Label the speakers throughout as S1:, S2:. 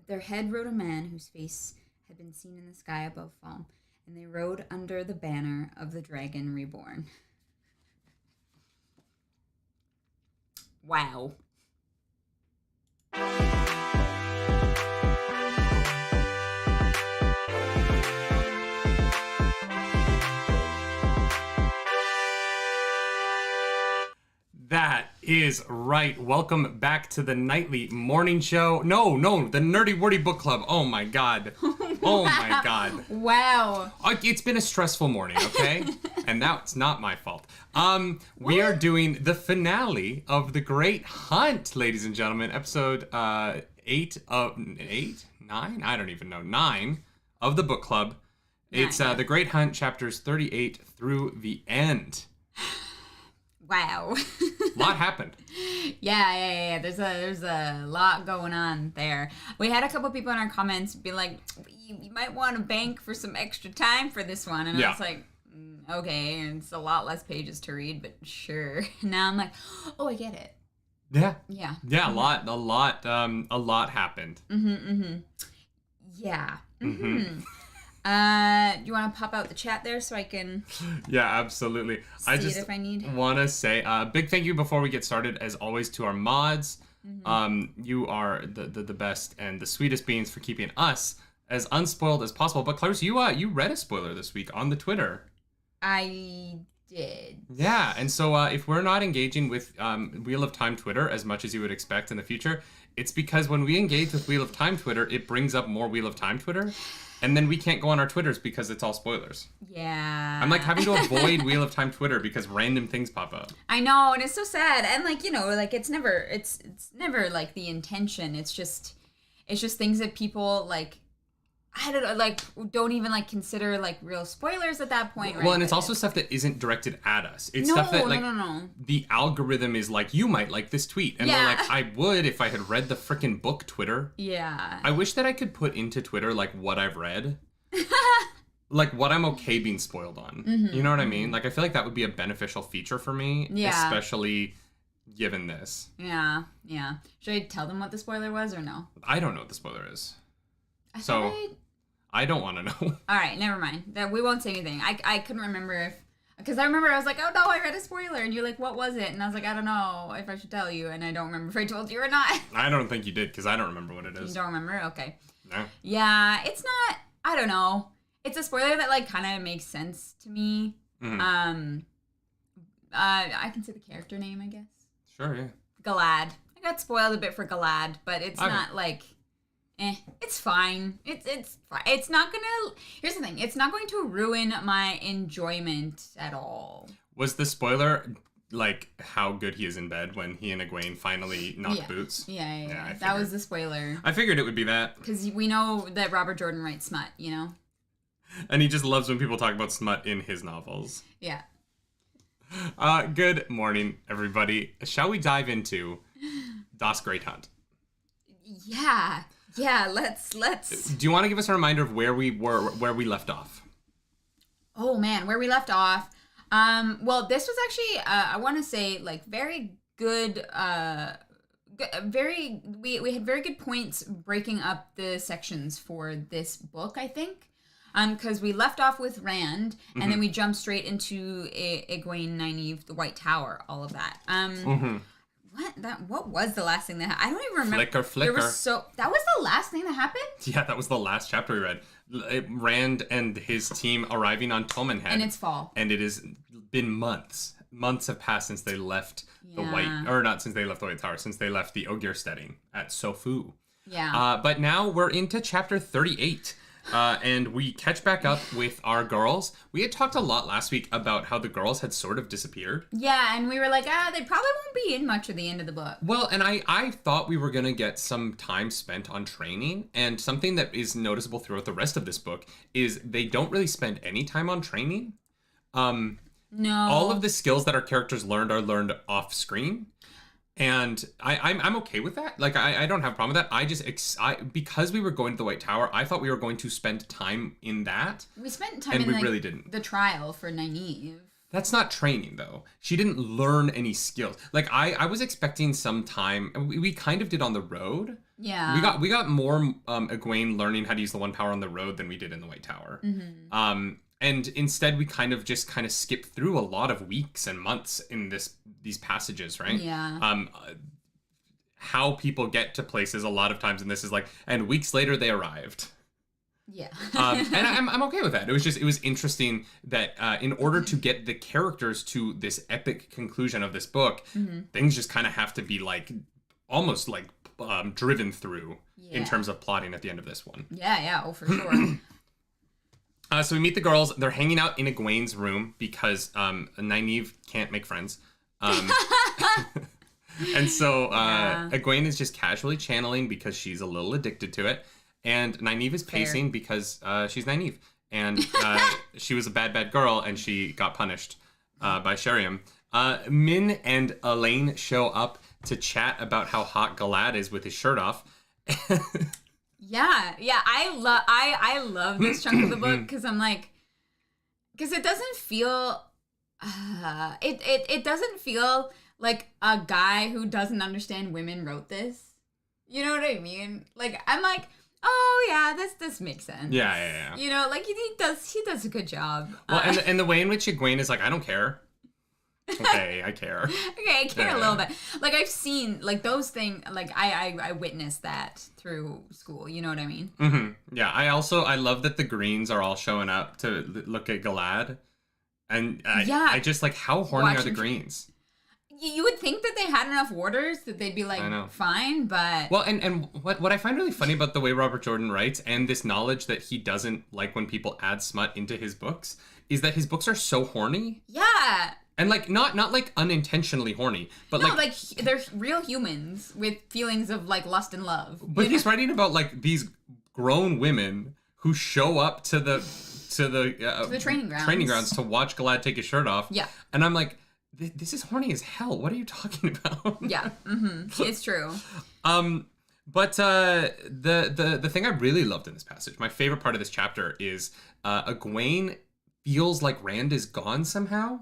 S1: At their head rode a man whose face had been seen in the sky above foam, and they rode under the banner of the dragon reborn. Wow.
S2: That is right. Welcome back to the nightly morning show. No, the Nerdy Wordy Book Club. Oh my god. Oh my god.
S1: Wow.
S2: It's been a stressful morning, okay? And that's not my fault. We are doing the finale of The Great Hunt, ladies and gentlemen. Episode 9? I don't even know. 9 of the book club. It's The Great Hunt, chapters 38 through the end.
S1: Wow.
S2: A lot happened.
S1: Yeah. There's a lot going on there. We had a couple people in our comments be like, you might want to bank for some extra time for this one. And I was like, okay, and it's a lot less pages to read, but sure. Now I'm like, oh, I get it.
S2: Yeah.
S1: Yeah.
S2: Yeah, a lot happened.
S1: Yeah. Do you want to pop out the chat there so I can
S2: Yeah, absolutely.
S1: see it if I need?
S2: Want to say a big thank you before we get started, as always, to our mods. You are the best and the sweetest beings for keeping us as unspoiled as possible. But Clarissa, you read a spoiler this week on the Twitter.
S1: I did.
S2: Yeah, and so if we're not engaging with Wheel of Time Twitter as much as you would expect in the future, it's because when we engage with Wheel of Time Twitter, it brings up more Wheel of Time Twitter. And then we can't go on our Twitters because it's all spoilers.
S1: Yeah.
S2: I'm like having to avoid Wheel of Time Twitter because random things pop up.
S1: I know, and it's so sad. And like, like it's never like the intention. It's just things that people like, I don't know, like don't even like consider like real spoilers at that point, right?
S2: Well, and it's also stuff that isn't directed at us. It's stuff that like the algorithm is like, you might like this tweet. And we're like, I would if I had read the frickin' book Twitter.
S1: Yeah.
S2: I wish that I could put into Twitter like what I've read. Like what I'm okay being spoiled on. You know what I mean? Like I feel like that would be a beneficial feature for me, especially given this.
S1: Yeah. Should I tell them what the spoiler was or no?
S2: I don't know what the spoiler is. I don't want to know.
S1: All right, never mind. That we won't say anything. I couldn't remember because I remember I was like, oh no, I read a spoiler, and you're like, what was it? And I was like, I don't know if I should tell you, and I don't remember if I told you or not.
S2: I don't think you did because I don't remember what it is.
S1: You don't remember? Okay.
S2: No.
S1: Yeah, it's not. I don't know. It's a spoiler that like kind of makes sense to me. I can say the character name, I guess.
S2: Sure, yeah.
S1: Galad. I got spoiled a bit for Galad, but it's not like. It's fine. It's fine. It's not gonna. Here's the thing. It's not going to ruin my enjoyment at all.
S2: Was the spoiler like how good he is in bed when he and Egwene finally knock boots?
S1: Yeah. That was the spoiler.
S2: I figured it would be that.
S1: Because we know that Robert Jordan writes smut, you know?
S2: And he just loves when people talk about smut in his novels.
S1: Yeah.
S2: Good morning, everybody. Shall we dive into Das Great Hunt?
S1: Yeah, let's.
S2: Do you want to give us a reminder of where we left off?
S1: Oh man, where we left off. Well, this was actually, I want to say, like very good. We had very good points breaking up the sections for this book, I think. Because we left off with Rand, and then we jumped straight into Egwene, Nynaeve, the White Tower, all of that. What was the last thing that happened? I don't even remember.
S2: Flicker.
S1: That was the last thing that happened?
S2: Yeah, that was the last chapter we read. Rand and his team arriving on Tomenhead.
S1: And it's fall.
S2: And it has been months. Months have passed since they left the White... Or not since they left the White Tower. Since they left the Ogier steading at Sofu.
S1: Yeah.
S2: But now we're into chapter 38. And we catch back up with our girls. We had talked a lot last week about how the girls had sort of disappeared.
S1: Yeah, and we were like, they probably won't be in much of the end of the book.
S2: Well, and I thought we were going to get some time spent on training. And something that is noticeable throughout the rest of this book is they don't really spend any time on training.
S1: No.
S2: All of the skills that our characters learned are learned off screen. And I'm okay with that. Like, I don't have a problem with that. Because we were going to the White Tower, I thought we were going to spend time in that.
S1: We spent time
S2: and we really didn't.
S1: The trial for Nynaeve.
S2: That's not training, though. She didn't learn any skills. Like, I was expecting some time. We kind of did on the road.
S1: Yeah.
S2: We got more Egwene learning how to use the one power on the road than we did in the White Tower. And instead, we kind of skipped through a lot of weeks and months in these passages, right?
S1: Yeah.
S2: How people get to places a lot of times, and this is like, and weeks later they arrived.
S1: Yeah.
S2: And I'm okay with that. It was interesting that in order to get the characters to this epic conclusion of this book, things just kind of have to be like almost like driven through in terms of plotting at the end of this one.
S1: Yeah. Oh, for sure.
S2: So we meet the girls. They're hanging out in Egwene's room because Nynaeve can't make friends. And so Egwene is just casually channeling because she's a little addicted to it. And Nynaeve is pacing because she's Nynaeve. And she was a bad girl and she got punished by Sheriam. Min and Elaine show up to chat about how hot Galad is with his shirt off.
S1: Yeah, I love this chunk of the book because I'm like, because it doesn't feel, it doesn't feel like a guy who doesn't understand women wrote this. You know what I mean? Like, I'm like, oh yeah, this makes sense.
S2: Yeah.
S1: You know, like he does a good job.
S2: Well, and the way in which Egwene is like, I don't care. Okay, I care.
S1: Okay, I care a little bit. Like, I've seen, like, those things, like, I witnessed that through school, you know what I mean?
S2: Yeah, I love that the Greens are all showing up to look at Galad. And I just, like, how horny are the Greens?
S1: You would think that they had enough orders that they'd be, like, fine, but...
S2: Well, and what I find really funny about the way Robert Jordan writes, and this knowledge that he doesn't like when people add smut into his books, is that his books are so horny.
S1: Yeah.
S2: And, like, not like unintentionally horny, but
S1: like they're real humans with feelings of, like, lust and love.
S2: But he's writing about, like, these grown women who show up to the
S1: training
S2: grounds to watch Galad take his shirt off.
S1: Yeah.
S2: And I'm like, this is horny as hell. What are you talking about?
S1: Yeah. It's true.
S2: But the thing I really loved in this passage, my favorite part of this chapter, is Egwene feels like Rand is gone somehow.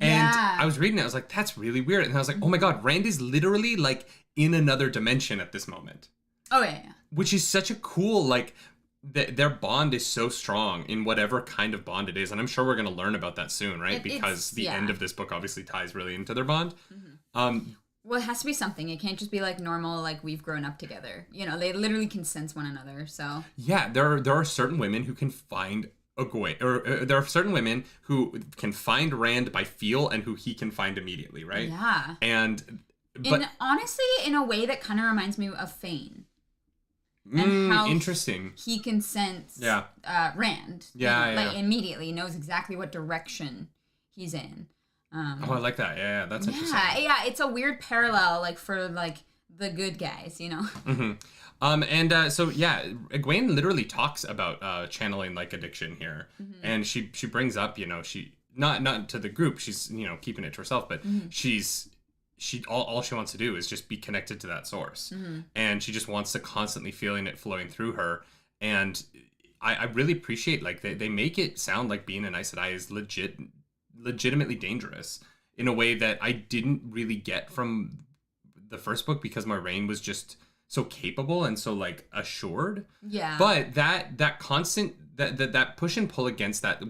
S2: And I was reading it, I was like, that's really weird. And I was like, oh my god, Rand is literally, like, in another dimension at this moment.
S1: Oh, yeah.
S2: Which is such a cool, like, their bond is so strong in whatever kind of bond it is. And I'm sure we're going to learn about that soon, right? Because the end of this book obviously ties really into their bond.
S1: Well, it has to be something. It can't just be, like, normal, like, we've grown up together. You know, they literally can sense one another, so...
S2: Yeah, there are certain women who can find... there are certain women who can find Rand by feel and who he can find immediately, right?
S1: Yeah.
S2: But
S1: honestly, in a way that kind of reminds me of Fane. And how
S2: interesting.
S1: He can sense Rand. Like, immediately knows exactly what direction he's in.
S2: I like that. Yeah, that's interesting.
S1: Yeah, it's a weird parallel, like, for, like, the good guys, you know?
S2: So Egwene literally talks about channeling, like, addiction here, and she brings up, you know, she not to the group, she's, you know, keeping it to herself, but all she wants to do is just be connected to that source, and she just wants to constantly feeling it flowing through her, and I really appreciate, like, they make it sound like being an Aes Sedai is legitimately dangerous in a way that I didn't really get from the first book because Moiraine was just so capable and so, like, assured. Yeah. But that constant that push and pull against that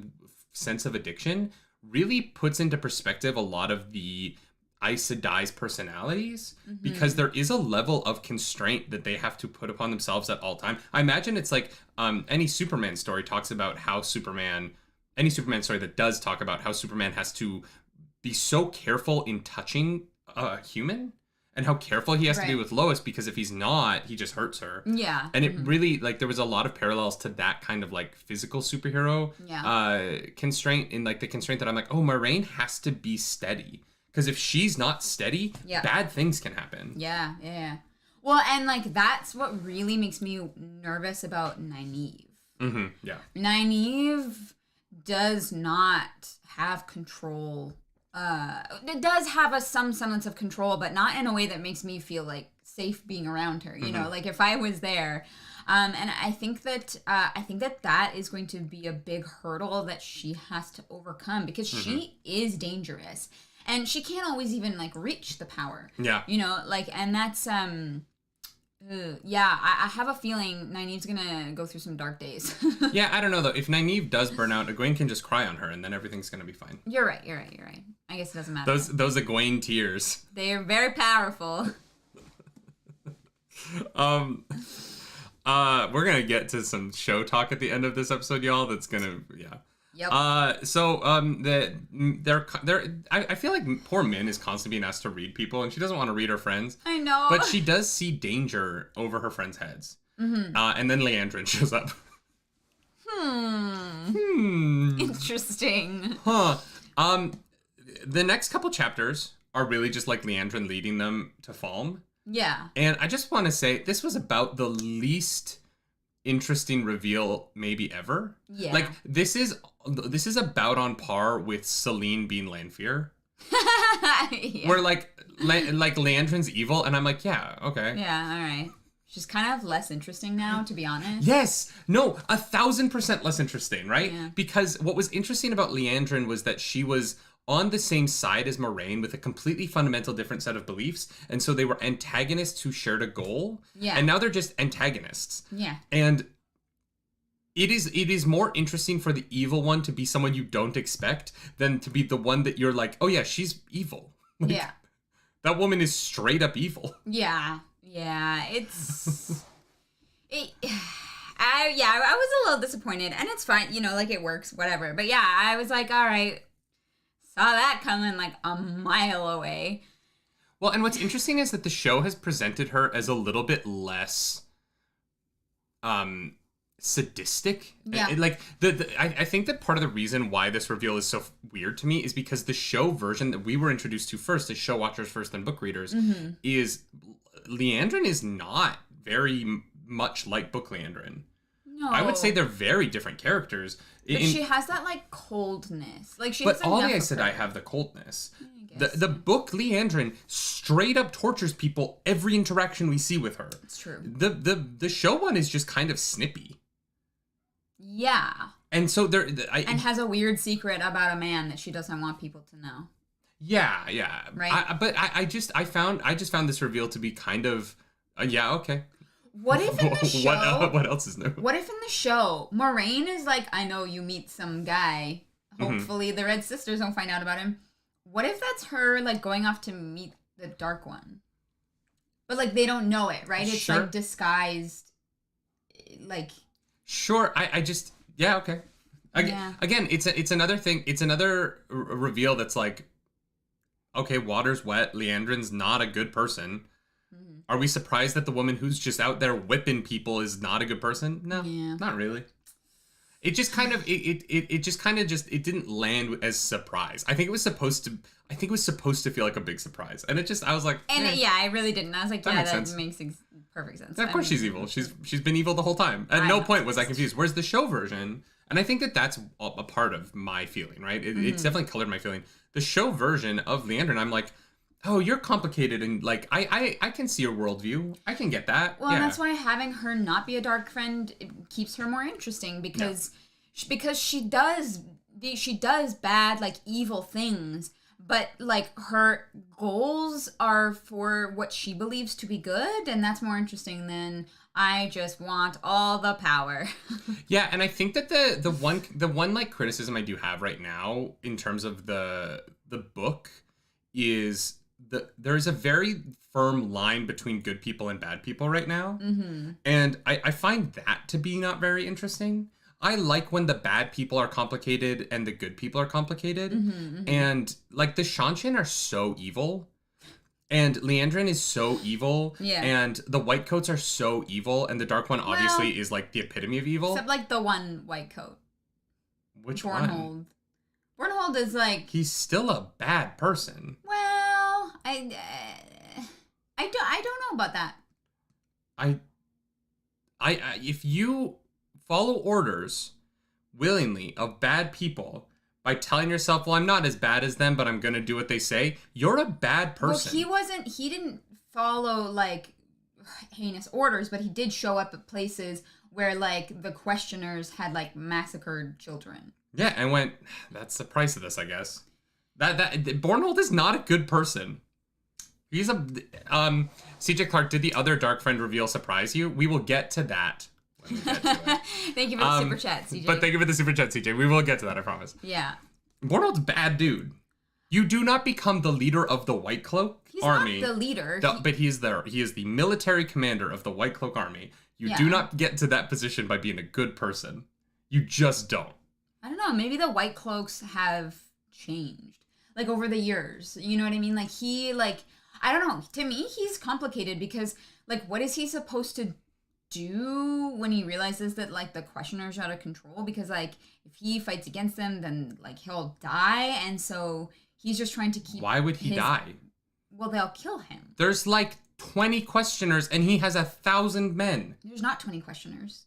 S2: sense of addiction really puts into perspective a lot of the Aes Sedai's personalities, because there is a level of constraint that they have to put upon themselves at all time. I imagine it's like any Superman story talks about how any Superman story that does talk about how Superman has to be so careful in touching a human and how careful he has to be with Lois, because if he's not, he just hurts her. Yeah. And it really, like, there was a lot of parallels to that kind of, like, physical superhero constraint, in, like, the constraint that I'm like, oh, Moiraine has to be steady. Because if she's not steady, bad things can happen.
S1: Yeah. Well, and, like, that's what really makes me nervous about Nynaeve. Yeah. Nynaeve does not have control. It does have some semblance of control, but not in a way that makes me feel, like, safe being around her. You know, like, if I was there, And I think that is going to be a big hurdle that she has to overcome because she is dangerous and she can't always even like reach the power.
S2: Yeah.
S1: You know, like, and that's I have a feeling Nynaeve's gonna go through some dark days.
S2: Yeah, I don't know though. If Nynaeve does burn out, Egwene can just cry on her, and then everything's gonna be fine.
S1: You're right. I guess it doesn't matter.
S2: Those Egwene tears.
S1: They are very powerful.
S2: We're gonna get to some show talk at the end of this episode, y'all. That's gonna, yeah.
S1: Yep.
S2: I feel like poor Min is constantly being asked to read people, and she doesn't want to read her friends.
S1: I know.
S2: But she does see danger over her friends' heads. Mm-hmm. And then Leandrin shows up.
S1: Interesting.
S2: Huh. The next couple chapters are really just like Leandrin leading them to Falm.
S1: Yeah.
S2: And I just want to say, this was about the least interesting reveal maybe ever.
S1: Yeah.
S2: Like, this is about on par with Selene being Lanfear.
S1: Yeah.
S2: Where, like Leandrin's evil, and I'm like, yeah, okay.
S1: Yeah, all right. She's kind of less interesting now, to be honest.
S2: Yes. No, 1,000% less interesting, right?
S1: Yeah.
S2: Because what was interesting about Leandrin was that she was on the same side as Moraine with a completely fundamental different set of beliefs. And so they were antagonists who shared a goal.
S1: Yeah.
S2: And now they're just antagonists.
S1: Yeah.
S2: And it is more interesting for the evil one to be someone you don't expect than to be the one that you're like, oh yeah, she's evil. Like,
S1: yeah.
S2: That woman is straight up evil.
S1: Yeah. Yeah. It's... I was a little disappointed. And it's fine. You know, like it works, whatever. But yeah, I was like, all right. Saw that coming like a mile away.
S2: Well, and what's interesting is that the show has presented her as a little bit less sadistic.
S1: Yeah.
S2: I think that part of the reason why this reveal is so weird to me is because the show version that we were introduced to first, as show watchers first and book readers, is Leandrin is not very much like book Leandrin.
S1: No.
S2: I would say they're very different characters.
S1: But she has that like coldness. Like she.
S2: But Ollie, I said I have the coldness. The book Leandrin straight up tortures people every interaction we see with her.
S1: It's true.
S2: The show one is just kind of snippy.
S1: Yeah.
S2: And so
S1: and has a weird secret about a man that she doesn't want people to know.
S2: Yeah.
S1: Right.
S2: I just found this reveal to be kind of yeah, okay.
S1: What if in the show...
S2: What else is new?
S1: What if in the show, Moraine is like, I know you meet some guy. Hopefully the Red Sisters don't find out about him. What if that's her, like, going off to meet the Dark One? But, like, they don't know it, right? It's,
S2: sure.
S1: like, disguised, like...
S2: Sure, I just... Yeah, okay. Again, it's another thing. It's another reveal that's like, okay, water's wet. Leandrin's not a good person. Are we surprised that the woman who's just out there whipping people is not a good person? No, not really. It just kind of it didn't land as surprise. I think it was supposed to feel like a big surprise, and I was like,
S1: I really didn't. I was like, that
S2: sense.
S1: makes perfect sense.
S2: Of course, she's evil. She's been evil the whole time. At no point was I confused. Where's the show version? And I think that's a part of my feeling, right? It's definitely colored my feeling. The show version of Leandrin, I'm like, oh, you're complicated, and like I can see your worldview. I can get that.
S1: Well, and that's why having her not be a dark friend keeps her more interesting because she does bad, like, evil things, but like her goals are for what she believes to be good, and that's more interesting than I just want all the power.
S2: Yeah, and I think that the one like criticism I do have right now in terms of the book is there's a very firm line between good people and bad people right now. And I find that to be not very interesting. I like when the bad people are complicated and the good people are complicated. And like the Shanshan are so evil. And Leandrin is so evil. Yeah. And the Whitecoats are so evil. And the Dark One obviously is like the epitome of evil.
S1: Except like the one Whitecoat.
S2: Which
S1: one? Bornhold is like...
S2: He's still a bad person.
S1: Well, I don't know about that.
S2: If you follow orders willingly of bad people by telling yourself, well, I'm not as bad as them, but I'm going to do what they say, you're a bad person.
S1: Well, he didn't follow, like, heinous orders, but he did show up at places where, like, the questioners had, like, massacred children.
S2: Yeah, and went, that's the price of this, I guess. That Bornhold is not a good person. He's a... CJ Clark, did the other Dark Friend reveal surprise you? We will get to that when we get to it.
S1: Thank you for the super chat, CJ.
S2: But thank you for the super chat, CJ. We will get to that, I promise.
S1: Yeah.
S2: Bornhold's a bad dude. You do not become the leader of the White Cloak Army.
S1: He's not the leader.
S2: But he is the military commander of the White Cloak Army. You do not get to that position by being a good person. You just don't.
S1: I don't know. Maybe the White Cloaks have changed. Like, over the years. You know what I mean? Like, I don't know. To me, he's complicated because, like, what is he supposed to do when he realizes that, like, the questioners are out of control? Because, like, if he fights against them, then, like, he'll die. And so he's just trying to keep...
S2: Why would he die?
S1: Well, they'll kill him.
S2: There's, like, 20 questioners, and he has 1,000 men.
S1: There's not 20 questioners.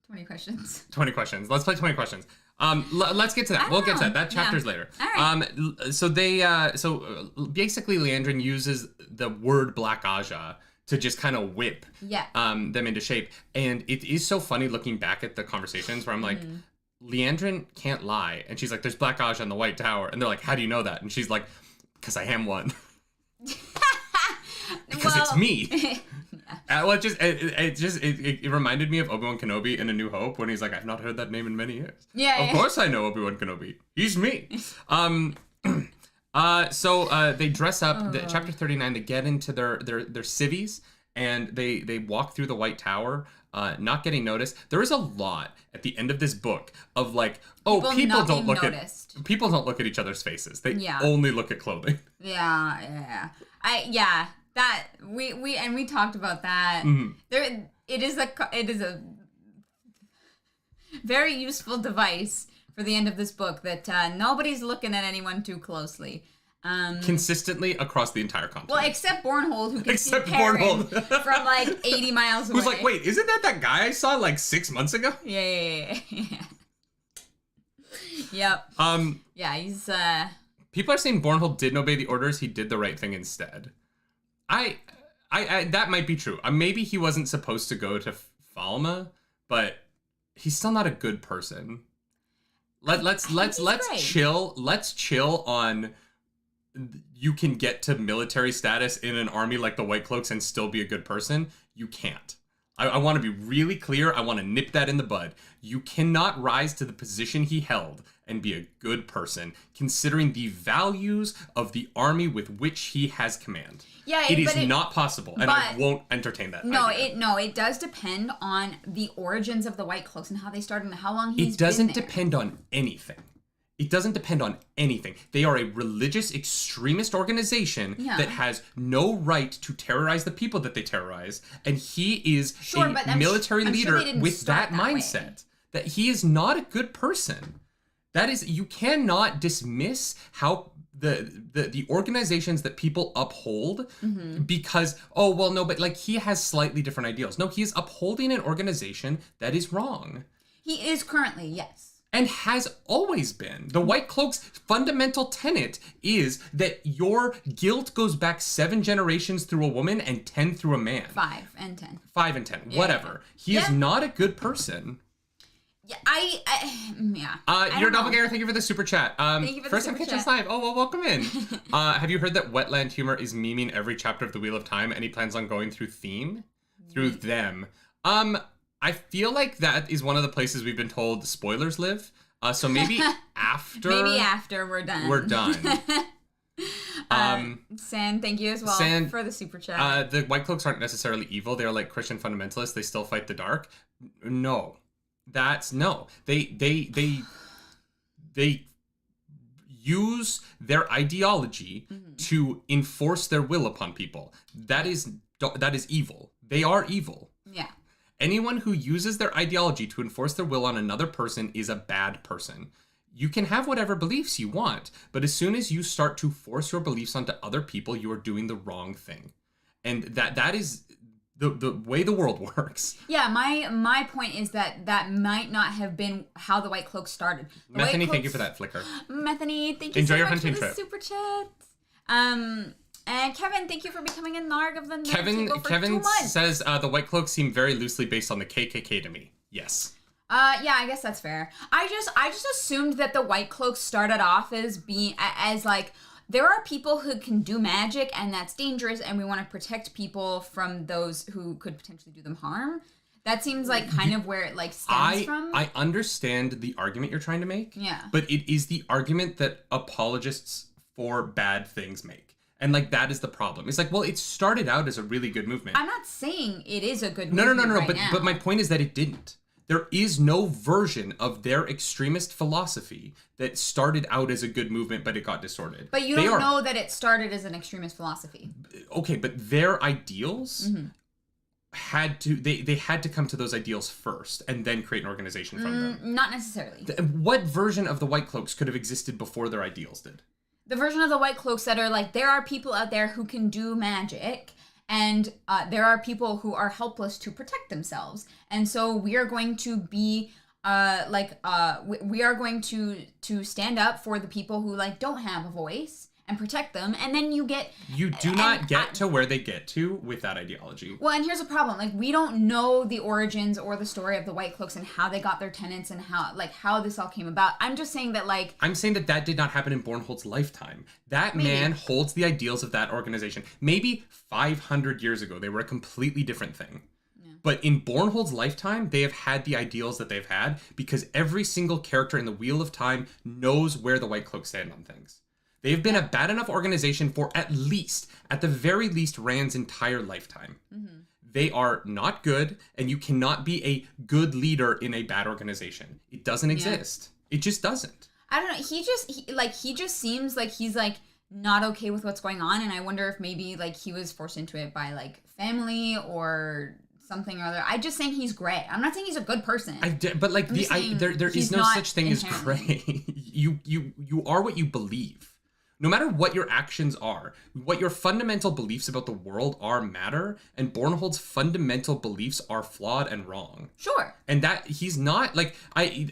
S1: 20 questions.
S2: 20 questions. Let's play 20 questions. Let's get to that. We'll get to that. That chapter's later.
S1: All right.
S2: So basically Leandrin uses the word Black Aja to just kind of whip them into shape. And it is so funny looking back at the conversations where I'm like, Leandrin can't lie. And she's like, there's Black Aja on the White Tower. And they're like, how do you know that? And she's like, because I am one. Because it's me. It reminded me of Obi-Wan Kenobi in A New Hope when he's like, I've not heard that name in many years. Of course I know Obi-Wan Kenobi. He's me. So they dress up. Chapter 39. They get into their civvies and they walk through the White Tower, not getting noticed. There is a lot at the end of this book of like, people don't look at each other's faces. They only look at clothing.
S1: Yeah. That we talked about that. It is a very useful device for the end of this book that nobody's looking at anyone too closely.
S2: Consistently across the entire continent.
S1: Well, except Bornhold, who can see Perrin from like 80 miles away.
S2: Who's like, wait, isn't that guy I saw like 6 months ago?
S1: Yeah. Yep. Yeah, he's
S2: People are saying Bornhold didn't obey the orders. He did the right thing instead. I that might be true. Maybe he wasn't supposed to go to Falma, but he's still not a good person. Let's chill. Let's chill on. You can get to military status in an army like the White Cloaks and still be a good person. You can't. I want to be really clear. I want to nip that in the bud. You cannot rise to the position he held and be a good person, considering the values of the army with which he has command.
S1: Yeah,
S2: it is not possible, and I won't entertain that.
S1: It does depend on the origins of the White Cloaks and how they started and how long he's been there.
S2: It doesn't depend on anything. It doesn't depend on anything. They are a religious extremist organization that has no right to terrorize the people that they terrorize. And he is a military leader with that mindset. That he is not a good person. That is, you cannot dismiss how the organizations that people uphold because, but like he has slightly different ideals. No, he is upholding an organization that is wrong.
S1: He is currently, yes.
S2: And has always been. The White Cloak's fundamental tenet is that your guilt goes back 7 generations through a woman and 10 through a man.
S1: 5 and 10.
S2: 5 and 10, whatever. He is not a good person.
S1: Yeah,
S2: your doppelganger, thank you for the super chat.
S1: Thank you for
S2: first
S1: the
S2: time
S1: super
S2: catching us live. Oh, well, welcome in. Have you heard that Wetland Humor is memeing every chapter of the Wheel of Time and he plans on going through them? I feel like that is one of the places we've been told spoilers live. So maybe after...
S1: Maybe after we're done.
S2: We're done.
S1: San, thank you as well for the super chat.
S2: The White Cloaks aren't necessarily evil. They're like Christian fundamentalists. They still fight the dark. No. They use their ideology to enforce their will upon people. That is evil. They are evil.
S1: Yeah.
S2: Anyone who uses their ideology to enforce their will on another person is a bad person. You can have whatever beliefs you want, but as soon as you start to force your beliefs onto other people, you are doing the wrong thing. And that is the way the world works.
S1: Yeah, my point is that might not have been how the White Cloaks started.
S2: Methany, thank you for that flicker.
S1: Methany, thank you
S2: Enjoy
S1: so
S2: your
S1: much
S2: hunting
S1: for the
S2: trip.
S1: super chat. And Kevin, thank you for becoming a Narg of the Nerd
S2: Kevin
S1: Table for 2 months.
S2: says the White Cloaks seem very loosely based on the KKK to me. Yes.
S1: Yeah, I guess that's fair. I just assumed that the White Cloaks started off as like, there are people who can do magic and that's dangerous and we want to protect people from those who could potentially do them harm. That seems like kind of where it like stems from.
S2: I understand the argument you're trying to make.
S1: Yeah.
S2: But it is the argument that apologists for bad things make. And like that is the problem. It's like, well, it started out as a really good movement.
S1: I'm not saying it is a good movement.
S2: No. But my point is that it didn't. There is no version of their extremist philosophy that started out as a good movement, but it got distorted.
S1: But you don't know that it started as an extremist philosophy. Okay,
S2: but their ideals had to they had to come to those ideals first and then create an organization from them.
S1: Not necessarily.
S2: What version of the White Cloaks could have existed before their ideals did?
S1: The version of the White Cloaks that are like, there are people out there who can do magic. And there are people who are helpless to protect themselves. And so we are going to be we are going to stand up for the people who like don't have a voice and protect them. And then you
S2: do not get to where they get to with that ideology.
S1: Well, and here's a problem. Like, we don't know the origins or the story of the White Cloaks and how they got their tenets and how this all came about. I'm just saying that I'm saying
S2: that did not happen in Bornhold's lifetime. That man holds the ideals of that organization. Maybe 500 years ago, they were a completely different thing. Yeah. But in Bornhold's lifetime, they have had the ideals that they've had because every single character in the Wheel of Time knows where the White Cloaks stand on things. They've been a bad enough organization for at the very least, Rand's entire lifetime. Mm-hmm. They are not good, and you cannot be a good leader in a bad organization. It doesn't exist. It just doesn't.
S1: I don't know. He just seems like he's like not okay with what's going on, and I wonder if maybe like he was forced into it by like family or something or other. I'm just saying he's gray. I'm not saying he's a good person.
S2: But like there is no such thing as gray. You are what you believe. No matter what your actions are, what your fundamental beliefs about the world are matter, and Bornhold's fundamental beliefs are flawed and wrong.
S1: Sure.
S2: And that he's not like I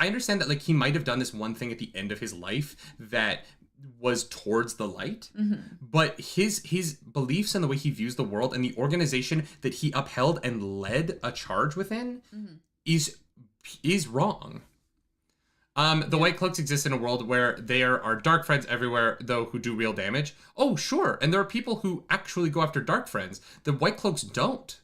S2: understand that like he might have done this one thing at the end of his life that was towards the light, but his beliefs and the way he views the world and the organization that he upheld and led a charge within is wrong. The White Cloaks exist in a world where there are dark friends everywhere, though, who do real damage. Oh, sure. And there are people who actually go after dark friends. The White Cloaks don't.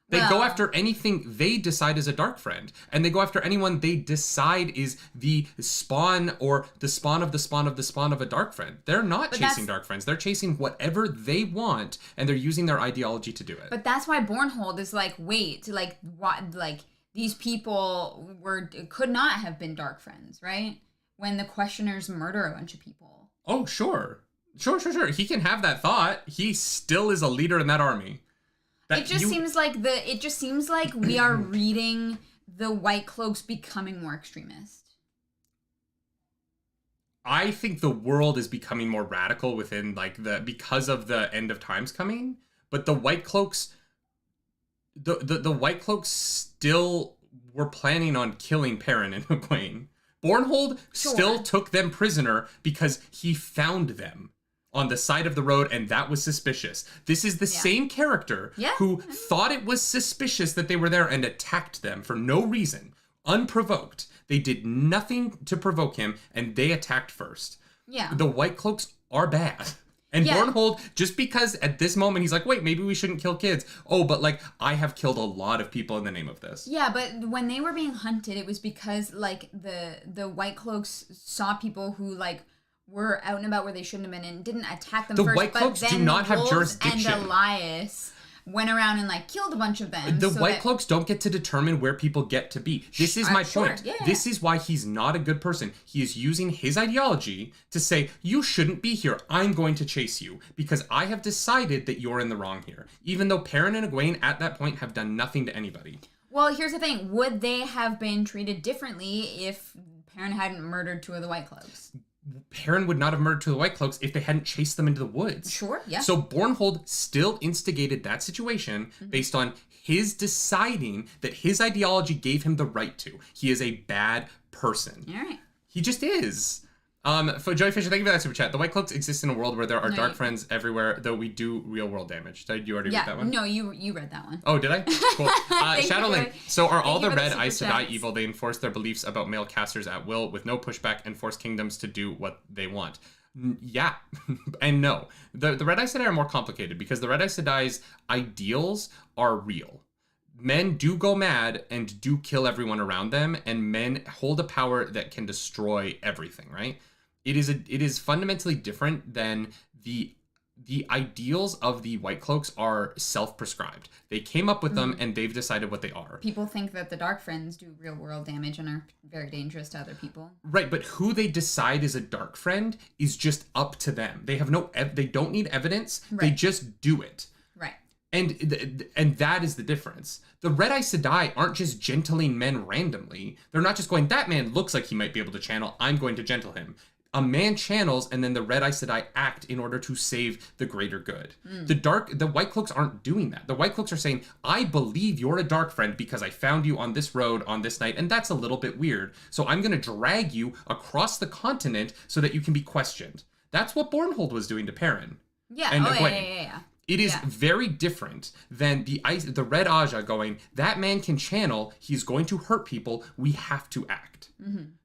S2: They go after anything they decide is a dark friend. And they go after anyone they decide is the spawn or the spawn of the spawn of the spawn of a dark friend. They're not chasing dark friends. They're chasing whatever they want, and they're using their ideology to do it.
S1: But that's why Bornhold is like, wait, like, what, like, these people could not have been dark friends, right? When the Questioners murder a bunch of people.
S2: Oh, sure. Sure. He can have that thought. He still is a leader in that army.
S1: It just seems like we are reading the White Cloaks becoming more extremist.
S2: I think the world is becoming more radical within because of the end of times coming, but the White Cloaks the White Cloaks still were planning on killing Perrin and Egwene. Bornhold still took them prisoner because he found them on the side of the road, and that was suspicious. This is the same character who thought it was suspicious that they were there and attacked them for no reason, unprovoked. They did nothing to provoke him, and they attacked first. Yeah. The White Cloaks are bad. And Bornhold, just because at this moment he's like, wait, maybe we shouldn't kill kids. Oh, but like, I have killed a lot of people in the name of this.
S1: Yeah, but when they were being hunted, it was because like the White Cloaks saw people who like were out and about where they shouldn't have been and didn't attack them
S2: first.
S1: The
S2: White Cloaks do not have jurisdiction.
S1: And Elias went around and like killed a bunch of them.
S2: The White Cloaks don't get to determine where people get to be. This is my point. Yeah. This is why he's not a good person. He is using his ideology to say, you shouldn't be here. I'm going to chase you because I have decided that you're in the wrong here. Even though Perrin and Egwene at that point have done nothing to anybody.
S1: Well, here's the thing. Would they have been treated differently if Perrin hadn't murdered two of the White Cloaks?
S2: Perrin would not have murdered two of the White Cloaks if they hadn't chased them into the woods.
S1: Sure, yeah.
S2: So Bornhold still instigated that situation based on his deciding that his ideology gave him the right to. He is a bad person.
S1: All right.
S2: He just is. For Joey Fisher, thank you for that super chat. The White Cloaks exist in a world where there are dark
S1: you-
S2: friends everywhere, though we do real world damage. Did you already read that one?
S1: No, you read that one.
S2: Oh, did I? Cool. Shadowlink. So are all the
S1: you for
S2: Red
S1: the
S2: Aes
S1: super
S2: Sedai
S1: chats.
S2: evil? They enforce their beliefs about male casters at will with no pushback and force kingdoms to do what they want. Yeah, and no. The Red Aes Sedai are more complicated because the Red Aes Sedai's ideals are real. Men do go mad and do kill everyone around them, and men hold a power that can destroy everything, right? It is fundamentally different than the ideals of the White Cloaks are self-prescribed. They came up with them and they've decided what they are.
S1: People think that the Dark Friends do real world damage and are very dangerous to other people.
S2: Right, but who they decide is a dark friend is just up to them. They have they don't need evidence.
S1: Right.
S2: They just do it.
S1: Right.
S2: And that is the difference. The Red Aes Sedai aren't just gentling men randomly. They're not just going, that man looks like he might be able to channel, I'm going to gentle him. A man channels, and then the Red Aes Sedai act in order to save the greater good. The White Cloaks aren't doing that. The White Cloaks are saying, I believe you're a dark friend because I found you on this road on this night, and that's a little bit weird. So I'm going to drag you across the continent so that you can be questioned. That's what Bornhold was doing to Perrin.
S1: Yeah.
S2: And
S1: Oh,
S2: Egwene.
S1: yeah.
S2: It is very different than the Red Aja going, that man can channel, he's going to hurt people, we have to act.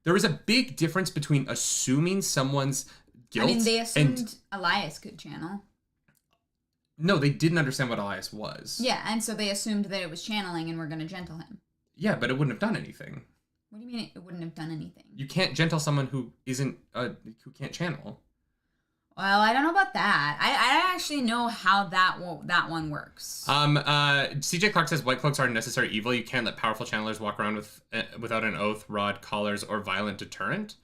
S2: There is a big difference between assuming someone's guilt.
S1: I mean, they assumed Elias could channel.
S2: No, they didn't understand what Elias was.
S1: Yeah, and so they assumed that it was channeling and we're going to gentle him.
S2: Yeah, but it wouldn't have done anything.
S1: What do you mean it wouldn't have done anything?
S2: You can't gentle someone who who can't channel.
S1: Well, I don't know about that. I actually know how that one works.
S2: CJ Clark says White Cloaks are necessary evil. You can't let powerful channelers walk around without an oath, rod, collars, or violent deterrent.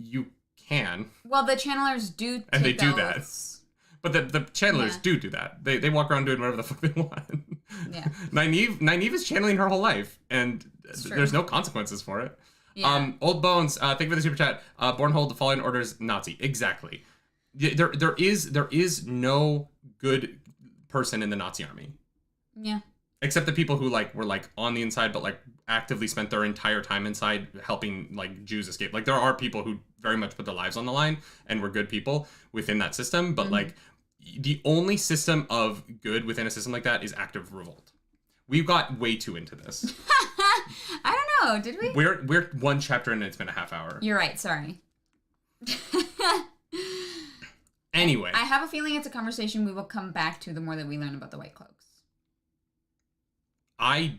S2: You can.
S1: Well, the channelers do
S2: And they
S1: take
S2: do
S1: oaths.
S2: that. But the channelers do that. They walk around doing whatever the fuck they want.
S1: Yeah.
S2: Nynaeve is channeling her whole life, and
S1: true.
S2: there's no consequences for it.
S1: Yeah.
S2: Old Bones, thank you for the super chat. Bornhold, the Fallen Order's Nazi. Exactly. There is no good person in the Nazi army.
S1: Yeah.
S2: Except the people who were on the inside but actively spent their entire time inside helping Jews escape. There are people who very much put their lives on the line and were good people within that system, but the only system of good within a system like that is active revolt. We've got way too into this.
S1: I don't know, did we?
S2: We're one chapter and it's been a half hour.
S1: You're right, sorry.
S2: Anyway.
S1: I have a feeling it's a conversation we will come back to the more that we learn about the White Cloaks.
S2: I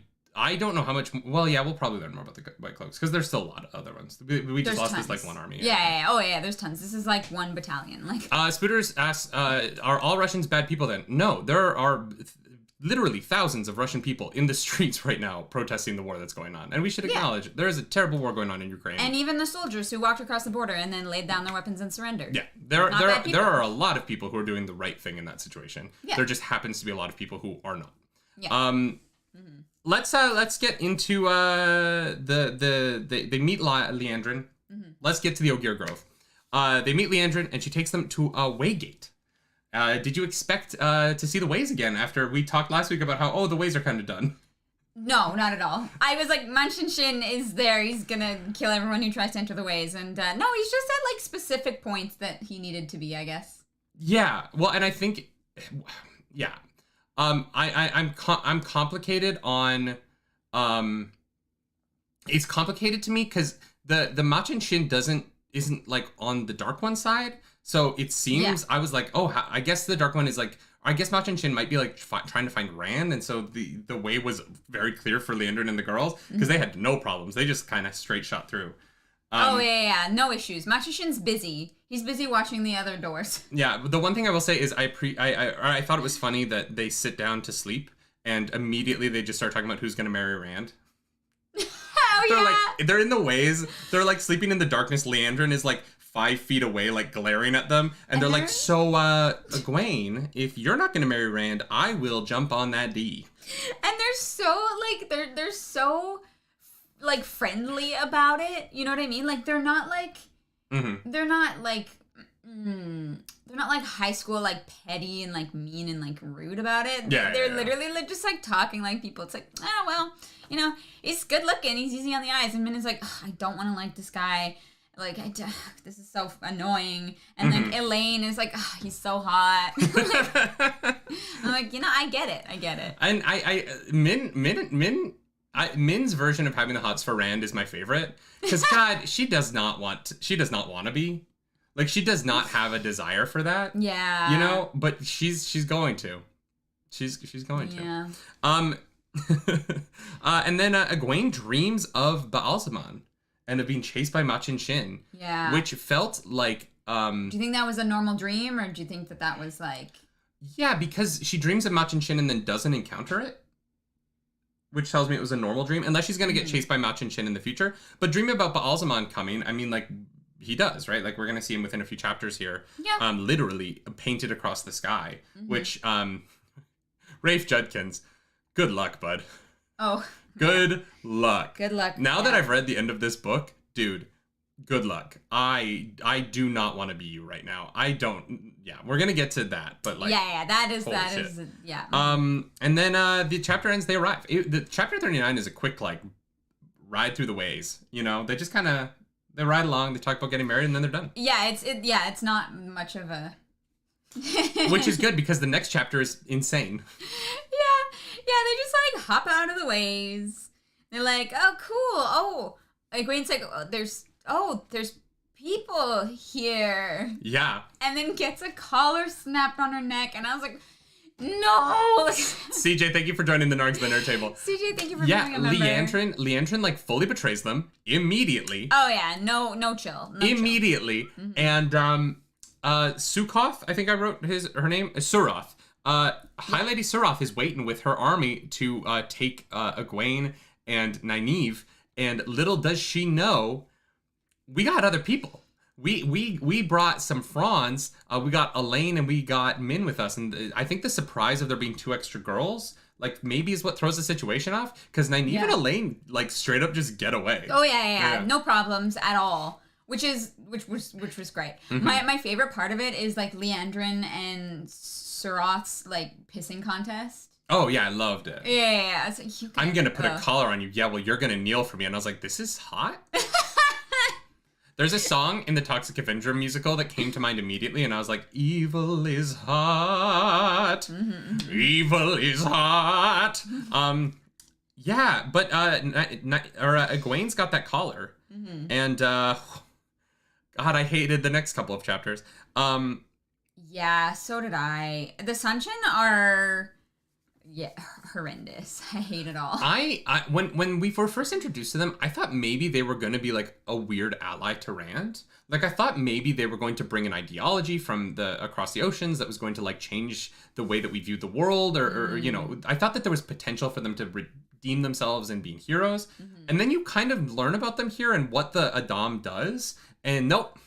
S2: don't know how much. Well, yeah, we'll probably learn more about the White Cloaks because there's still a lot of other ones. We just lost
S1: tons.
S2: this one army.
S1: Yeah. Oh yeah, there's tons. This is one battalion.
S2: Spooters asks, are all Russians bad people then? No, there are literally thousands of Russian people in the streets right now protesting the war that's going on, and we should acknowledge there is a terrible war going on in Ukraine.
S1: And even the soldiers who walked across the border and then laid down their weapons and surrendered.
S2: Yeah, there are a lot of people who are doing the right thing in that situation.
S1: Yeah.
S2: There just happens to be a lot of people who are not.
S1: Yeah.
S2: Let's get into they meet Leandrin. Let's get to the Ogier Grove. They meet Leandrin and she takes them to a Waygate. Did you expect to see the ways again after we talked last week about how the ways are kind of done?
S1: No, not at all. I was like, Munchin Shin is there. He's gonna kill everyone who tries to enter the ways. And no, he's just at specific points that he needed to be, I guess.
S2: Yeah. Well, and I think, yeah. I'm complicated on, it's complicated to me because the Machin Shin isn't on the Dark One side. So it seems, I was like, I guess the Dark One is I guess Machin Shin might be trying to find Rand. And so the way was very clear for Leandrin and the girls because they had no problems. They just kind of straight shot through.
S1: Yeah. No issues. Machin Shin's busy. He's busy watching the other doors.
S2: Yeah. The one thing I will say is I thought it was funny that they sit down to sleep and immediately they just start talking about who's going to marry Rand. They're in the ways. They're sleeping in the darkness. Leandrin is 5 feet away, glaring at them. And they're like, so, Egwene, if you're not going to marry Rand, I will jump on that D.
S1: And they're so, they're so, friendly about it. You know what I mean? They're not, they're not, they're not, high school, petty and, mean and, rude about it. They're literally just, talking like people. It's well, he's good looking. He's easy on the eyes. And Minna's I don't want to like this guy. like, this is so annoying. And then Elaine is like, oh, he's so hot. I'm like, I get it.
S2: And Min's version of having the hots for Rand is my favorite. Because, God, she does not want to be. Like, she does not have a desire for that.
S1: Yeah.
S2: But she's going to. She's going to.
S1: Yeah.
S2: And then Egwene dreams of Baalzamon and of being chased by Machin Shin.
S1: Yeah.
S2: Which felt like...
S1: do you think that was a normal dream, or do you think that was like...
S2: Yeah, because she dreams of Machin Shin and then doesn't encounter it. Which tells me it was a normal dream, unless she's going to get chased by Machin Shin in the future. But dreaming about Baalzamon coming, I mean, like, he does, right? Like, we're going to see him within a few chapters here.
S1: Yeah.
S2: Literally painted across the sky, which, Rafe Judkins, good luck, bud.
S1: Oh.
S2: Good luck.
S1: Good luck.
S2: Now that I've read the end of this book, dude, good luck. I do not want to be you right now. I don't. Yeah, we're gonna get to that, but like,
S1: that is yeah.
S2: And then the chapter ends. They arrive. The chapter 39 is a quick like ride through the ways. They just kind of they ride along. They talk about getting married, and then they're done.
S1: Yeah, it's not much of a.
S2: Which is good because the next chapter is insane.
S1: Yeah, they just like hop out of the ways. They're like, oh, cool. Oh, Egwene's like, there's people here.
S2: Yeah.
S1: And then gets a collar snapped on her neck, and I was like, no.
S2: CJ, thank you for joining the Nargs the Nerd Table.
S1: CJ, thank you for being a member.
S2: Leandrin like fully betrays them immediately.
S1: Oh yeah, no chill.
S2: Immediately.
S1: Mm-hmm.
S2: And Sukoth, I think I wrote her name, Suroth. High Lady Suroth is waiting with her army to take Egwene and Nynaeve, and little does she know, we got other people. We brought some Franz. We got Elaine and we got Min with us, and I think the surprise of there being 2 extra girls, like, maybe is what throws the situation off, because Nynaeve and Elaine like straight up just get away.
S1: Oh yeah, no problems at all. Which was great. Mm-hmm. My favorite part of it is like Leandrin and Suroth's like pissing contest.
S2: Oh yeah, I loved it.
S1: Yeah. Like,
S2: I'm gonna put a collar on you. Yeah, well, you're gonna kneel for me. And I was like, this is hot. There's a song in the Toxic Avenger musical that came to mind immediately, and I was like, evil is hot. Mm-hmm. Evil is hot. Yeah, but Egwene's got that collar, and God, I hated the next couple of chapters.
S1: Yeah, so did I. The Sunshin are horrendous. I hate it all.
S2: When we were first introduced to them, I thought maybe they were going to be like a weird ally to Rand. Like, I thought maybe they were going to bring an ideology from across the oceans that was going to like change the way that we viewed the world, or I thought that there was potential for them to redeem themselves and being heroes. Mm-hmm. And then you kind of learn about them here and what the Adam does, and nope.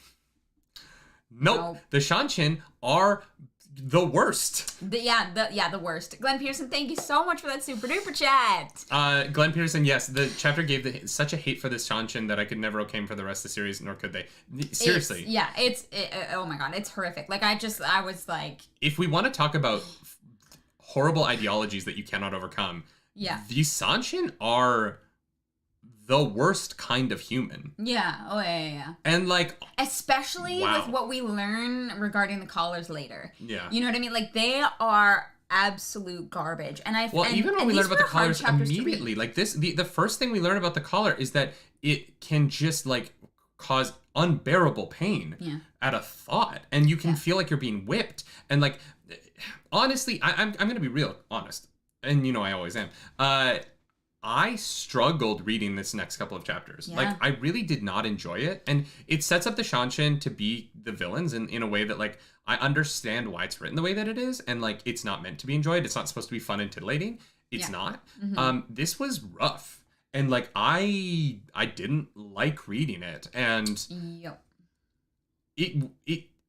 S2: The Shanshin are the worst.
S1: The worst. Glenn Pearson, thank you so much for that super duper chat.
S2: Glenn Pearson, yes, the chapter gave such a hate for this Shanshin that I could never okay him for the rest of the series, nor could they. Seriously.
S1: Oh my god, it's horrific. Like, I was like...
S2: If we want to talk about horrible ideologies that you cannot overcome, these Shanshin are the worst kind of human.
S1: Yeah. Oh, yeah.
S2: And like...
S1: Especially with what we learn regarding the collars later.
S2: Yeah.
S1: You know what I mean? Like, they are absolute garbage.
S2: Even when we learn about the collars immediately, like this, the first thing we learn about the collar is that it can just like cause unbearable pain at a thought. And you can feel like you're being whipped. And like, honestly, I'm going to be real honest. And I always am. I struggled reading this next couple of chapters. Yeah. Like, I really did not enjoy it. And it sets up the Shanshin to be the villains in a way that, like, I understand why it's written the way that it is. And, like, it's not meant to be enjoyed. It's not supposed to be fun and titillating. It's not. Mm-hmm. This was rough. And, like, I didn't like reading it. And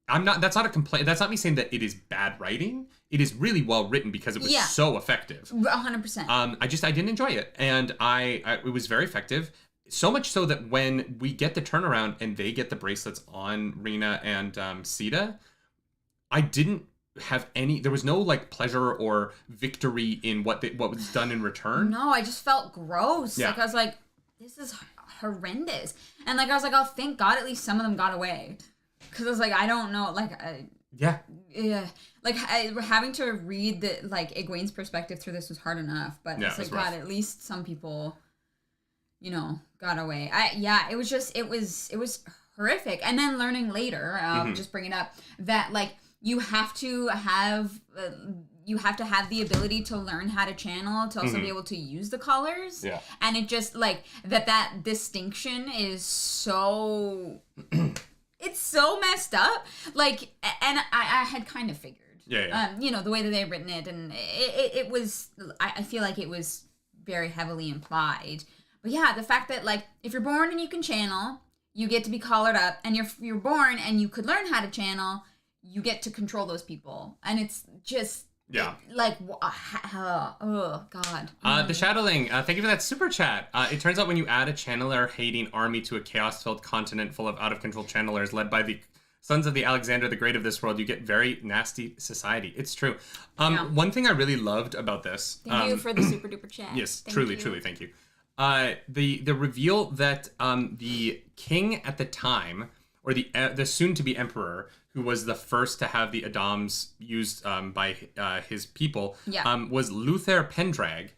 S2: that's not a complaint. That's not me saying that it is bad writing. It is really well written because it was so effective.
S1: 100%. I
S2: didn't enjoy it. And it was very effective. So much so that when we get the turnaround and they get the bracelets on Rena and Sita, I didn't have there was no like pleasure or victory in what was done in return.
S1: No, I just felt gross.
S2: Yeah.
S1: Like, I was like, this is horrendous. And like I was like, oh, thank God, at least some of them got away. Because I was like, I don't know, like, yeah, like having to read the like Egwene's perspective through this was hard enough. But it's like, God, at least some people, you know, got away. It was horrific. And then learning later, just bring it up that like you have to have the ability to learn how to channel to also be able to use the colors. Yeah. And it just like that distinction is so it's so messed up. Like, and I had kind of figured. Yeah. You know, the way that they've written it, and it was I feel like it was very heavily implied. But yeah, the fact that like if you're born and you can channel, you get to be collared up, and you're born and you could learn how to channel, you get to control those people. And it's just oh God.
S2: The Shadowling, thank you for that super chat. It turns out when you add a channeler hating army to a chaos-filled continent full of out-of-control channelers led by the sons of the Alexander the Great of this world, you get very nasty society. It's true. One thing I really loved about this.
S1: Thank you for the super duper chat.
S2: Yes, truly, thank you. The reveal that the king at the time, or the soon-to-be emperor, who was the first to have the Adams used by his people, was Luther Pendrag.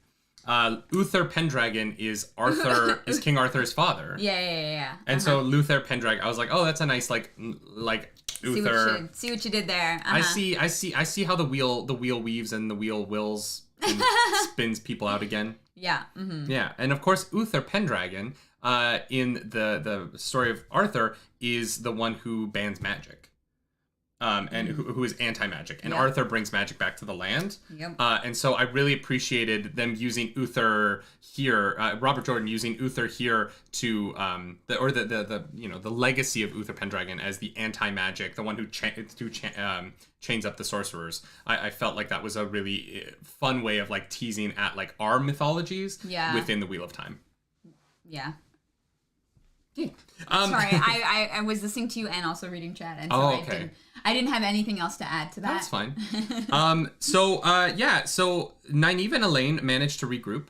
S2: Uther Pendragon is King Arthur's father.
S1: Yeah.
S2: And so Luther Pendrag, I was like, oh, that's a nice like Uther.
S1: See what you did there.
S2: I see how the wheel weaves and the wheel wills and spins people out again.
S1: Yeah. Mm-hmm.
S2: Yeah, and of course Uther Pendragon, in the story of Arthur, is the one who bans magic. And who is anti-magic. And Arthur brings magic back to the land. Yep. And so I really appreciated them using Uther here, Robert Jordan using Uther here to, the legacy of Uther Pendragon as the anti-magic, the one who chains up the sorcerers. I felt like that was a really fun way of like teasing at like our mythologies within the Wheel of Time.
S1: Yeah. Sorry, I was listening to you and also reading chat, and so I didn't have anything else to add to that.
S2: That's fine. So Nynaeve and Elaine managed to regroup.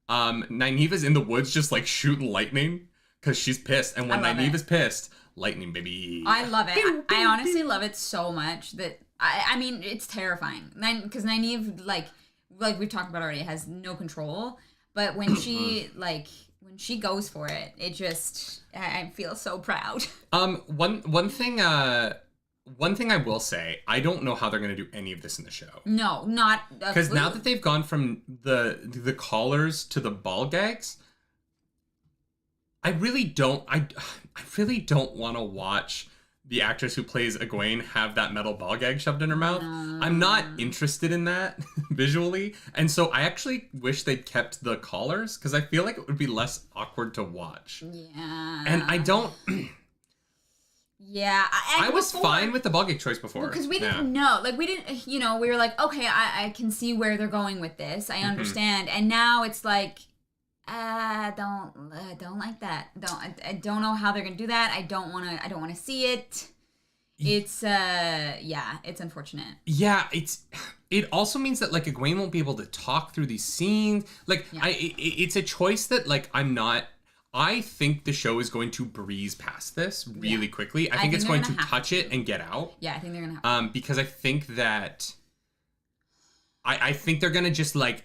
S2: Nynaeve's in the woods just like shooting lightning because she's pissed, and when Nynaeve is pissed, lightning, baby.
S1: I love it. I honestly love it so much that I mean it's terrifying. Because Nynaeve, like we've talked about already, has no control, but when she when she goes for it, it just I feel so proud. One thing I will say, I don't know how they're going to do any of this in the show. No, not
S2: because now that they've gone from the collars to the ball gags, I really don't want to watch the actress who plays Egwene have that metal ball gag shoved in her mouth. I'm not interested in that visually. And so I actually wish they'd kept the collars because I feel like it would be less awkward to watch.
S1: Yeah.
S2: And I don't...
S1: Yeah.
S2: I was fine with the ball gag choice before.
S1: Because we didn't know. Like, we didn't, we were like, okay, I can see where they're going with this. I understand. And now it's like... I don't like that. I don't know how they're gonna do that. I don't want to see it. It's it's unfortunate.
S2: Yeah, it also means that like Egwene won't be able to talk through these scenes. Like it's a choice that like I think the show is going to breeze past this really quickly. I think it's going to touch it and get out.
S1: Yeah, I think they're gonna have
S2: because I think that I think they're gonna just like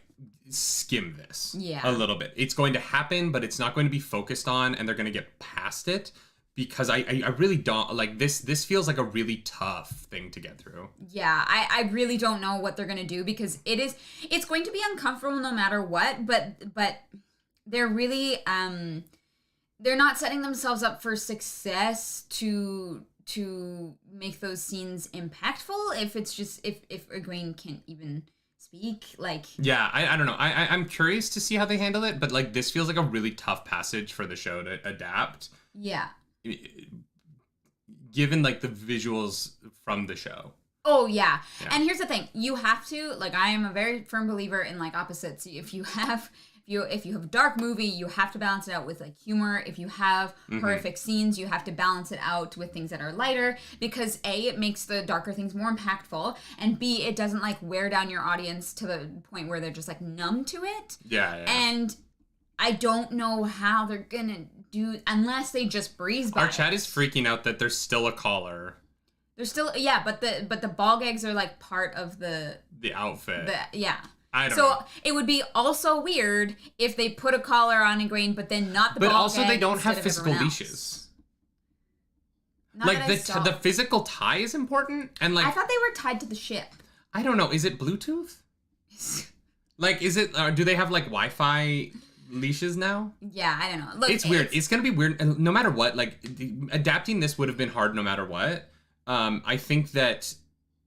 S2: skim this a little bit. It's going to happen, but it's not going to be focused on, and they're going to get past it because I really don't like this. This feels like a really tough thing to get through.
S1: Yeah, I really don't know what they're going to do because it's going to be uncomfortable no matter what, but they're really they're not setting themselves up for success to make those scenes impactful if it's just if Egwene can't even speak, like...
S2: Yeah, I don't know. I'm curious to see how they handle it, but like this feels like a really tough passage for the show to adapt.
S1: Yeah.
S2: Given like the visuals from the show.
S1: Oh, yeah. And here's the thing. You have to, like, I am a very firm believer in like opposites. If you have a dark movie, you have to balance it out with like humor. If you have horrific scenes, you have to balance it out with things that are lighter because A, it makes the darker things more impactful, and B, it doesn't like wear down your audience to the point where they're just like numb to it.
S2: Yeah.
S1: And I don't know how they're gonna unless they just breeze by.
S2: Our chat is freaking out that there's still a collar.
S1: There's still, yeah, but the ball gags are like part of the
S2: outfit.
S1: Yeah.
S2: I don't know.
S1: It would be also weird if they put a collar on Egwene, but then not the ball gag.
S2: But also they don't have
S1: of
S2: physical
S1: everyone else.
S2: leashes.
S1: Not
S2: Like
S1: that I saw.
S2: the physical tie is important, and like
S1: I thought they were tied to the ship.
S2: I don't know. Is it Bluetooth? Like, is it? Do they have like Wi-Fi leashes now?
S1: Yeah, I don't know. Look,
S2: It's weird. It's gonna be weird, and no matter what. Like, adapting this would have been hard, no matter what. I think that,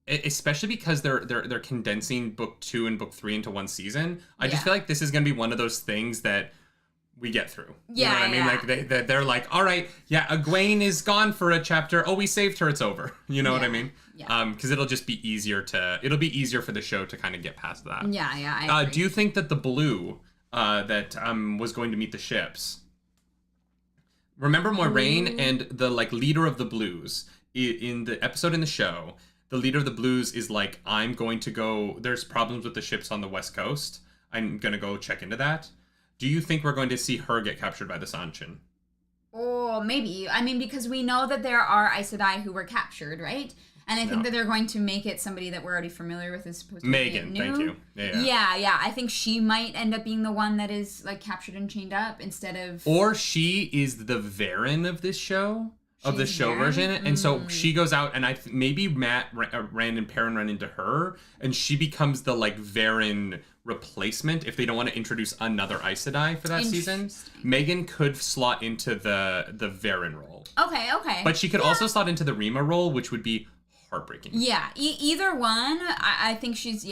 S2: especially because they're condensing book 2 and book 3 into one season. I just feel like this is gonna be one of those things that we get through. You know what I mean? Like they're like, all right, yeah, Egwene is gone for a chapter. Oh, we saved her. It's over. You know what I mean?
S1: Yeah.
S2: Because it'll just be easier for the show to kind of get past that.
S1: Yeah, I agree.
S2: Do you think that the blue that was going to meet the ships? Remember Moiraine and the like leader of the blues in the episode in the show. The leader of the blues is like, I'm going to go. There's problems with the ships on the west coast. I'm gonna go check into that. Do you think we're going to see her get captured by the Sanchin?
S1: Oh, maybe. I mean, because we know that there are Aes Sedai who were captured, right? And I think that they're going to make it somebody that we're already familiar with as opposed to
S2: Megan,
S1: new.
S2: thank you.
S1: Yeah. I think she might end up being the one that is like captured and chained up instead of.
S2: Or she is the Varen of this show. Of the show version, and so she goes out, and maybe Rand and Perrin run into her, and she becomes the like Varen replacement if they don't want to introduce another Aes Sedai for that season. Megan could slot into the Varen role.
S1: Okay.
S2: But she could also slot into the Rima role, which would be heartbreaking.
S1: Yeah, either one. I think she's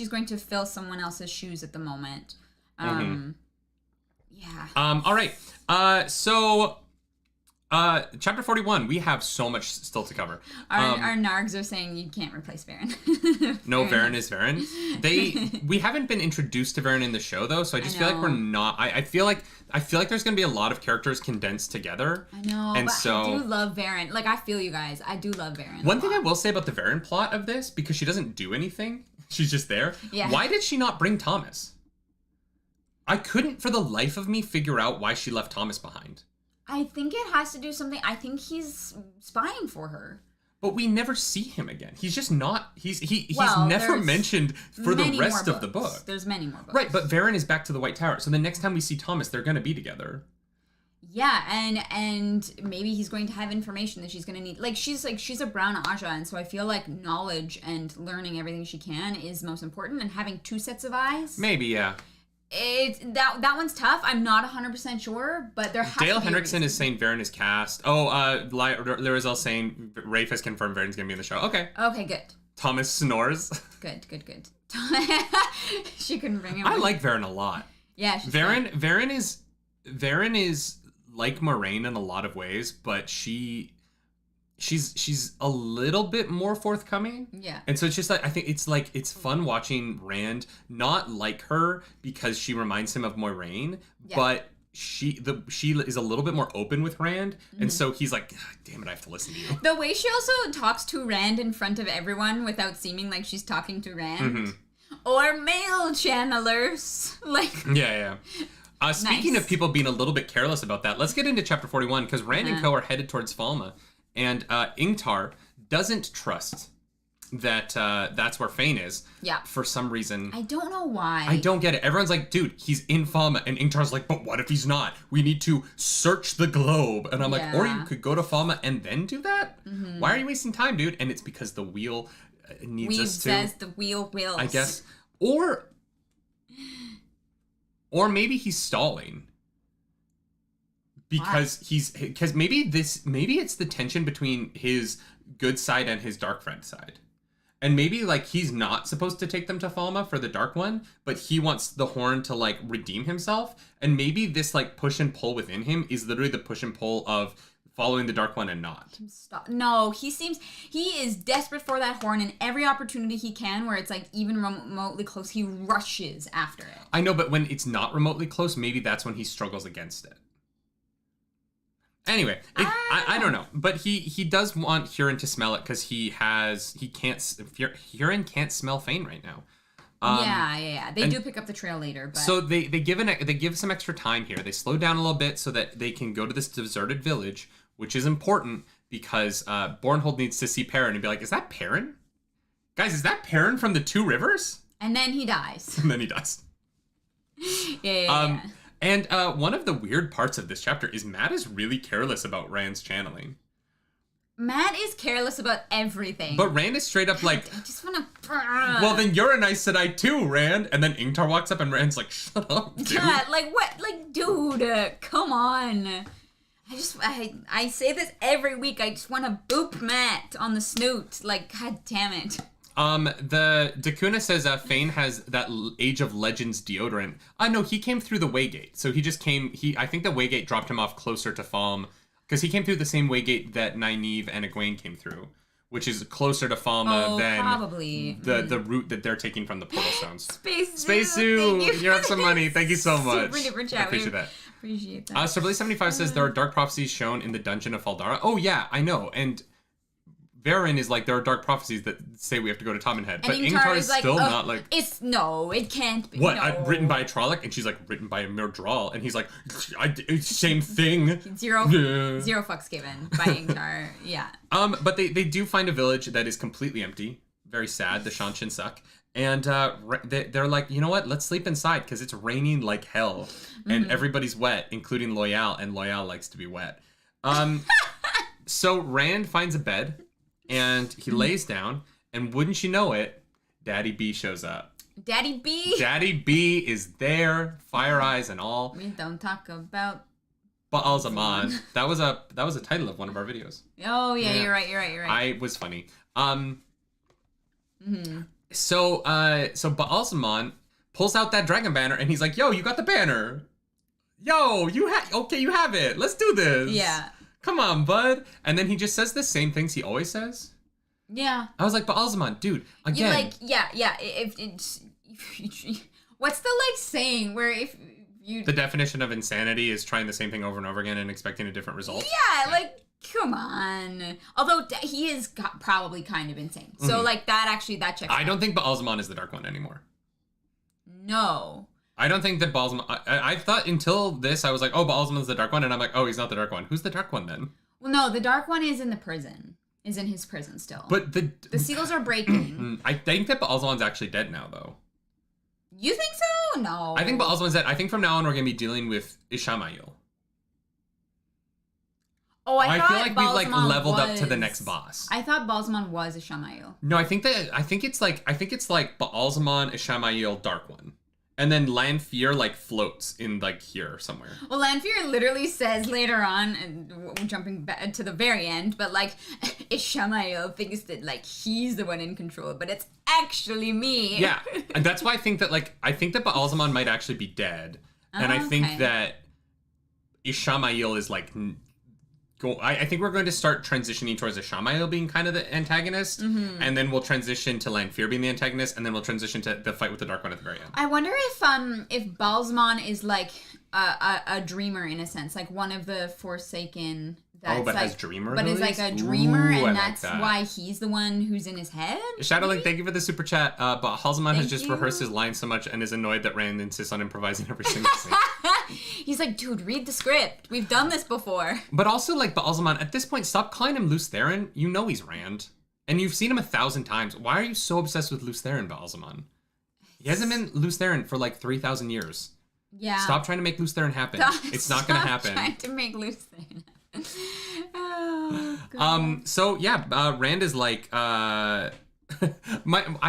S1: going to fill someone else's shoes at the moment. Yeah.
S2: All right. So. Chapter 41, we have so much still to cover.
S1: Our nargs are saying you can't replace Varen.
S2: No, Varen is Varen. We haven't been introduced to Varen in the show though, so I just feel like we're not. I feel like there's gonna be a lot of characters condensed together.
S1: I know,
S2: and
S1: but
S2: so
S1: I do love Varen. Like, I feel you guys. I do love Varen.
S2: One thing I will say about the Varen plot of this, because she doesn't do anything, she's just there.
S1: Yeah.
S2: Why did she not bring Thomas? I couldn't for the life of me figure out why she left Thomas behind.
S1: I think it has to do something. I think he's spying for her.
S2: But we never see him again. He's just not. He's
S1: Well,
S2: never mentioned for the rest of the book.
S1: There's many more books.
S2: Right, but Varen is back to the White Tower. So the next time we see Thomas, they're going to be together.
S1: Yeah, and maybe he's going to have information that she's going to need. Like, she's a brown Aja, and so I feel like knowledge and learning everything she can is most important, and having two sets of eyes.
S2: Maybe, yeah.
S1: That one's tough. I'm not 100% sure, but there has
S2: Dale
S1: to be
S2: Hendrickson is saying Varen is cast. Oh, Larizel's saying Rafe has confirmed Varen's going to be in the show. Okay.
S1: Okay, good.
S2: Thomas snores.
S1: Good. She couldn't bring him.
S2: I like Varen a lot.
S1: Yeah, she's
S2: Varen is like Moiraine in a lot of ways, but she's a little bit more forthcoming.
S1: Yeah.
S2: And so it's just like, I think it's fun watching Rand not like her because she reminds him of Moiraine, but she is a little bit more open with Rand, and so he's like, damn it, I have to listen to you.
S1: The way she also talks to Rand in front of everyone without seeming like she's talking to Rand. Or male channelers. Like,
S2: Yeah. Speaking of people being a little bit careless about that, let's get into chapter 41, because Rand and Co are headed towards Falma, and Ingtar doesn't trust that that's where Fane is.
S1: Yeah.
S2: For some reason.
S1: I don't know why.
S2: I don't get it. Everyone's like, dude, he's in Falma, and Ingtar's like, but what if he's not? We need to search the globe. And I'm like, or you could go to Falma and then do that? Why are you wasting time, dude? And it's because the wheel needs us to.
S1: Says the wheel wills.
S2: I guess. Or maybe he's stalling. Because maybe it's the tension between his good side and his dark friend side. And maybe like he's not supposed to take them to Falma for the dark one, but he wants the Horn to like redeem himself. And maybe this like push and pull within him is literally the push and pull of following the dark one and not.
S1: Stop. No, he is desperate for that Horn, and every opportunity he can where it's like even remotely close, he rushes after it.
S2: I know, but when it's not remotely close, maybe that's when he struggles against it. Anyway, I don't know, but he does want Huron to smell it because Huron can't smell Fane right now.
S1: Yeah. They do pick up the trail later, but
S2: so they give some extra time here. They slow down a little bit so that they can go to this deserted village, which is important because Bornhold needs to see Perrin and be like, "Is that Perrin? Guys, is that Perrin from the Two Rivers?"
S1: And then he dies. Yeah.
S2: And one of the weird parts of this chapter is Matt is really careless about Rand's channeling.
S1: Matt is careless about everything.
S2: But Rand is straight up like,
S1: I just want to...
S2: Well, then you're a nice Sedai too, Rand. And then Ingtar walks up and Rand's like, shut up, dude.
S1: Yeah, like, what? Like, dude, come on. I say this every week. I just want to boop Matt on the snoot. Like, god damn it.
S2: The Dakuna says Fane has that Age of Legends deodorant. No, he came through the Waygate. So he just came, I think the Waygate dropped him off closer to Falm. Because he came through the same Waygate that Nynaeve and Egwene came through, which is closer to Falma than
S1: probably.
S2: the route that they're taking from the Portal Stones.
S1: Space Zoo!
S2: You're up some money. Thank you so much.
S1: Super chat.
S2: I appreciate that.
S1: Appreciate that.
S2: So Billy75 says there are dark prophecies shown in the dungeon of Faldara. Oh yeah, I know. And Varen is like, there are dark prophecies that say we have to go to Tamenhead. But Ingtar is like, still not like...
S1: It can't be.
S2: What?
S1: No.
S2: Written by a Trolloc? And she's like, written by a Myrddraal. And he's like, same thing.
S1: Zero fucks given by Ingtar. Yeah.
S2: But they do find a village that is completely empty. Very sad. The Shanshin suck. And they're like, you know what? Let's sleep inside because it's raining like hell. And everybody's wet, including Loyal. And Loyal likes to be wet. So Rand finds a bed. And he lays down, and wouldn't you know it, Daddy B shows up.
S1: Daddy B?
S2: Daddy B is there, fire eyes and all.
S1: We don't talk about
S2: Ba'al-Zaman. That was a title of one of our videos.
S1: Oh yeah, you're right.
S2: I was funny. So Ba'al-Zaman pulls out that dragon banner, and he's like, "Yo, you got the banner. Yo, you have it. Let's do this."
S1: Yeah.
S2: Come on, bud. And then he just says the same things he always says.
S1: Yeah.
S2: I was like, but Alzamon, dude, again.
S1: You're like, yeah. If what's the like saying where if you...
S2: The definition of insanity is trying the same thing over and over again and expecting a different result.
S1: Yeah, like, come on. Although he is probably kind of insane. So like that checks
S2: I don't think Ba'al-Zaman is the Dark One anymore.
S1: No.
S2: I don't think that Ba'al-Zaman... I thought until this, I was like, oh, Ba'al-Zaman's the Dark One, and I'm like, oh, he's not the Dark One. Who's the Dark One, then?
S1: Well, no, the Dark One is in the prison. Is in his prison still.
S2: But the
S1: seals are breaking.
S2: I think that Ba'al-Zaman's actually dead now, though.
S1: You think so? No.
S2: I think Ba'al-Zaman's dead. I think from now on, we're going to be dealing with Ishamael.
S1: Oh, I thought
S2: feel like we've like leveled up to the next boss.
S1: I thought Ba'al-Zaman was Ishamael.
S2: No, I think it's like Ba'al-Zaman, Ishamael, Dark One. And then Lanfear like floats in like here somewhere.
S1: Well, Lanfear literally says later on, and jumping back to the very end, but like Ishamael thinks that like he's the one in control, but it's actually me.
S2: Yeah, and that's why I think that Ba'al-Zaman might actually be dead, and I think that Ishamael is like. I think we're going to start transitioning towards Ishamael being kind of the antagonist, and then we'll transition to Lanfear being the antagonist, and then we'll transition to the fight with the Dark One at the very end.
S1: I wonder if Ba'al-Zaman is like a dreamer in a sense, like one of the Forsaken. That's
S2: but
S1: like,
S2: has dreamer.
S1: But is like a dreamer, and that's why he's the one who's in his head.
S2: Shadowlink, thank you for the super chat. But Ba'al-Zaman has just rehearsed his lines so much and is annoyed that Rand insists on improvising every single scene.
S1: He's like, dude, read the script. We've done this before.
S2: But also, like, Ba'al-Zaman, at this point, stop calling him Lews Therin. You know he's Rand. And you've seen him 1,000 times. Why are you so obsessed with Lews Therin, Ba'al-Zaman? He hasn't been Lews Therin for like 3,000 years.
S1: Yeah.
S2: Stop trying to make Lews Therin happen. It's not going to happen.
S1: Stop trying to make Lews Therin happen.
S2: So yeah, Rand is like, I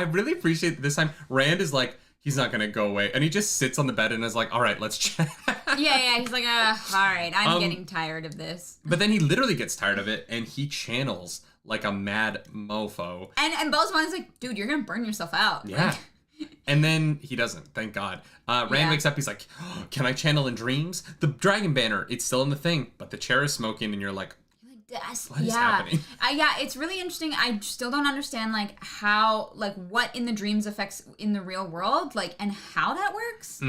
S2: really appreciate this time. Rand is like, he's not gonna go away, and he just sits on the bed and is like, all right, let's chat.
S1: Yeah, he's like, all right, I'm getting tired of this.
S2: But then he literally gets tired of it, and he channels like a mad mofo.
S1: And Ba'al-Zaman's like, dude, you're gonna burn yourself out.
S2: Yeah.
S1: Like,
S2: and then he doesn't, thank God. Rand wakes up, he's like, oh, can I channel in dreams? The dragon banner, it's still in the thing, but the chair is smoking, and you're like, what is happening?
S1: Yeah, it's really interesting. I still don't understand, like, how, like, what in the dreams affects in the real world, like, and how that works.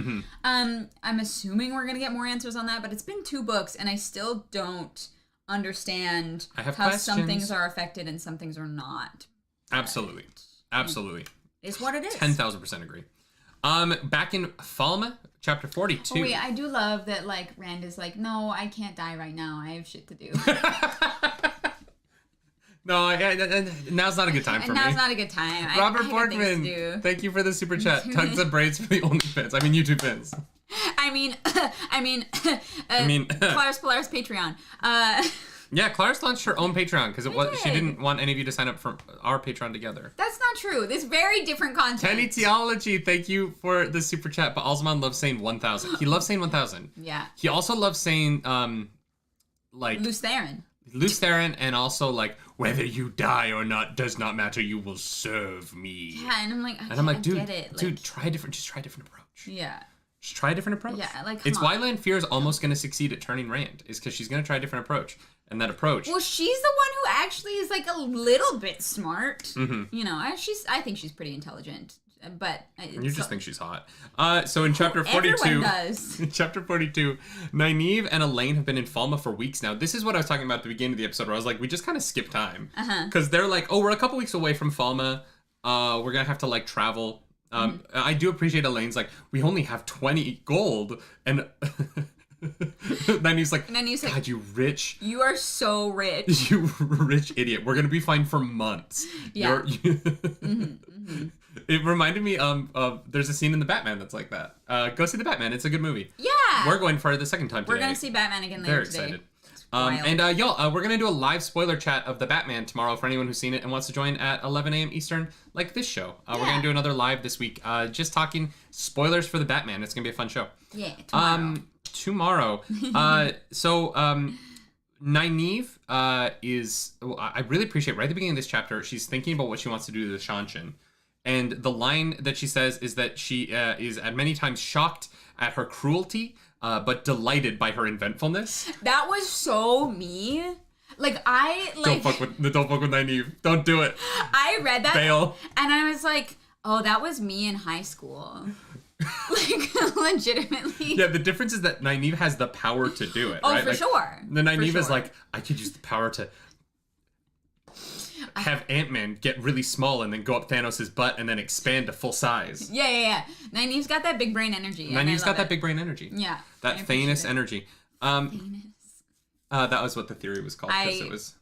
S1: I'm assuming we're gonna get more answers on that, but it's been 2 books, and I still don't understand how some things are affected and some things are not.
S2: Absolutely.
S1: It's what it is.
S2: 10,000% agree. Back in Falma, chapter 42.
S1: Oh, wait, I do love that, like, Rand is like, no, I can't die right now. I have shit to do.
S2: No, now's not a good time for me.
S1: Now's not a good time.
S2: Robert
S1: I got things to
S2: Borkman,
S1: do.
S2: thank you for the super chat. Tugs of braids for the OnlyFans. I mean, YouTube fans.
S1: I mean, Claris Polaris Patreon.
S2: Yeah, Claris launched her own Patreon because she didn't want any of you to sign up for our Patreon together.
S1: That's not true. There's very different content.
S2: Kenny Theology, thank you for the super chat. But Alzman loves saying 1,000. He loves saying 1,000.
S1: Yeah.
S2: He also loves saying like
S1: Luce
S2: Theron, and also like whether you die or not does not matter. You will serve me.
S1: Yeah, and I'm like,
S2: dude,
S1: get it. Like,
S2: dude, try a different approach.
S1: Yeah.
S2: Just try a different approach.
S1: Yeah, like
S2: it's why Lan Fear is almost going to succeed at turning Rand, is because she's going to try a different approach, and that approach.
S1: Well, she's the one who actually is like a little bit smart.
S2: Mm-hmm.
S1: You know, I think she's pretty intelligent, but
S2: you just think she's hot. So in chapter 42,
S1: everyone does.
S2: In chapter 42, Nynaeve and Elaine have been in Falma for weeks now. This is what I was talking about at the beginning of the episode, where I was like, we just kind of skip time, because they're like, oh, we're a couple weeks away from Falma. We're gonna have to like travel. I do appreciate Elaine's like, we only have 20 gold, and Nynaeve's like, God, you rich.
S1: You are so rich.
S2: You rich idiot. We're gonna be fine for months.
S1: Yeah.
S2: It reminded me of there's a scene in The Batman that's like that. Go see The Batman. It's a good movie.
S1: Yeah.
S2: We're going for it the second time today.
S1: We're gonna see Batman again later today.
S2: Very excited. Y'all, we're gonna do a live spoiler chat of The Batman tomorrow for anyone who's seen it and wants to join at 11 a.m. Eastern, like this show. We're gonna do another live this week, just talking spoilers for The Batman. It's gonna be a fun show.
S1: Yeah,
S2: tomorrow. Nynaeve is. I really appreciate right at the beginning of this chapter. She's thinking about what she wants to do to the Shanshan, and the line that she says is that she is at many times shocked at her cruelty, but delighted by her inventfulness.
S1: That was so me. Like,
S2: Don't fuck with Nynaeve. Don't do it.
S1: I read that.
S2: Bail.
S1: And I was like, oh, that was me in high school. Like, legitimately.
S2: Yeah, the difference is that Nynaeve has the power to do it, right?
S1: For sure.
S2: The Nynaeve is like, I could use the power to have Ant-Man get really small and then go up Thanos' butt and then expand to full size.
S1: Yeah. Nynaeve's got that big brain energy.
S2: Nynaeve's got that big brain energy.
S1: Yeah.
S2: That Thanos energy. Thanos. That was what the theory was called, because it was...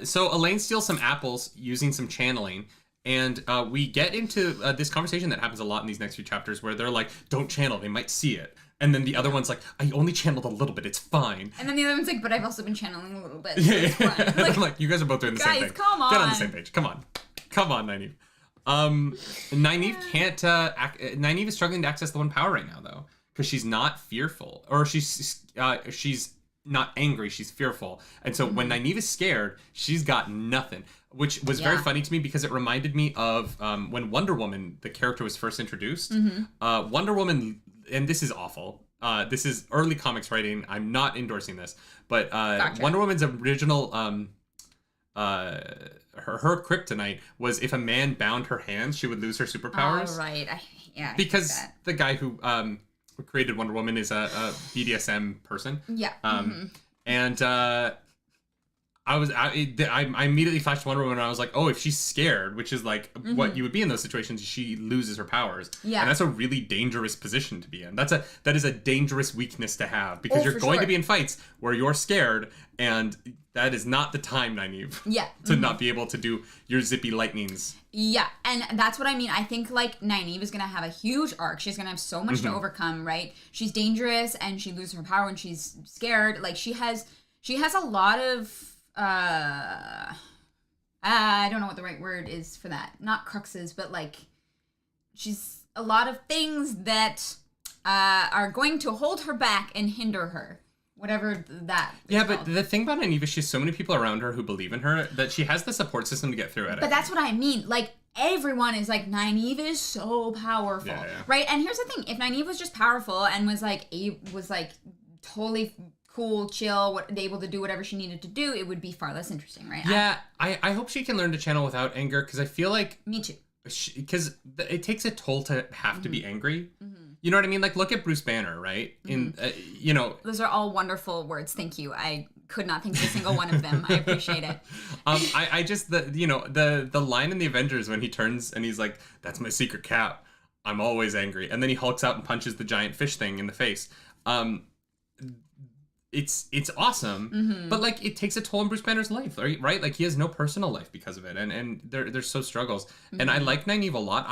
S2: So Elaine steals some apples using some channeling, and we get into this conversation that happens a lot in these next few chapters where they're like, don't channel, they might see it. And then the other one's like, I only channeled a little bit, it's fine.
S1: And then the other one's like, but I've also been channeling a little bit. So
S2: yeah. Like, I'm like, you guys are both doing the same thing.
S1: Come on.
S2: Get on the same page. Come on, Nynaeve. Nynaeve can't, Nynaeve is struggling to access the one power right now, though, because she's not fearful, or she's not angry, she's fearful. And so when Nynaeve is scared, she's got nothing, which was very funny to me because it reminded me of when Wonder Woman, the character, was first introduced. Wonder Woman, and this is awful, this is early comics writing, I'm not endorsing this, but gotcha. Wonder Woman's original her kryptonite was if a man bound her hands, she would lose her superpowers.
S1: Oh, right.
S2: Because the guy who created Wonder Woman is a BDSM person.
S1: Yeah.
S2: And I immediately flashed Wonder Woman, and I was like, oh, if she's scared, which is like what you would be in those situations, she loses her powers. Yeah. And that's a really dangerous position to be in. That is a dangerous weakness to have, because you're going to be in fights where you're scared, and that is not the time, Nynaeve.
S1: Yeah.
S2: To not be able to do your zippy lightnings.
S1: Yeah, and that's what I mean. I think, like, Nynaeve is going to have a huge arc. She's going to have so much to overcome, right? She's dangerous, and she loses her power when she's scared. Like, she has a lot of... I don't know what the right word is for that. Not cruxes, but like, she's a lot of things that are going to hold her back and hinder her. Whatever that is
S2: but
S1: called.
S2: the thing about Nynaeve is she has so many people around her who believe in her that she has the support system to get through it.
S1: But that's what I mean. Like, everyone is like, Nynaeve is so powerful. Right? And here's the thing. If Nynaeve was just powerful and was totally cool, chill, able to do whatever she needed to do, it would be far less interesting, right?
S2: Yeah, I hope she can learn to channel without anger, because I feel like...
S1: Me too.
S2: Because it takes a toll to have to be angry. You know what I mean? Like, look at Bruce Banner, right? In Those
S1: are all wonderful words. Thank you. I could not think of a single one of them. I appreciate it.
S2: I just the line in the Avengers when he turns and he's like, "That's my secret cap. I'm always angry," and then he hulks out and punches the giant fish thing in the face. It's awesome, but like it takes a toll on Bruce Banner's life, right? Like he has no personal life because of it, and there's so struggles. And I like Nynaeve a lot.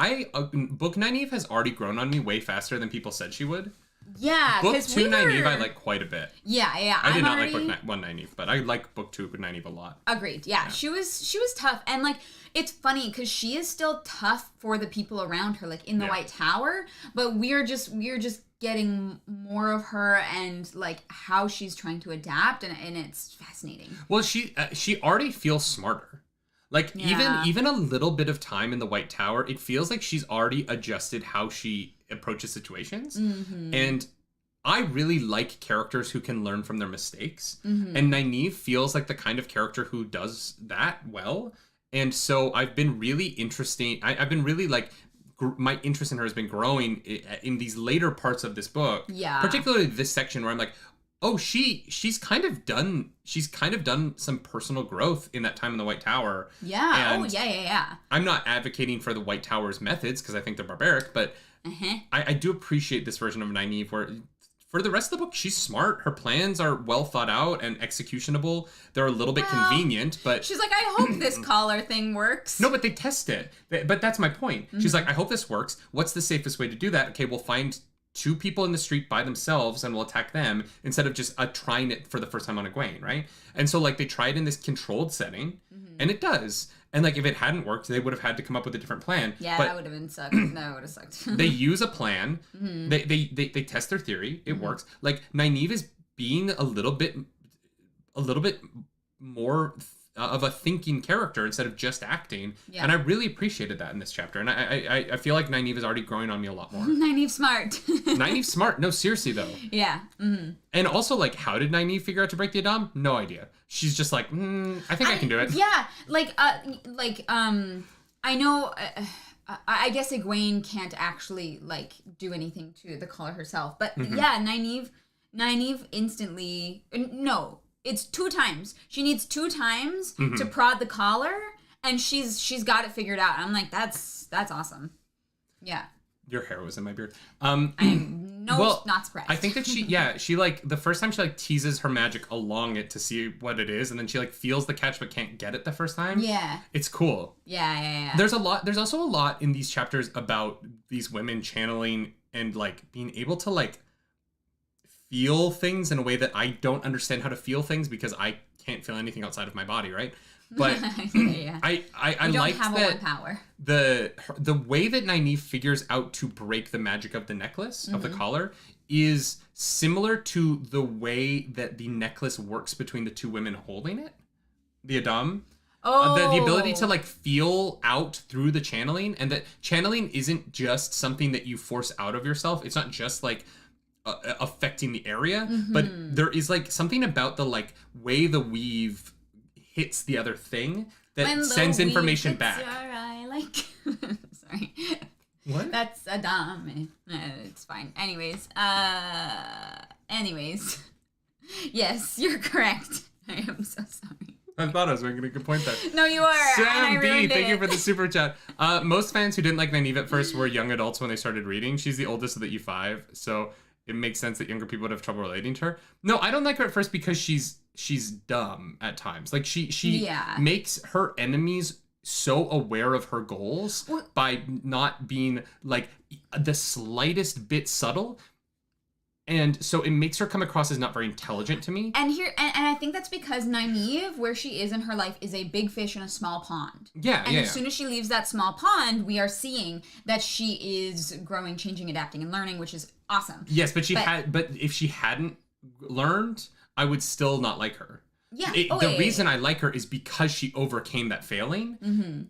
S2: Book Nynaeve has already grown on me way faster than people said she would.
S1: Yeah,
S2: book 2 Nynaeve I like quite a bit.
S1: Yeah.
S2: I did not like book 1 Nynaeve, but I like book 2 Nynaeve a lot.
S1: Agreed. Yeah, she was tough, and like it's funny because she is still tough for the people around her, like in the White Tower. But we're just getting more of her and like how she's trying to adapt, and it's fascinating.
S2: Well, she already feels smarter. Like even a little bit of time in the White Tower, it feels like she's already adjusted how she approaches situations. And I really like characters who can learn from their mistakes. And Nynaeve feels like the kind of character who does that well. And so I've been really interesting. I've been really like my interest in her has been growing in these later parts of this book. Yeah. Particularly this section where I'm like, oh, she's kind of done some personal growth in that time in the White Tower.
S1: Yeah. And yeah.
S2: I'm not advocating for the White Tower's methods because I think they're barbaric, but I do appreciate this version of Nynaeve where for the rest of the book, she's smart. Her plans are well thought out and executionable. They're a little bit convenient, but...
S1: She's like, I hope this collar thing works.
S2: No, but they test it. But that's my point. She's like, I hope this works. What's the safest way to do that? Okay, we'll find 2 people in the street by themselves and we'll attack them instead of just trying it for the first time on Egwene, right? And so, like, they try it in this controlled setting, and it does. And, like, if it hadn't worked, they would have had to come up with a different plan.
S1: Yeah, that would have been sucked. That would have sucked.
S2: They use a plan. They test their theory. It works. Like, Nynaeve is being a little bit more of a thinking character instead of just acting. Yeah. And I really appreciated that in this chapter. And I feel like Nynaeve is already growing on me a lot more.
S1: Nynaeve's smart.
S2: Nynaeve's smart. No, seriously, though.
S1: Yeah.
S2: And also, like, how did Nynaeve figure out to break the Adam? No idea. She's just like, I think I can do it.
S1: Yeah. I know... I guess Egwene can't actually, like, do anything to the collar herself. But, yeah, Nynaeve instantly... No. It's 2 times. She needs 2 times to prod the collar, and she's got it figured out. I'm like, that's awesome. Yeah.
S2: Your hair was in my beard.
S1: I'm not surprised.
S2: I think that she like the first time she like teases her magic along it to see what it is, and then she like feels the catch but can't get it the first time.
S1: Yeah.
S2: It's cool.
S1: Yeah.
S2: There's also a lot in these chapters about these women channeling and like being able to like feel things in a way that I don't understand how to feel things because I can't feel anything outside of my body, right? But I like that
S1: power.
S2: The way that Nynaeve figures out to break the magic of the necklace of the collar is similar to the way that the necklace works between the 2 women holding it, the Adam. The ability to like feel out through the channeling, and that channeling isn't just something that you force out of yourself. It's not just like affecting the area, but there is like something about the like way the weave hits the other thing that sends information back.
S1: Your eye, like sorry.
S2: What?
S1: That's Adam. It's fine. Anyways. Yes, you're correct. I am so sorry.
S2: I thought I was making a good point there.
S1: No, you are.
S2: Sam B, thank you for the super chat. Most fans who didn't like Nynaeve at first were young adults when they started reading. She's the oldest of the E5, so it makes sense that younger people would have trouble relating to her. No, I don't like her at first because she's dumb at times. Like she makes her enemies so aware of her goals by not being like the slightest bit subtle. And so it makes her come across as not very intelligent to me.
S1: And I think that's because Nynaeve, where she is in her life, is a big fish in a small pond.
S2: Yeah,
S1: and as soon as she leaves that small pond, we are seeing that she is growing, changing, adapting, and learning, which is awesome.
S2: Yes, but if she hadn't learned, I would still not like her.
S1: Yeah.
S2: The reason I like her is because she overcame that failing. Mm-hmm.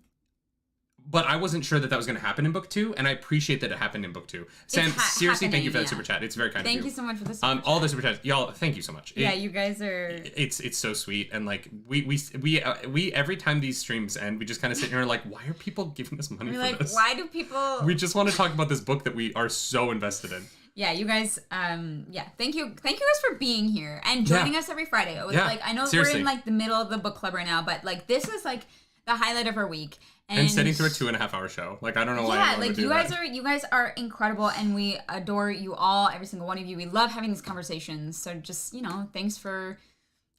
S2: But I wasn't sure that was going to happen in book 2, and I appreciate that it happened in book 2. Sam, seriously, thank you for that super chat. It's very kind of you.
S1: Thank you so much for the super chat.
S2: All the super chats, y'all. Thank you so much.
S1: Yeah, you guys are.
S2: It's so sweet, and like we every time these streams end, we just kind of sit here and like, why are people giving us money for this?
S1: Why do people?
S2: We just want to talk about this book that we are so invested in.
S1: Yeah, you guys, thank you guys for being here and joining us every Friday. It was I know
S2: seriously.
S1: we're in the middle of the book club right now, but this is the highlight of our week.
S2: And sitting through a 2.5-hour show. I don't know why.
S1: Yeah, you guys are incredible, and we adore you all, every single one of you. We love having these conversations. So just thanks for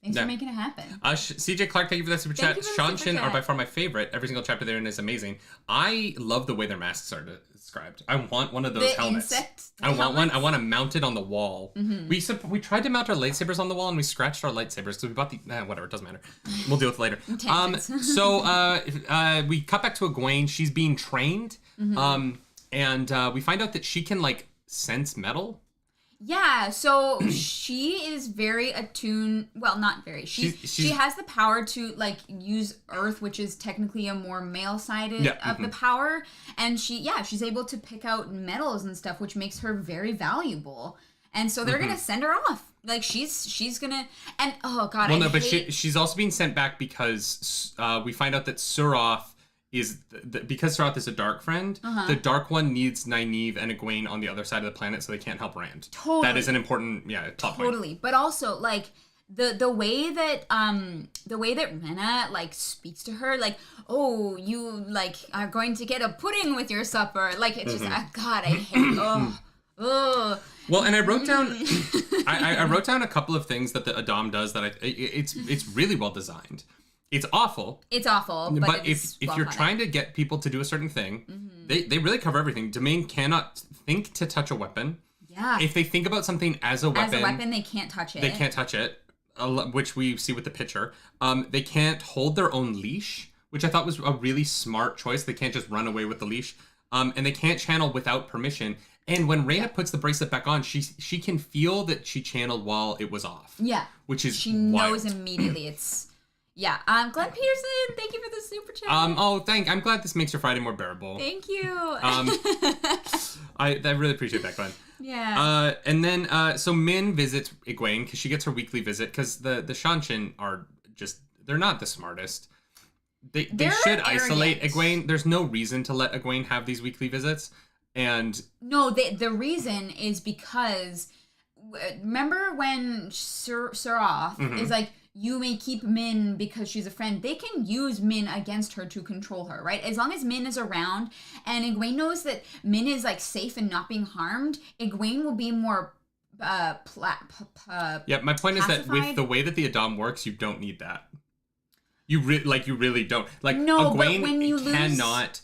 S1: making it happen.
S2: CJ Clark, thank you for that super chat. Sean Shin are by far my favorite. Every single chapter they're in is amazing. I love the way their masks are described. I want one of those helmets. I want one. I want to mount it on the wall. Mm-hmm. We tried to mount our lightsabers on the wall and we scratched our lightsabers because we bought whatever, it doesn't matter. We'll deal with it later. So we cut back to Egwene. She's being trained. Mm-hmm. And we find out that she can sense metal.
S1: Yeah, so she is very attuned. Well, not very. She has the power to use Earth, which is technically a more male sided of the power, and she's able to pick out metals and stuff, which makes her very valuable. And so they're gonna send her off. She's gonna, and oh god. Well, but
S2: she's also being sent back because we find out that Suroth is because Suroth is a dark friend. The Dark One needs Nynaeve and Egwene on the other side of the planet, so they can't help Rand. Totally, that is an important plot point.
S1: But also the way that Rena speaks to her, oh, you are going to get a pudding with your supper. It's just God, I hate. Oh.
S2: Well, and I wrote down I wrote down a couple of things that the Adam does that it's really well designed. It's awful.
S1: But
S2: if you're trying to get people to do a certain thing, they really cover everything. Domain cannot think to touch a weapon.
S1: Yeah.
S2: If they think about something as a weapon,
S1: they can't touch it.
S2: They can't touch it, which we see with the picture. They can't hold their own leash, which I thought was a really smart choice. They can't just run away with the leash. And they can't channel without permission. And when Reyna puts the bracelet back on, she can feel that she channeled while it was off.
S1: Yeah.
S2: Which is
S1: she knows immediately. It's... Yeah, Glenn Peterson, thank you for the super chat.
S2: I'm glad this makes your Friday more bearable.
S1: Thank you.
S2: I really appreciate that, Glenn.
S1: Yeah.
S2: And then, so Min visits Egwene because she gets her weekly visit because the Shanshin are just, they're not the smartest. They should isolate Egwene. There's no reason to let Egwene have these weekly visits. And
S1: no, the reason is because, remember when Suroth is you may keep Min because she's a friend. They can use Min against her to control her, right? As long as Min is around and Egwene knows that Min is safe and not being harmed, Egwene will be more
S2: my point is that with the way that the Adam works, you don't need that. You really don't.
S1: No,
S2: Egwene
S1: but when you
S2: cannot...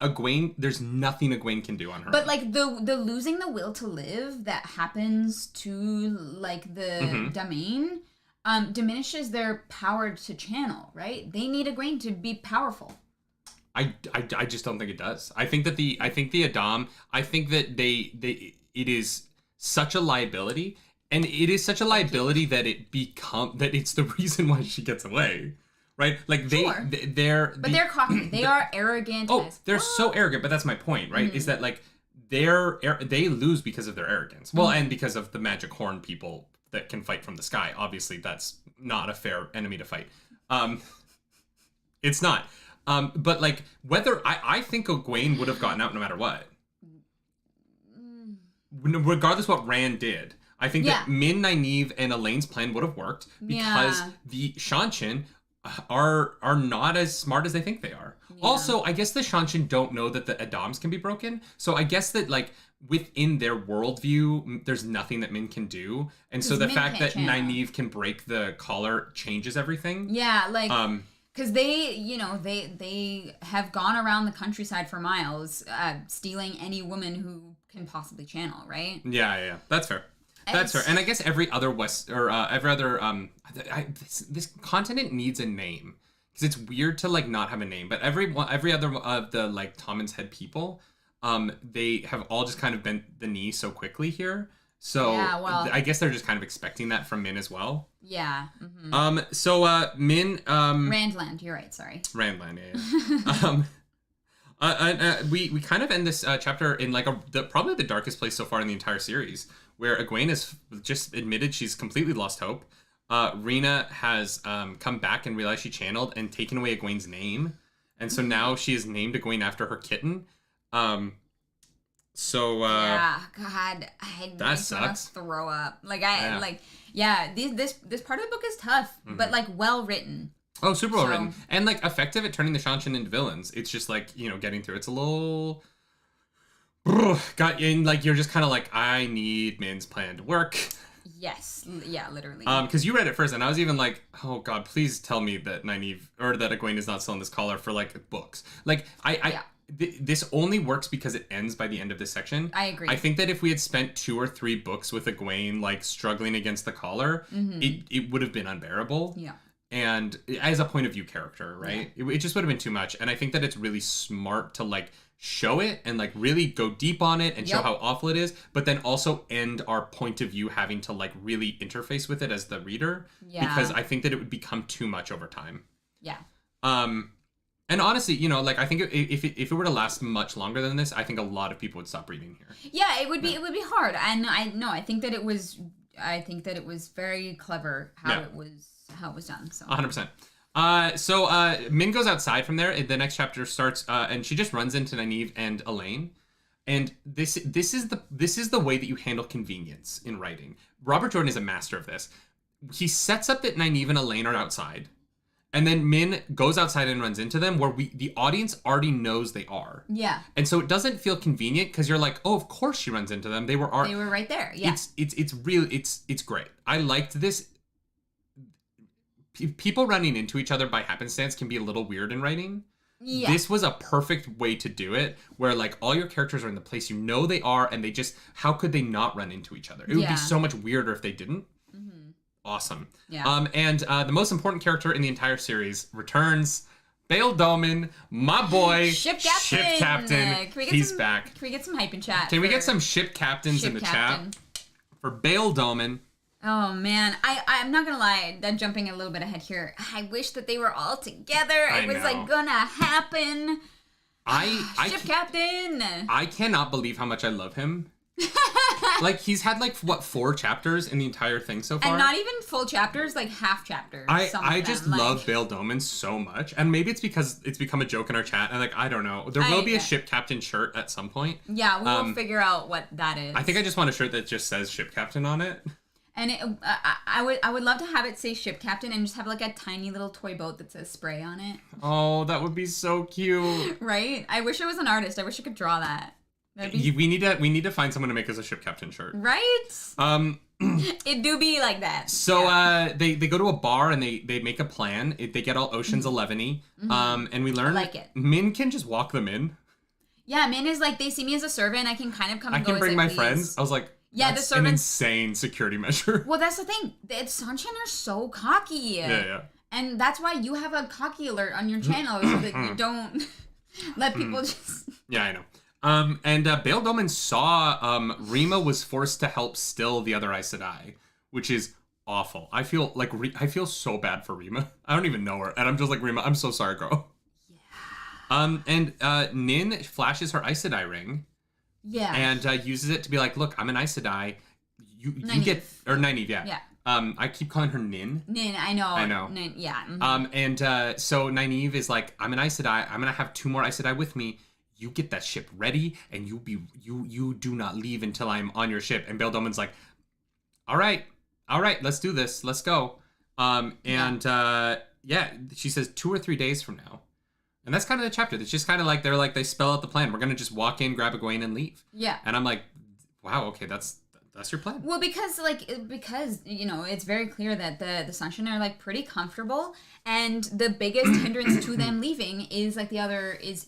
S2: Egwene, there's nothing Egwene can do on her.
S1: But the losing the will to live that happens to the domain diminishes their power to channel, right? They need Egwene to be powerful.
S2: I just don't think it does. I think that the Adam, I think that it is such a liability, and it is such a liability that it's the reason why she gets away. Right? They're
S1: cocky. They are arrogant.
S2: They're so arrogant, but that's my point, right? Is that they lose because of their arrogance. Well, and because of the magic horn people that can fight from the sky. Obviously, that's not a fair enemy to fight. It's not. But whether I think Egwene would have gotten out no matter what. Regardless what Rand did. I think that Min, Nynaeve, and Elaine's plan would have worked because the Shanshin are not as smart as they think they are. Yeah. Also, I guess the Shanshin don't know that the Adams can be broken. So I guess that within their worldview, there's nothing that Min can do. And so the fact that Nynaeve can break the collar changes everything.
S1: Yeah, because they have gone around the countryside for miles, stealing any woman who can possibly channel, right?
S2: Yeah. That's fair. That's fair. And I guess every other this continent needs a name because it's weird to not have a name. But every other of the Tommen's Head people, they have all just kind of bent the knee so quickly here. So I guess they're just kind of expecting that from Min as well.
S1: Yeah.
S2: Mm-hmm. So Min.
S1: Randland. You're right. Sorry.
S2: Randland. Yeah. We kind of end this chapter in probably the darkest place so far in the entire series, where Egwene has just admitted she's completely lost hope. Rena has come back and realized she channeled and taken away Egwene's name, and so now she is named Egwene after her kitten. So
S1: yeah, God, I
S2: that sucks.
S1: Throw up. Like this part of the book is tough, but like well written.
S2: Oh, super well written and like effective at turning the Shanshan into villains. It's just like getting through. It's a little got in like you're just kind of like I need Min's plan to work.
S1: Yes, yeah, literally.
S2: Because you read it first, and I was even like, oh God, please tell me that Nynaeve or that Egwene is not still in this collar for like books. Like this only works because it ends by the end of this section.
S1: I agree.
S2: I think that if we had spent 2 or 3 books with Egwene like struggling against the collar, it would have been unbearable.
S1: Yeah.
S2: And as a point of view character, right? Yeah. It just would have been too much. And I think that it's really smart to like show it and like really go deep on it and show how awful it is, but then also end our point of view having to like really interface with it as the reader. Yeah. Because I think that it would become too much over time. Yeah. And honestly, like I think if it were to last much longer than this, I think a lot of people would stop reading here.
S1: Yeah, it would be hard. And I think that it was very clever how it was done. So
S2: 100%. So Min goes outside from there. The next chapter starts, and she just runs into Nynaeve and Elaine. And this is the way that you handle convenience in writing. Robert Jordan is a master of this. He sets up that Nynaeve and Elaine are outside, and then Min goes outside and runs into them, where the audience already knows they are. Yeah. And so it doesn't feel convenient because you're like, oh, of course she runs into them. They were
S1: right there. Yeah.
S2: It's great. I liked this. People running into each other by happenstance can be a little weird in writing. Yeah. This was a perfect way to do it, where like all your characters are in the place they are, and they just, how could they not run into each other? It would be so much weirder if they didn't. Mm-hmm. Awesome. Yeah. And the most important character in the entire series returns. Bail Doman, my boy,
S1: ship captain.
S2: He's back.
S1: Can we get some hype in chat?
S2: Can we get some ship captains in the chat for Bail Doman?
S1: Oh man, I'm not gonna lie, I'm jumping a little bit ahead here. I wish that they were all together. It was like gonna happen. Ship captain.
S2: I cannot believe how much I love him. Like he's had like 4 chapters in the entire thing so far,
S1: and not even full chapters, like half chapters.
S2: I just love Bail Doman so much, and maybe it's because it's become a joke in our chat, and like I don't know, there will be a ship captain shirt at some point.
S1: Yeah, we'll figure out what that is.
S2: I think I just want a shirt that just says ship captain on it.
S1: And I would love to have it say ship captain and just have like a tiny little toy boat that says spray on it.
S2: Oh, that would be so cute.
S1: Right? I wish I was an artist. I wish I could draw that.
S2: We need to find someone to make us a ship captain shirt.
S1: Right? It do be like that.
S2: So they go to a bar and they make a plan. They get all Ocean's 11-y. And we learn
S1: I like it.
S2: Min can just walk them in.
S1: Yeah, Min is like, they see me as a servant. I can kind of come and go
S2: I can bring my
S1: please.
S2: Friends. I was like,
S1: yeah,
S2: that's
S1: the servants,
S2: an insane security measure.
S1: Well, that's the thing. The Sanshin are so cocky.
S2: Yeah.
S1: And that's why you have a cocky alert on your channel so that you don't let people just...
S2: Yeah, I know. And Bail Doman saw Rima was forced to help still the other Aes Sedai, which is awful. I feel like I feel so bad for Rima. I don't even know her, and I'm just like, Rima, I'm so sorry, girl. Yeah. And Nin flashes her Aes Sedai ring. Yeah. And uses it to be like, look, I'm an Aes Sedai. You get, or Nynaeve, yeah. Yeah. I keep calling her Nin.
S1: Nin, I know. Nin, yeah.
S2: Mm-hmm. And so Nynaeve is like, I'm an Aes Sedai. I'm gonna have 2 more Aes Sedai with me. You get that ship ready, and you do not leave until I'm on your ship. And Bail Doman's like, all right, let's do this. Let's go. She says 2 or 3 days from now. And that's kind of the chapter. It's just kind of like they spell out the plan. We're gonna just walk in, grab Egwene, and leave. Yeah. And I'm like, wow, okay, that's your plan.
S1: Well, because it's very clear that the Sanshin are like pretty comfortable, and the biggest hindrance to them leaving is like the other is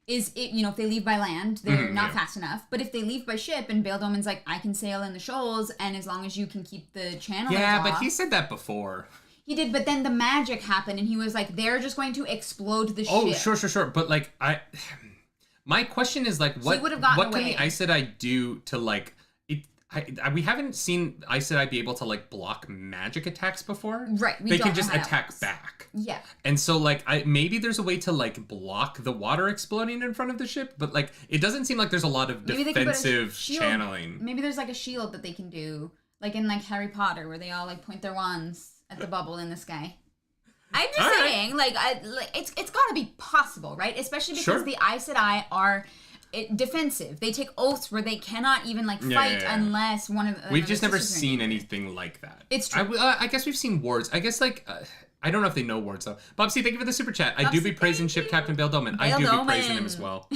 S1: if they leave by land, they're not fast enough. But if they leave by ship, and Bail Doman's like, I can sail in the shoals, and as long as you can keep the channel.
S2: Yeah, but he said that before.
S1: He did, but then the magic happened, and he was like, they're just going to explode the ship.
S2: Oh, sure. But, like, my question is, like, what can the Aes Sedai do to, like, we haven't seen Aes Sedai be able to, like, block magic attacks before.
S1: Right,
S2: they can just attack back.
S1: Yeah.
S2: And so, like, maybe there's a way to, like, block the water exploding in front of the ship, but, like, it doesn't seem like there's a lot of defensive channeling.
S1: Maybe there's, like, a shield that they can do, like in, like, Harry Potter, where they all, like, point their wands at the bubble in the sky. I'm just saying, like, it's got to be possible, right? Especially because the Aes Sedai are defensive. They take oaths where they cannot even fight unless one of.
S2: We've just never seen anything like that.
S1: It's true.
S2: I guess we've seen wards. I guess I don't know if they know wards though. Bobsy, thank you for the super chat. I do be praising Ship Captain Bail Doman. I do be praising him as well.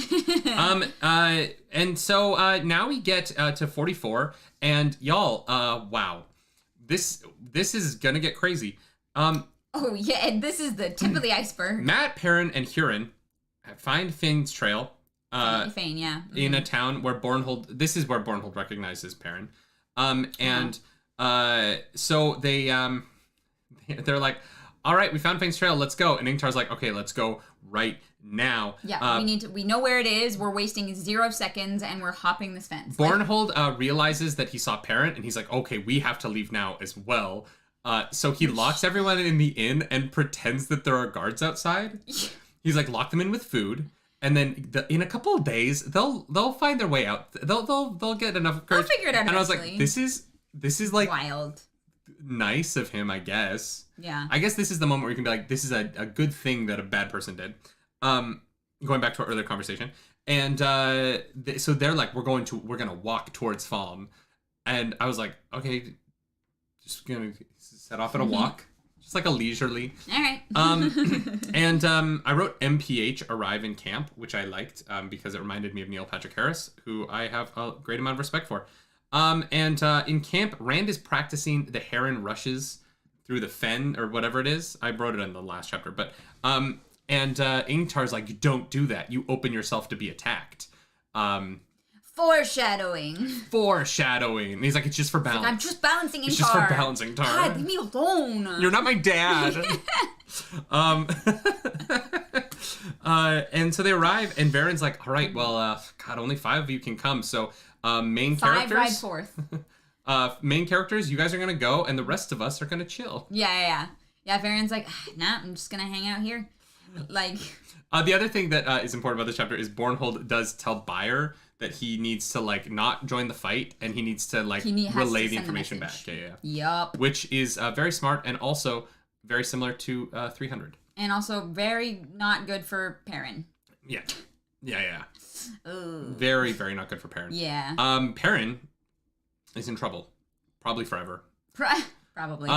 S2: And so now we get to 44, and y'all, wow, this is gonna get crazy.
S1: Oh yeah, and this is the tip of the iceberg.
S2: Matt, Perrin, and Huron find Finn's trail.
S1: Fane, yeah. Mm-hmm.
S2: In a town where Bornhold. This is where Bornhold recognizes Perrin. So they're like, all right, we found Fane's trail. Let's go. And Ingtar's like, okay, let's go right now.
S1: Yeah, we know where it is. We're wasting 0 seconds, and we're hopping this fence.
S2: Bornhold realizes that he saw Perrin, and he's like, okay, we have to leave now as well. So he locks everyone in the inn and pretends that there are guards outside. He's like, lock them in with food, and then in a couple of days they'll find their way out. They'll get enough courage.
S1: They'll figure it out.
S2: And eventually. I was like, this is like
S1: wild,
S2: nice of him, I guess.
S1: Yeah.
S2: I guess this is the moment where you can be like, this is a good thing that a bad person did. Going back to our earlier conversation, and so they're like, we're gonna walk towards Falm, and I was like, okay, just gonna set off at a walk. Just like a leisurely.
S1: All right.
S2: And I wrote MPH arrive in camp, which I liked because it reminded me of Neil Patrick Harris, who I have a great amount of respect for. And in camp, Rand is practicing the heron rushes through the fen or whatever it is. I wrote it in the last chapter, but and Ingtar's like, you don't do that. You open yourself to be attacked.
S1: Foreshadowing.
S2: And he's like, it's just for balance.
S1: Like, I'm just balancing Ingtar.
S2: It's just for balancing, Tar.
S1: God, leave me alone.
S2: You're not my dad. And so they arrive, and Varen's like, all right, well, God, only 5 of you can come. So main
S1: 5
S2: characters.
S1: ride forth.
S2: Main characters, you guys are going to go, and the rest of us are going to chill.
S1: Yeah, Varen's like, nah, I'm just going to hang out here. Like...
S2: the other thing that is important about this chapter is Bornhold does tell Bayer that he needs to not join the fight, and he needs to relay the information back. Yeah.
S1: Yup.
S2: Which is very smart and also very similar to 300.
S1: And also very not good for Perrin.
S2: Yeah.
S1: Ooh.
S2: Very, very not good for Perrin.
S1: Yeah.
S2: Perrin is in trouble, probably forever.
S1: Probably.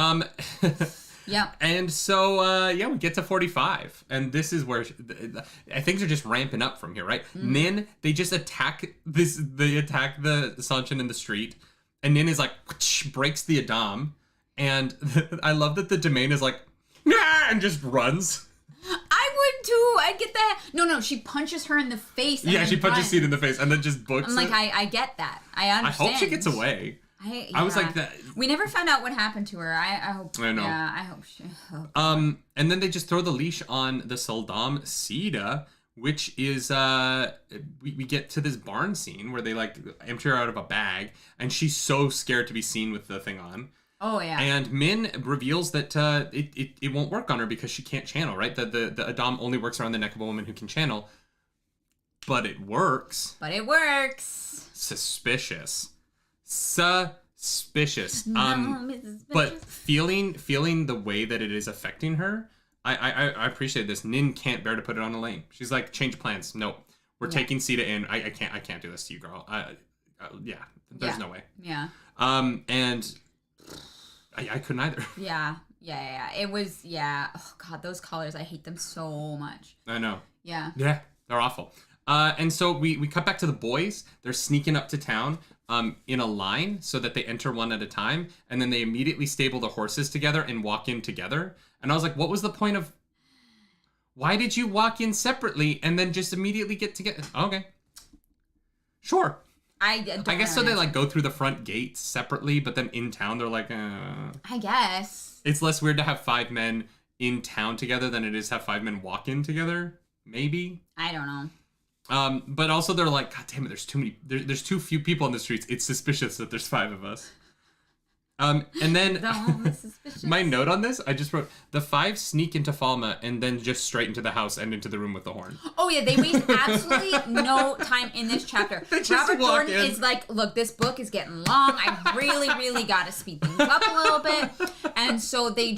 S2: Yeah. And so, we get to 45. And this is where things are just ramping up from here, right? Mm. Nin, they just attack the Sanchin in the street. And Nin is like, breaks the Adam. And I love that the domain is like, nah, and just runs.
S1: I would too. I'd get that. No, she punches her in the face. And
S2: she punches Seed in the face and then just books
S1: I'm like, I get that. I understand.
S2: I hope she gets away. I was like that.
S1: We never found out what happened to her. I hope.
S2: I know.
S1: Yeah, I hope she.
S2: And then they just throw the leash on the Saldam Sida, which is we get to this barn scene where they empty her out of a bag, and she's so scared to be seen with the thing on.
S1: Oh yeah.
S2: And Min reveals that it won't work on her because she can't channel. Right? That the Adam only works around the neck of a woman who can channel. But it works. Suspicious. But feeling the way that it is affecting her, I appreciate this. Nin can't bear to put it on Elaine. She's like, change plans. Nope. We're taking Sita in. I can't do this to you, girl. There's no way.
S1: Yeah.
S2: And I couldn't either.
S1: Yeah. It was, oh God, those colors, I hate them so much.
S2: I know.
S1: Yeah.
S2: Yeah, they're awful. And so we cut back to the boys. They're sneaking up to town in a line so that they enter one at a time. And then they immediately stable the horses together and walk in together. And I was like, what was the point of... Why did you walk in separately and then just immediately get together? Okay. Sure.
S1: I
S2: guess so they go through the front gates separately, but then in town they're like,
S1: I guess.
S2: It's less weird to have 5 men in town together than it is to have 5 men walk in together. Maybe.
S1: I don't know.
S2: But also they're like, God damn it, there's too many. There's too few people on the streets. It's suspicious that there's 5 of us. And then my note on this, I just wrote, the 5 sneak into Falma and then just straight into the house and into the room with the horn.
S1: Oh yeah, they waste absolutely no time in this chapter. Robert Jordan is like, look, this book is getting long. I really got to speed things up a little bit. And so they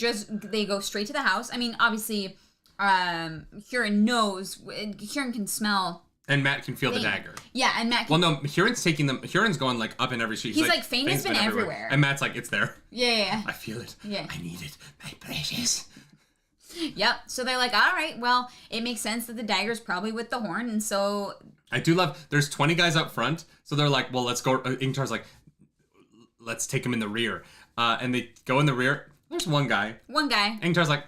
S1: go straight to the house. I mean, obviously, Huron can smell
S2: And Matt can feel the dagger.
S1: Yeah, and Matt
S2: Well, no, Huron's going, like, up in every street.
S1: He's like, Fane has been everywhere.
S2: And Matt's like, it's there.
S1: Yeah.
S2: I feel it.
S1: Yeah.
S2: I need it. My precious.
S1: Yep. So they're like, all right, well, it makes sense that the dagger's probably with the horn, and so...
S2: I do love... There's 20 guys up front, so they're like, well, let's go... Ingtar's like, let's take him in the rear. And they go in the rear. There's one guy. Ingtar's like,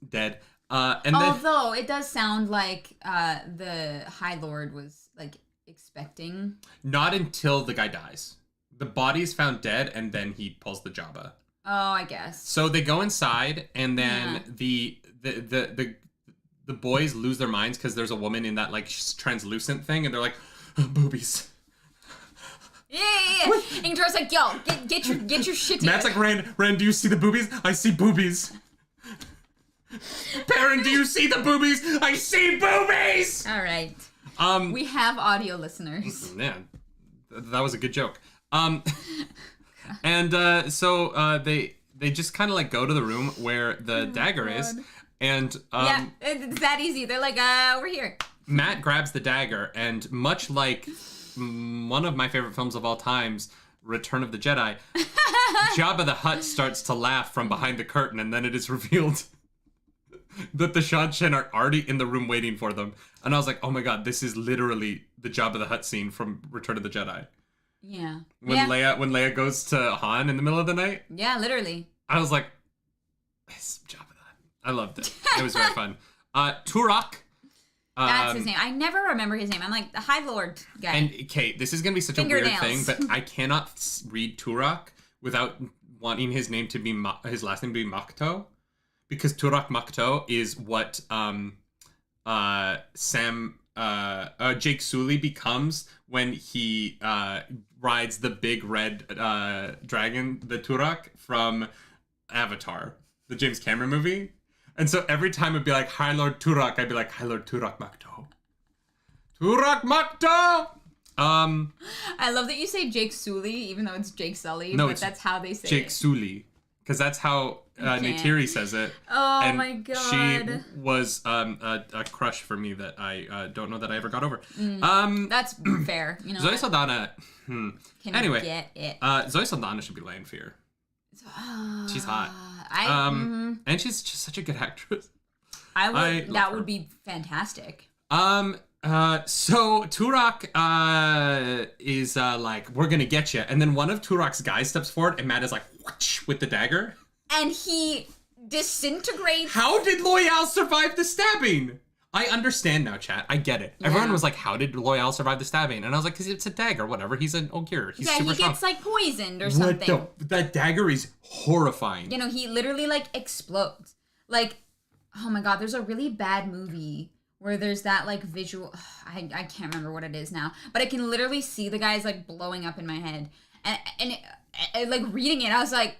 S2: dead.
S1: Although it does sound like the High Lord was like expecting.
S2: Not until the guy dies. The body is found dead, and then he pulls the Jabba.
S1: Oh, I guess.
S2: So they go inside, and then the boys lose their minds because there's a woman in that like translucent thing, and they're like, boobies.
S1: Yeah. Ingtar's like, yo, get your shit together.
S2: Matt's like, Rand, do you see the boobies? I see boobies. Perrin, do you see the boobies? I see boobies!
S1: All right. We have audio listeners.
S2: Yeah, that was a good joke. So they just kind of like go to the room where the dagger is, and
S1: yeah, it's that easy. They're like, we're here.
S2: Matt grabs the dagger, and much like one of my favorite films of all times, Return of the Jedi, Jabba the Hutt starts to laugh from behind the curtain, and then it is revealed that the Shan are already in the room waiting for them. And I was like, oh my god, this is literally the Jabba the Hutt scene from Return of the Jedi.
S1: Yeah.
S2: When Leia goes to Han in the middle of the night.
S1: Yeah, literally.
S2: I was like, it's Jabba the Hutt. I loved it. It was very fun. Turok.
S1: That's his name. I never remember his name. I'm like, the High Lord guy.
S2: And Kate, this is going to be such a weird thing, but I cannot read Turok without wanting his name to be, his last name to be Makto. Because Turok Makto is what Jake Sully becomes when he rides the big red dragon, the Turok, from Avatar, the James Cameron movie. And so every time it'd be like, High Lord Turok, I'd be like, High Lord Turok Makto. Turok Makto!
S1: I love that you say Jake Sully, even though it's Jake Sully,
S2: no,
S1: but that's how they say
S2: Jake
S1: it.
S2: Sully. Because that's how Neytiri says it.
S1: Oh
S2: and
S1: my god.
S2: She was a crush for me that I don't know that I ever got over.
S1: That's fair. You know.
S2: Zoe Saldana. Anyway,
S1: get it.
S2: Zoe Saldana should be Lanfear. She's hot. And she's just such a good actress.
S1: That would be fantastic.
S2: So Turok is like, we're gonna get you, and then one of Turok's guys steps forward, and Matt is like, whoosh, with the dagger,
S1: and he disintegrates.
S2: How did Loyal survive the stabbing? I understand now, chat. I get it. Yeah. Everyone was like, how did Loyal survive the stabbing? And I was like, because it's a dagger, whatever. He's an Ogier. He's super strong.
S1: Gets like poisoned or something.
S2: That dagger is horrifying.
S1: You know, he literally like explodes. Like, oh my god, there's a really bad movie where there's that like visual, I can't remember what it is now, but I can literally see the guys like blowing up in my head, and like reading it, I was like,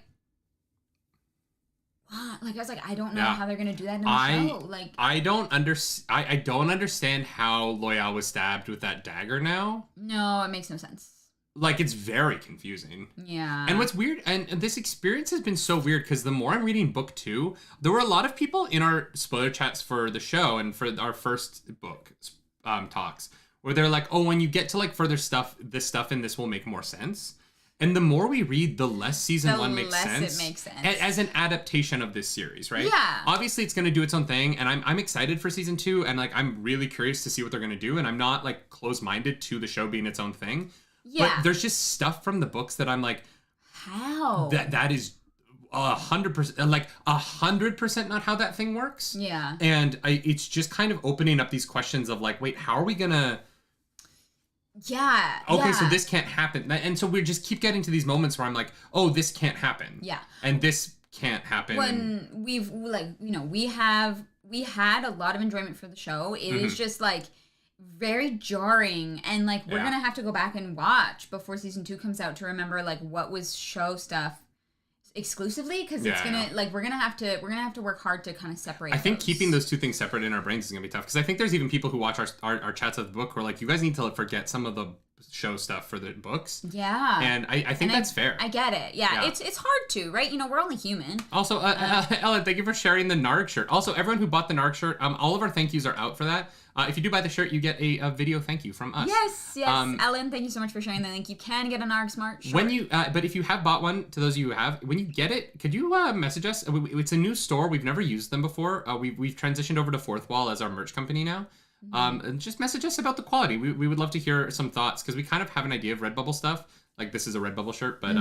S1: what? Like I was like, I don't know how they're gonna do that in the show. Like
S2: I don't understand how Loyal was stabbed with that dagger now.
S1: No, it makes no sense.
S2: Like, it's very confusing.
S1: Yeah.
S2: And what's weird, and this experience has been so weird, because the more I'm reading book 2, there were a lot of people in our spoiler chats for the show and for our first book talks, where they're like, oh, when you get to, like, further stuff, this stuff in this will make more sense. And the more we read, the less season 1 makes sense. The less it makes sense. As an adaptation of this series, right?
S1: Yeah.
S2: Obviously, it's going to do its own thing, and I'm excited for season 2, and, like, I'm really curious to see what they're going to do, and I'm not, like, closed-minded to the show being its own thing. Yeah. But there's just stuff from the books that I'm like,
S1: how?
S2: That is 100%, like 100% not how that thing works.
S1: Yeah.
S2: And it's just kind of opening up these questions of like, wait, how are we gonna?
S1: Yeah.
S2: Okay, so this can't happen, and so we just keep getting to these moments where I'm like, oh, this can't happen.
S1: Yeah.
S2: And this can't happen.
S1: When we've like, you know, we had a lot of enjoyment for the show. It is just like very jarring, and like we're gonna have to go back and watch before season 2 comes out to remember like what was show stuff exclusively, because it's gonna like we're gonna have to work hard to kind of separate.
S2: I think keeping those two things separate in our brains is gonna be tough, because I think there's even people who watch our chats of the book who are like, you guys need to forget some of the show stuff for the books.
S1: Yeah.
S2: And I think that's fair.
S1: I get it. Yeah. It's hard to, right? You know, we're only human.
S2: Also, Ellen, thank you for sharing the Narg shirt. Also, everyone who bought the Narg shirt, all of our thank yous are out for that. If you do buy the shirt, you get a video thank you from us.
S1: Yes. Ellen, thank you so much for sharing the link. You can get a Narg Smart shirt.
S2: When you, but if you have bought one, to those of you who have, when you get it, could you message us? It's a new store. We've never used them before. We've transitioned over to Fourth Wall as our merch company now. And just message us about the quality. We would love to hear some thoughts because we kind of have an idea of Redbubble stuff. Like this is a Redbubble shirt, but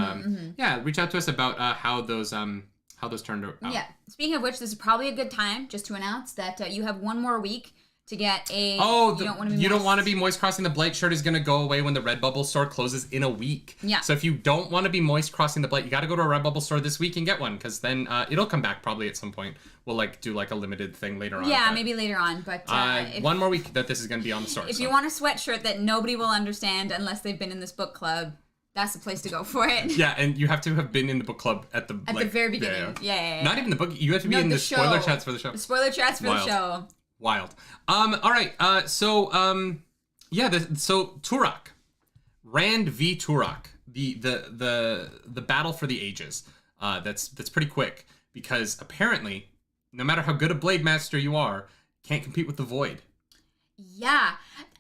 S2: yeah, reach out to us about how those turned out.
S1: Yeah. Speaking of which, this is probably a good time just to announce that you have one more week to get a.
S2: Oh, you don't want to be moist crossing the Blight shirt is going to go away when the Redbubble store closes in a week.
S1: Yeah.
S2: So if you don't want to be moist crossing the Blight, you got to go to a Redbubble store this week and get one because then it'll come back probably at some point. We'll do a limited thing later on.
S1: Yeah, maybe later on, but
S2: one more week that this is going to be on the store.
S1: If you want a sweatshirt that nobody will understand unless they've been in this book club, that's the place to go for it.
S2: Yeah, and you have to have been in the book club at the
S1: very beginning. Yeah.
S2: Not even the book. You have to be in the spoiler chats for the show.
S1: The spoiler chats for the show.
S2: Wild. All right. So Turok, Rand v Turok, the battle for the ages. That's pretty quick because apparently, no matter how good a blade master you are, can't compete with the Void.
S1: Yeah,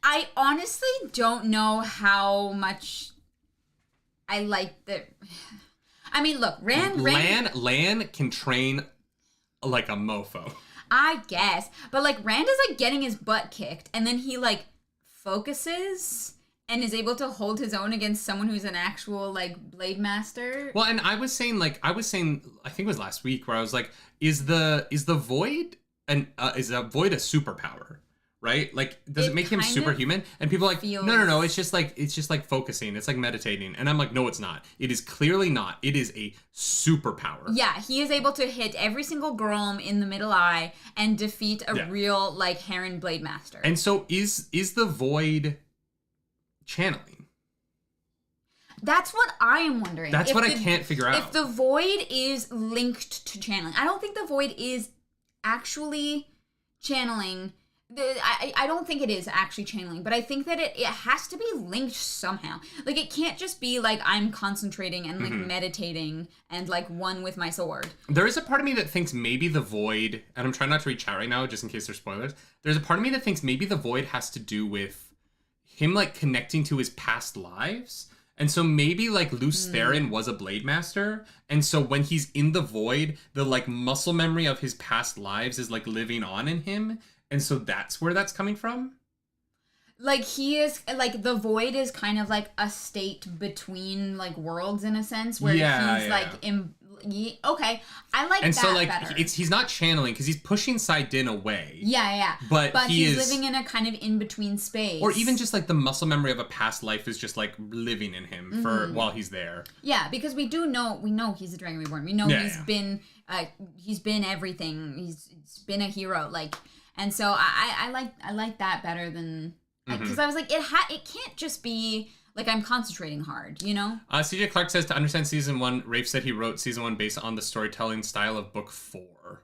S1: I honestly don't know how much I like the. I mean, look,
S2: Lan can train like a mofo.
S1: I guess. But, Rand is, getting his butt kicked, and then he, focuses and is able to hold his own against someone who's an actual, blade master.
S2: Well, and I was saying, I think it was last week, where I was like, is the Void is a Void a superpower? Right? Does it make him superhuman? And people are like, no, it's just focusing. It's like meditating. And I'm like, no, it's not. It is clearly not. It is a superpower.
S1: Yeah, he is able to hit every single Grom in the middle eye and defeat a real, Heron Blade Master.
S2: And so is the Void channeling?
S1: That's what I am wondering.
S2: That's what I can't figure out.
S1: If the Void is linked to channeling. I don't think the Void is actually channeling. I don't think it is actually channeling, but I think that it has to be linked somehow. It can't just be I'm concentrating and meditating and one with my sword.
S2: There is a part of me that thinks maybe the Void, and I'm trying not to read chat right now just in case there's spoilers. There's a part of me that thinks maybe the Void has to do with him connecting to his past lives. And so maybe Luce Theron was a Blade Master, and so when he's in the Void, the muscle memory of his past lives is living on in him. And so that's where that's coming from?
S1: He is, the Void is kind of a state between, worlds in a sense, where he's, okay, I like and that so, better.
S2: He's not channeling, because he's pushing Saidin away.
S1: Yeah.
S2: But
S1: he's living in a kind of in-between space.
S2: Or even just, the muscle memory of a past life is just, living in him for while he's there.
S1: Yeah, because we know he's a Dragon Reborn. We know he's been everything. He's been a hero, and so I like that better than because I was like it can't just be I'm concentrating hard, you know.
S2: CJ Clark says to understand season 1, Rafe said he wrote season 1 based on the storytelling style of book 4.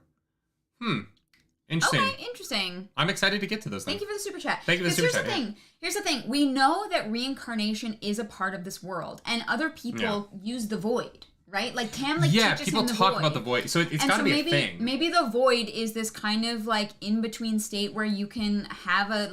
S2: Interesting.
S1: Okay, interesting.
S2: I'm excited to get to those.
S1: Thank you for the super chat.
S2: Thank you for the super chat.
S1: Here's the thing. We know that reincarnation is a part of this world, and other people use the Void. Right? Tam teaches
S2: people
S1: him the
S2: talk
S1: Void.
S2: About the Void, so it's got to be a thing.
S1: Maybe the Void is this kind of in-between state where you can have a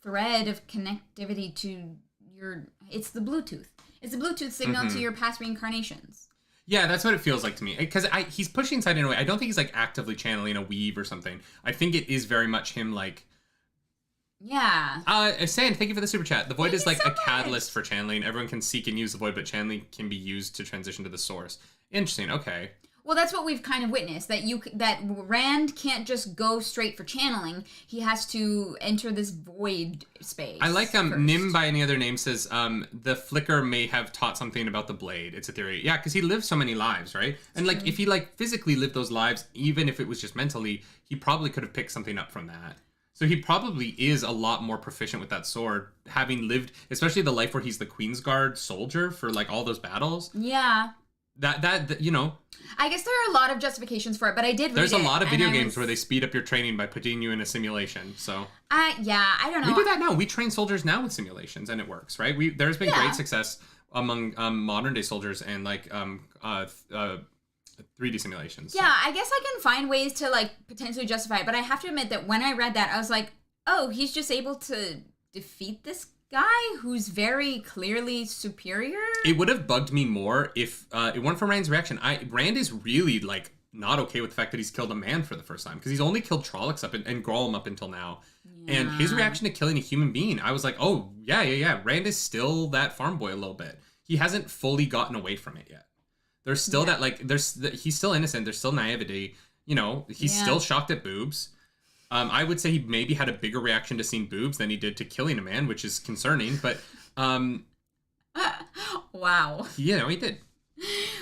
S1: thread of connectivity to your... It's the Bluetooth. It's a Bluetooth signal to your past reincarnations.
S2: Yeah, that's what it feels like to me. Because he's pushing Saidin away. I don't think he's actively channeling a weave or something. I think it is very much him
S1: Yeah.
S2: Sand, thank you for the super chat. The Void is a catalyst for channeling. Everyone can seek and use the Void, but channeling can be used to transition to the source. Interesting. Okay.
S1: Well, that's what we've kind of witnessed, that Rand can't just go straight for channeling. He has to enter this Void space.
S2: I like Nim by any other name says the flicker may have taught something about the blade. It's a theory. Yeah, because he lived so many lives, right? And if he physically lived those lives, even if it was just mentally, he probably could have picked something up from that. So he probably is a lot more proficient with that sword, having lived, especially the life where he's the Queensguard soldier for all those battles.
S1: Yeah.
S2: that you know.
S1: I guess there are a lot of justifications for it, but I did read
S2: There's a lot of video games
S1: was...
S2: where they speed up your training by putting you in a simulation. So
S1: yeah, I don't know.
S2: We do that now. We train soldiers now with simulations, and it works, right? There's been great success among modern day soldiers and like 3D simulations.
S1: Yeah, I guess I can find ways to like potentially justify it, but I have to admit that when I read that, I was like, oh, he's just able to defeat this guy who's very clearly superior.
S2: It would have bugged me more if it weren't for Rand's reaction. Rand is really like not okay with the fact that he's killed a man for the first time, because he's only killed Trollocs and Gollum up until now. Yeah. And his reaction to killing a human being, I was like, oh yeah. Rand is still that farm boy a little bit. He hasn't fully gotten away from it yet. There's still that like he's still innocent. There's still naivety. You know, he's still shocked at boobs. I would say he maybe had a bigger reaction to seeing boobs than he did to killing a man, which is concerning. But
S1: wow,
S2: you know, he did.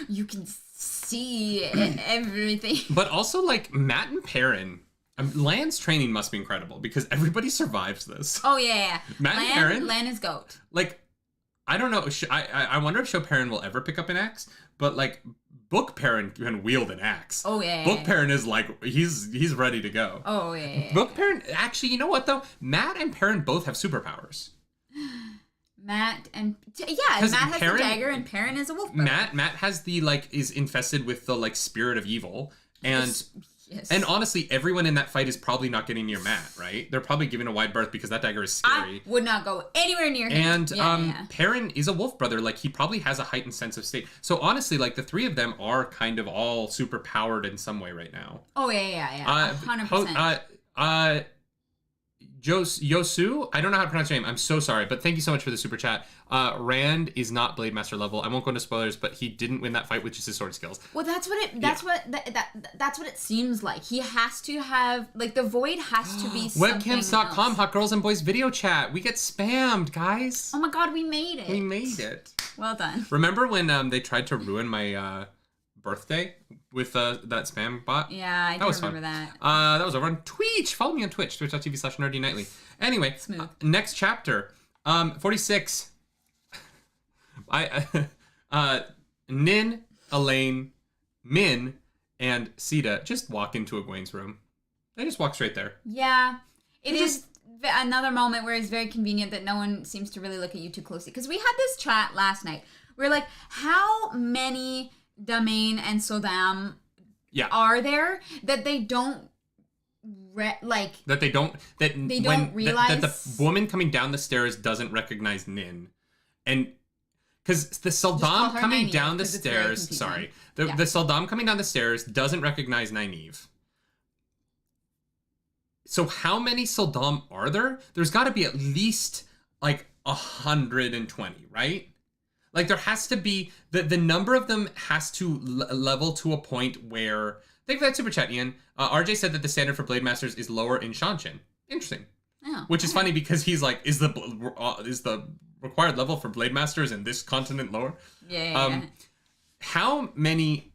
S1: You can see everything.
S2: But also, like Matt and Perrin, Lan's training must be incredible because everybody survives this.
S1: Oh yeah.
S2: Matt and Perrin,
S1: Lan is GOAT.
S2: Like, I don't know. I wonder if Show Perrin will ever pick up an axe. But like Book Perrin can wield an axe.
S1: Oh yeah.
S2: Book Perrin is like he's ready to go.
S1: Oh yeah.
S2: Book Perrin, actually, you know what though? Matt and Perrin both have superpowers.
S1: Matt has the dagger and Perrin is a wolf.
S2: Matt has the like is infested with the like spirit of evil, and and honestly, everyone in that fight is probably not getting near Matt, right? They're probably giving a wide berth because that dagger is scary.
S1: I would not go anywhere near him.
S2: And Perrin is a wolf brother. Like, he probably has a heightened sense of state. So honestly, like, the three of them are kind of all super powered in some way right now.
S1: Oh yeah. 100%.
S2: Yosu, I don't know how to pronounce your name. I'm so sorry, but thank you so much for the super chat. Rand is not Blade Master level. I won't go into spoilers, but he didn't win that fight with just his sword skills.
S1: Well, that's what it seems like. He has to have, like, the void has to be something
S2: Webcams.com,
S1: else.
S2: Hot Girls and Boys video chat. We get spammed, guys.
S1: Oh my god, we made it.
S2: We made it.
S1: Well done.
S2: Remember when they tried to ruin my birthday with that spam bot?
S1: Yeah, I do remember that.
S2: That was over on Twitch. Follow me on Twitch, twitch.tv/nerdynightly. Anyway, next chapter, 46. Nin, Elaine, Min, and Sita just walk into Egwene's room. They just walk straight there.
S1: Yeah, it is another moment where it's very convenient that no one seems to really look at you too closely. Because we had this chat last night. We're like, how many Damain and Sodam are there that they don't realize
S2: that the woman coming down the stairs doesn't recognize Nin, and because the Saldam coming down the stairs, the Saldam coming down the stairs doesn't recognize Nynaeve. So how many Saldam are there? There's got to be at least like 120, right? Like, there has to be, the number of them has to level to a point where, thank you for that super chat, Ian. RJ said that the standard for Blade Masters is lower in Shanshin. Interesting.
S1: Oh,
S2: which is funny because he's like, is the required level for Blade Masters in this continent lower?
S1: Yeah.
S2: How many,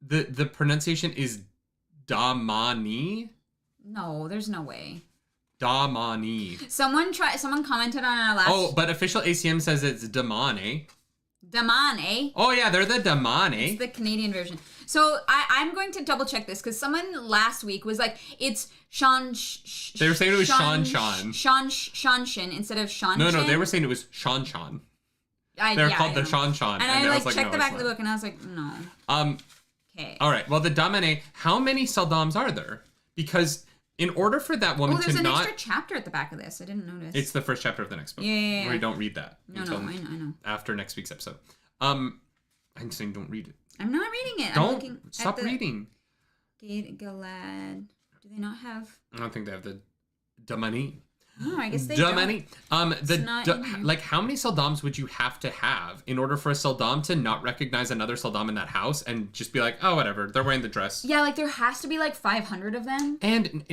S2: the pronunciation is Damani?
S1: No, there's no way.
S2: Damani.
S1: Someone commented on our last...
S2: Oh, but official ACM says it's Damane.
S1: Damane?
S2: Oh, yeah, they're the Damane.
S1: It's the Canadian version. So I'm going to double check this because someone last week was like, it's
S2: they were saying it was
S1: Shanshin instead of Shanshin.
S2: No, they were saying it was Shanshan. They're called the Shanshan.
S1: And I like checked the back of the book and I was like, no. Okay.
S2: All right. Well, the Damane, how many Saldams are there? Because in order for that woman to not...
S1: there's an extra chapter at the back of this. I didn't notice.
S2: It's the first chapter of the next book.
S1: Yeah.
S2: Where you don't read that.
S1: No, I know.
S2: After next week's episode. I'm saying don't read it.
S1: I'm not reading it.
S2: Don't. Stop reading.
S1: Galad. Do they not have...
S2: I don't think they have the Damani.
S1: Oh, I guess they don't.
S2: Like, how many Saldams would you have to have in order for a Saldam to not recognize another Saldam in that house and just be like, oh, whatever, they're wearing the dress?
S1: Yeah, like there has to be like 500 of them.
S2: And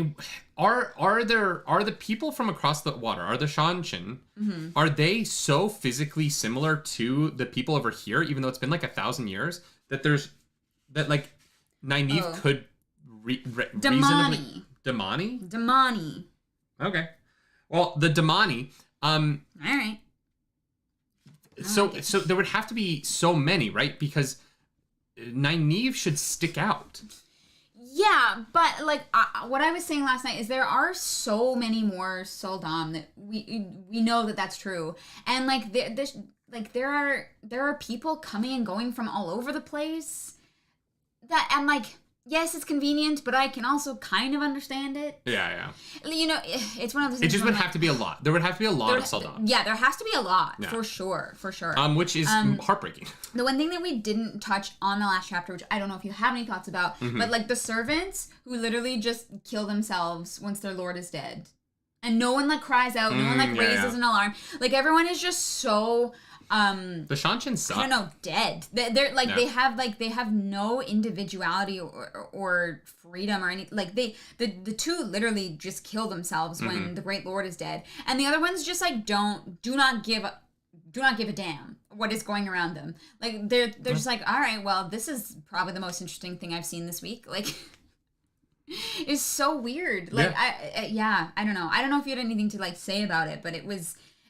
S2: are the people from across the water, are the Shanshin, are they so physically similar to the people over here, even though it's been like 1,000 years, that like Nynaeve could reasonably... Damani? Okay. Well, the Damani,
S1: all right.
S2: So there would have to be so many, right? Because Nynaeve should stick out.
S1: Yeah, but like what I was saying last night is there are so many more Soldam that we know that that's true, and like there are people coming and going from all over the place. That and like yes, it's convenient, but I can also kind of understand it.
S2: Yeah.
S1: You know, it's one of those
S2: It
S1: things.
S2: just would have to be a lot. There would have to be a lot of Soldam.
S1: Yeah, there has to be a lot for sure.
S2: Which is heartbreaking.
S1: The one thing that we didn't touch on the last chapter, which I don't know if you have any thoughts about, but like the servants who literally just kill themselves once their lord is dead, and no one like cries out, no one like raises an alarm. Like everyone is just so.
S2: The Shanshan suck.
S1: I don't know, dead. They're like they have no individuality or freedom or any like the two literally just kill themselves when the Great Lord is dead, and the other ones just like do not give a damn what is going around them. Like they're just like, all right, well, this is probably the most interesting thing I've seen this week. Like it's so weird. Like I don't know. I don't know if you had anything to like say about it, but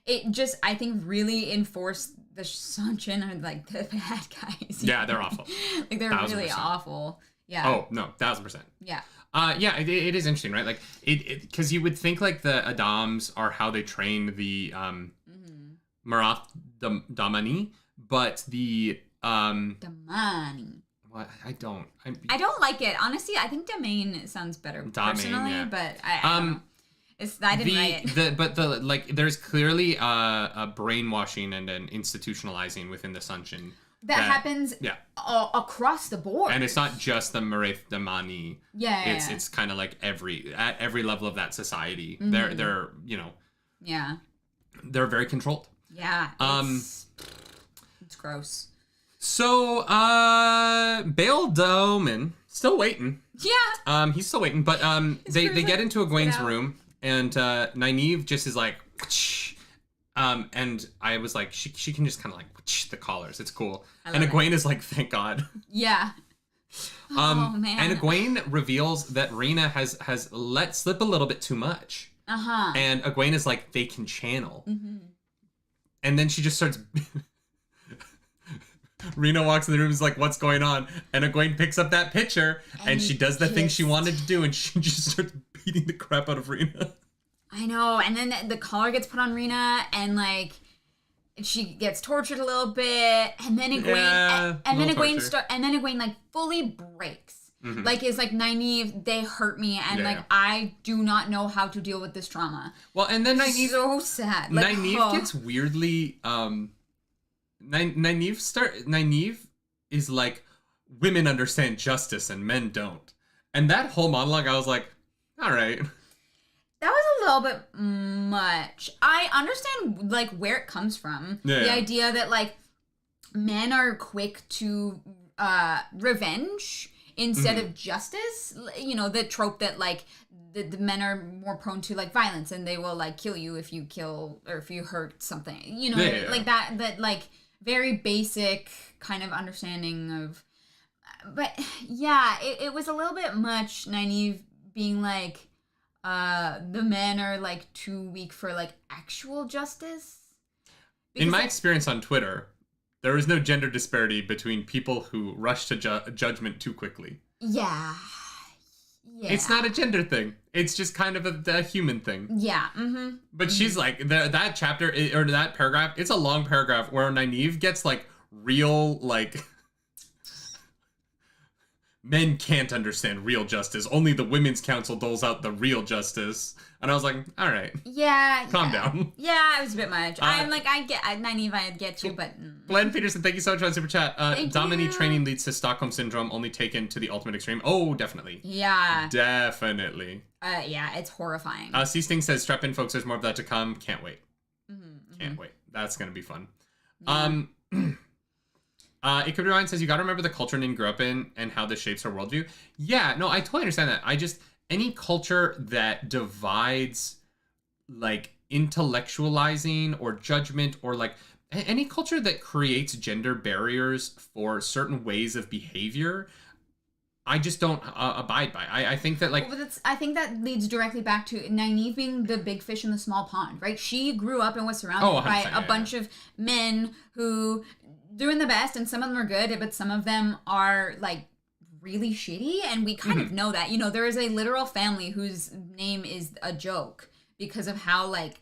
S1: it just, I think, really enforced the Sanchin are like the bad guys.
S2: Yeah, they're awful.
S1: Like they're
S2: 1000%.
S1: really awful. Yeah.
S2: Oh no, 1000%.
S1: Yeah.
S2: Yeah, it is interesting, right? Like because you would think like the Adams are how they train the Marath Damani, but the
S1: Damani.
S2: What I don't
S1: like it honestly. I think domain sounds better personally, but I don't know. I didn't write it.
S2: There's clearly a brainwashing and an institutionalizing within the Sanchin
S1: that happens across the board,
S2: and it's not just the Marath Damani. It's kind of like at every level of that society. They're they're very controlled.
S1: Yeah. It's gross.
S2: So Bail Doman still waiting.
S1: Yeah.
S2: He's still waiting, but they get into Egwene's room. And Nynaeve just is like, and I was like, she can just kind of like the collars. It's cool. And Egwene is like, thank God.
S1: Yeah. Oh man.
S2: And Egwene reveals that Rena has let slip a little bit too much. And Egwene is like, they can channel. And then she just starts. Rena walks in the room and is like, what's going on? And Egwene picks up that picture and she does the thing she wanted to do, and she just starts beating the crap out of Rena.
S1: I know. And then the collar gets put on Rena, and like she gets tortured a little bit, and then Egwene and then Egwene like fully breaks. Like is like, Nynaeve, they hurt me, and I do not know how to deal with this trauma.
S2: Well, and then Nynaeve,
S1: so sad. Like,
S2: Nynaeve gets weirdly Nynaeve is like, women understand justice and men don't. And that whole monologue, I was like, all right.
S1: That was a little bit much. I understand like where it comes from. The idea that like men are quick to revenge instead of justice. You know, the trope that like the men are more prone to like violence, and they will like kill you if you kill or if you hurt something. You know, like that like very basic kind of understanding of. But yeah, it was a little bit much. Nynaeve being like, the men are like too weak for like actual justice.
S2: In my experience on Twitter, there is no gender disparity between people who rush to judgment too quickly. Yeah. It's not a gender thing. It's just kind of a human thing. Yeah. But she's like, that chapter or that paragraph, it's a long paragraph where Nynaeve gets like real like. Men can't understand real justice. Only the Women's Council doles out the real justice. And I was like, all right. Yeah. Calm down.
S1: Yeah, it was a bit much. I'm like, Nynaeve, I get you, but...
S2: Glenn Peterson, thank you so much on Super Chat. Domini training leads to Stockholm Syndrome, only taken to the ultimate extreme. Oh, definitely. Yeah. Definitely.
S1: Yeah, it's horrifying.
S2: C-Sting says, strap in, folks. There's more of that to come. Can't wait. Can't wait. That's going to be fun. Yeah. It Could Be Ryan says, you gotta remember the culture Nin grew up in and how this shapes her worldview. Yeah, no, I totally understand that. Any culture that divides, like, intellectualizing or judgment, or, like, any culture that creates gender barriers for certain ways of behavior, I just don't abide by. I think that like
S1: I think that leads directly back to Nynaeve being the big fish in the small pond, right? She grew up and was surrounded by a bunch of men who doing the best, and some of them are good, but some of them are like really shitty, and we kind of know that. You know, there is a literal family whose name is a joke because of how like.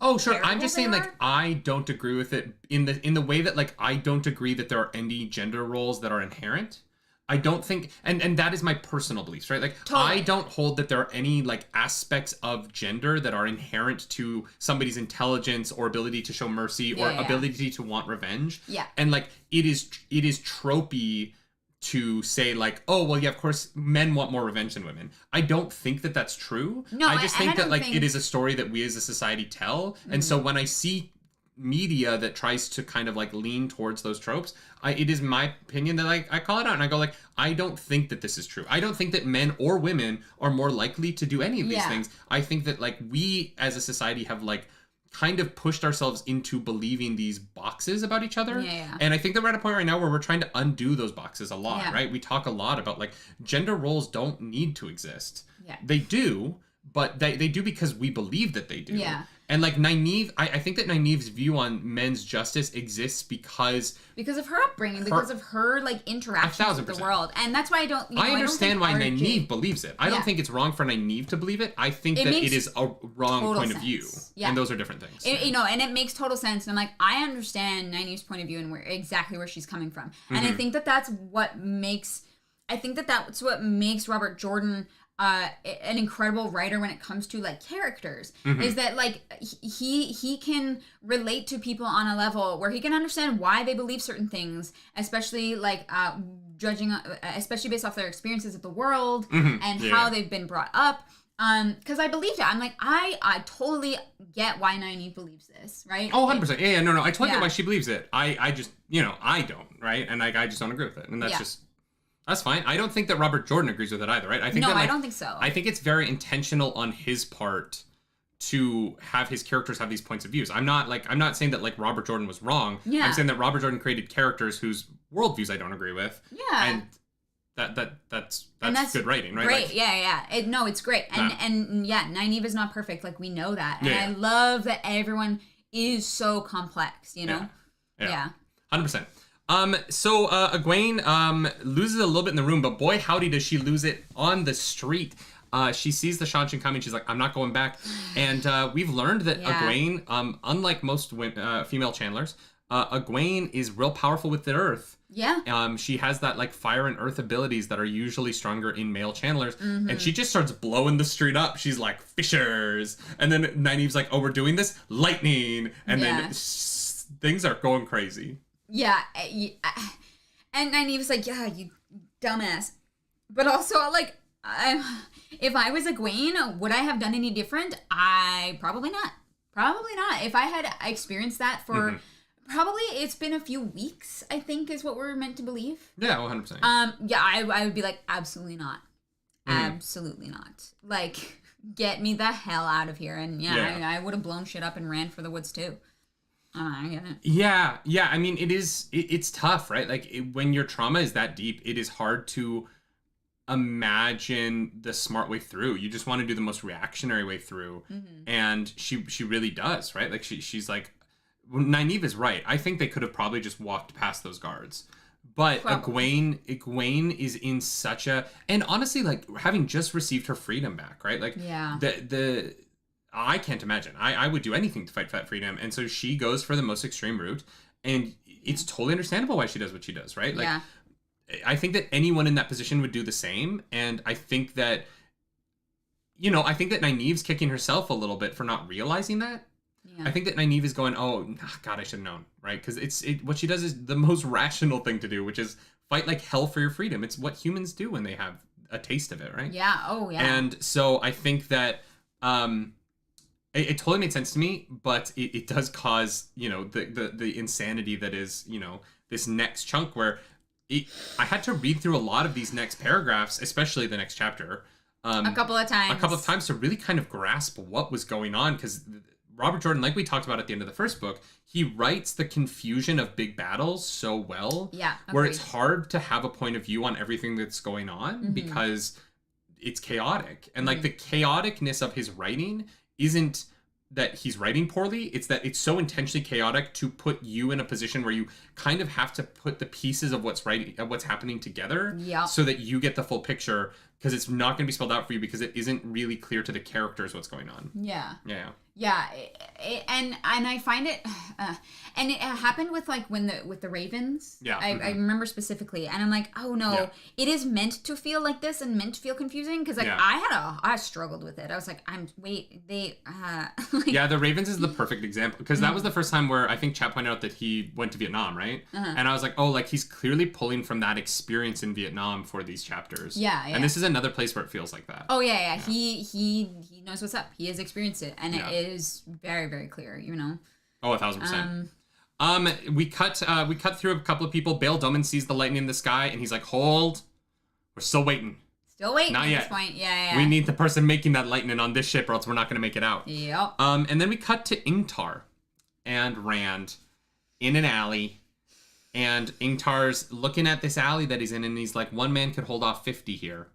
S2: Oh, sure. I'm just saying, like, I don't agree with it in the way that, like, I don't agree that there are any gender roles that are inherent. I don't think, and that is my personal beliefs, right? Like, totally. I don't hold that there are any, like, aspects of gender that are inherent to somebody's intelligence or ability to show mercy or ability to want revenge.
S1: Yeah.
S2: And, like, it is tropey to say, like, oh, well, yeah, of course, men want more revenge than women. I don't think that that's true. No, I just think that, like, it is a story that we as a society tell. Mm-hmm. And so when I see media that tries to kind of like lean towards those tropes, it is my opinion that I call it out and I go like, I don't think that this is true. I don't think that men or women are more likely to do any of these things. I think that like we as a society have like kind of pushed ourselves into believing these boxes about each other.
S1: Yeah.
S2: And I think that we're at a point right now where we're trying to undo those boxes a lot, right? We talk a lot about like gender roles don't need to exist.
S1: Yeah.
S2: They do, but they do because we believe that they do.
S1: Yeah.
S2: And like Nynaeve, I think that Nynaeve's view on men's justice exists because
S1: of her upbringing, because of her like interactions with the world, and that's why I don't.
S2: I understand why Nynaeve believes it. I don't think it's wrong for Nynaeve to believe it. I think that it is a wrong point of view, and those are different things.
S1: And it makes total sense. And I'm like, I understand Nynaeve's point of view and exactly where she's coming from, and I think that that's what makes. I think that that's what makes Robert Jordan an incredible writer when it comes to like characters, is that like he can relate to people on a level where he can understand why they believe certain things, especially like judging, especially based off their experiences of the world and how they've been brought up. Because I believed it. I'm like, I totally get why Nynaeve believes this, right?
S2: Oh, 100%. Yeah, no, I totally get why she believes it. I just, I don't, right? And like, I just don't agree with it. And that's just... That's fine. I don't think that Robert Jordan agrees with it either, right? I think
S1: I don't think so.
S2: I think it's very intentional on his part to have his characters have these points of views. I'm not saying that like Robert Jordan was wrong. Yeah. I'm saying that Robert Jordan created characters whose worldviews I don't agree with.
S1: Yeah.
S2: And that's good writing, right?
S1: Great. Like, it's great. And Nynaeve is not perfect. Like we know that. And I love that everyone is so complex, you know?
S2: Yeah. 100%. So Egwene loses a little bit in the room, but boy howdy does she lose it on the street. She sees the Shanshin coming. She's like, I'm not going back. And we've learned that Egwene, unlike most female channelers, Egwene is real powerful with the earth.
S1: Yeah.
S2: She has that like fire and earth abilities that are usually stronger in male channelers. And she just starts blowing the street up. She's like, fishers. And then Nynaeve's like, oh, we're doing this? Lightning. And then things are going crazy.
S1: Yeah, and Nynaeve's like, yeah, you dumbass. But also, like, if I was Egwene, would I have done any different? Probably not. Probably not. If I had experienced that for probably, it's been a few weeks, I think, is what we're meant to believe.
S2: Yeah, 100%.
S1: I would be like, absolutely not. Absolutely not. Like, get me the hell out of here. And I would have blown shit up and ran for the woods too. I get it.
S2: Yeah. I mean, it's tough, right? Like when your trauma is that deep, it is hard to imagine the smart way through. You just want to do the most reactionary way through. And she really does, right? Like she's like, Nynaeve is right. I think they could have probably just walked past those guards. But Egwene is in such a, and honestly, like having just received her freedom back, right? Like I can't imagine. I would do anything to fight for that freedom. And so she goes for the most extreme route. And it's totally understandable why she does what she does, right? Like, I think that anyone in that position would do the same. And I think that, I think that Nynaeve's kicking herself a little bit for not realizing that. Yeah. I think that Nynaeve is going, oh, God, I should have known, right? Because what she does is the most rational thing to do, which is fight like hell for your freedom. It's what humans do when they have a taste of it, right?
S1: Yeah. Oh, yeah.
S2: And so I think that... It totally made sense to me, but it does cause, the insanity that is, this next chunk where I had to read through a lot of these next paragraphs, especially the next chapter.
S1: A couple of times.
S2: To really kind of grasp what was going on, because Robert Jordan, like we talked about at the end of the first book, he writes the confusion of big battles so well.
S1: Yeah.
S2: Where it's hard to have a point of view on everything that's going on because it's chaotic. And like the chaoticness of his writing isn't that he's writing poorly, it's that it's so intentionally chaotic to put you in a position where you kind of have to put the pieces of what's happening together so that you get the full picture, because it's not going to be spelled out for you because it isn't really clear to the characters what's going on.
S1: Yeah, and I find it, and it happened with like with the Ravens.
S2: Yeah,
S1: I remember specifically, and I'm like, oh no, it is meant to feel like this and meant to feel confusing, because like I struggled with it. I was like,
S2: yeah, the Ravens is the perfect example, because that was the first time where I think Chap pointed out that he went to Vietnam, right? And I was like, oh, like he's clearly pulling from that experience in Vietnam for these chapters.
S1: Yeah.
S2: And this is another place where it feels like that.
S1: Oh yeah. He knows what's up. He has experienced it, and it is very, very clear, you know.
S2: Oh, 1,000%. We cut through a couple of people. Bail Doman sees the lightning in the sky, and he's like, "Hold, we're still waiting.
S1: Still waiting.
S2: Not
S1: at
S2: yet.
S1: This point. Yeah.
S2: We need the person making that lightning on this ship, or else we're not going to make it out."
S1: Yep.
S2: And then we cut to Ingtar and Rand in an alley, and Ingtar's looking at this alley that he's in, and he's like, "One man could hold off 50 here,"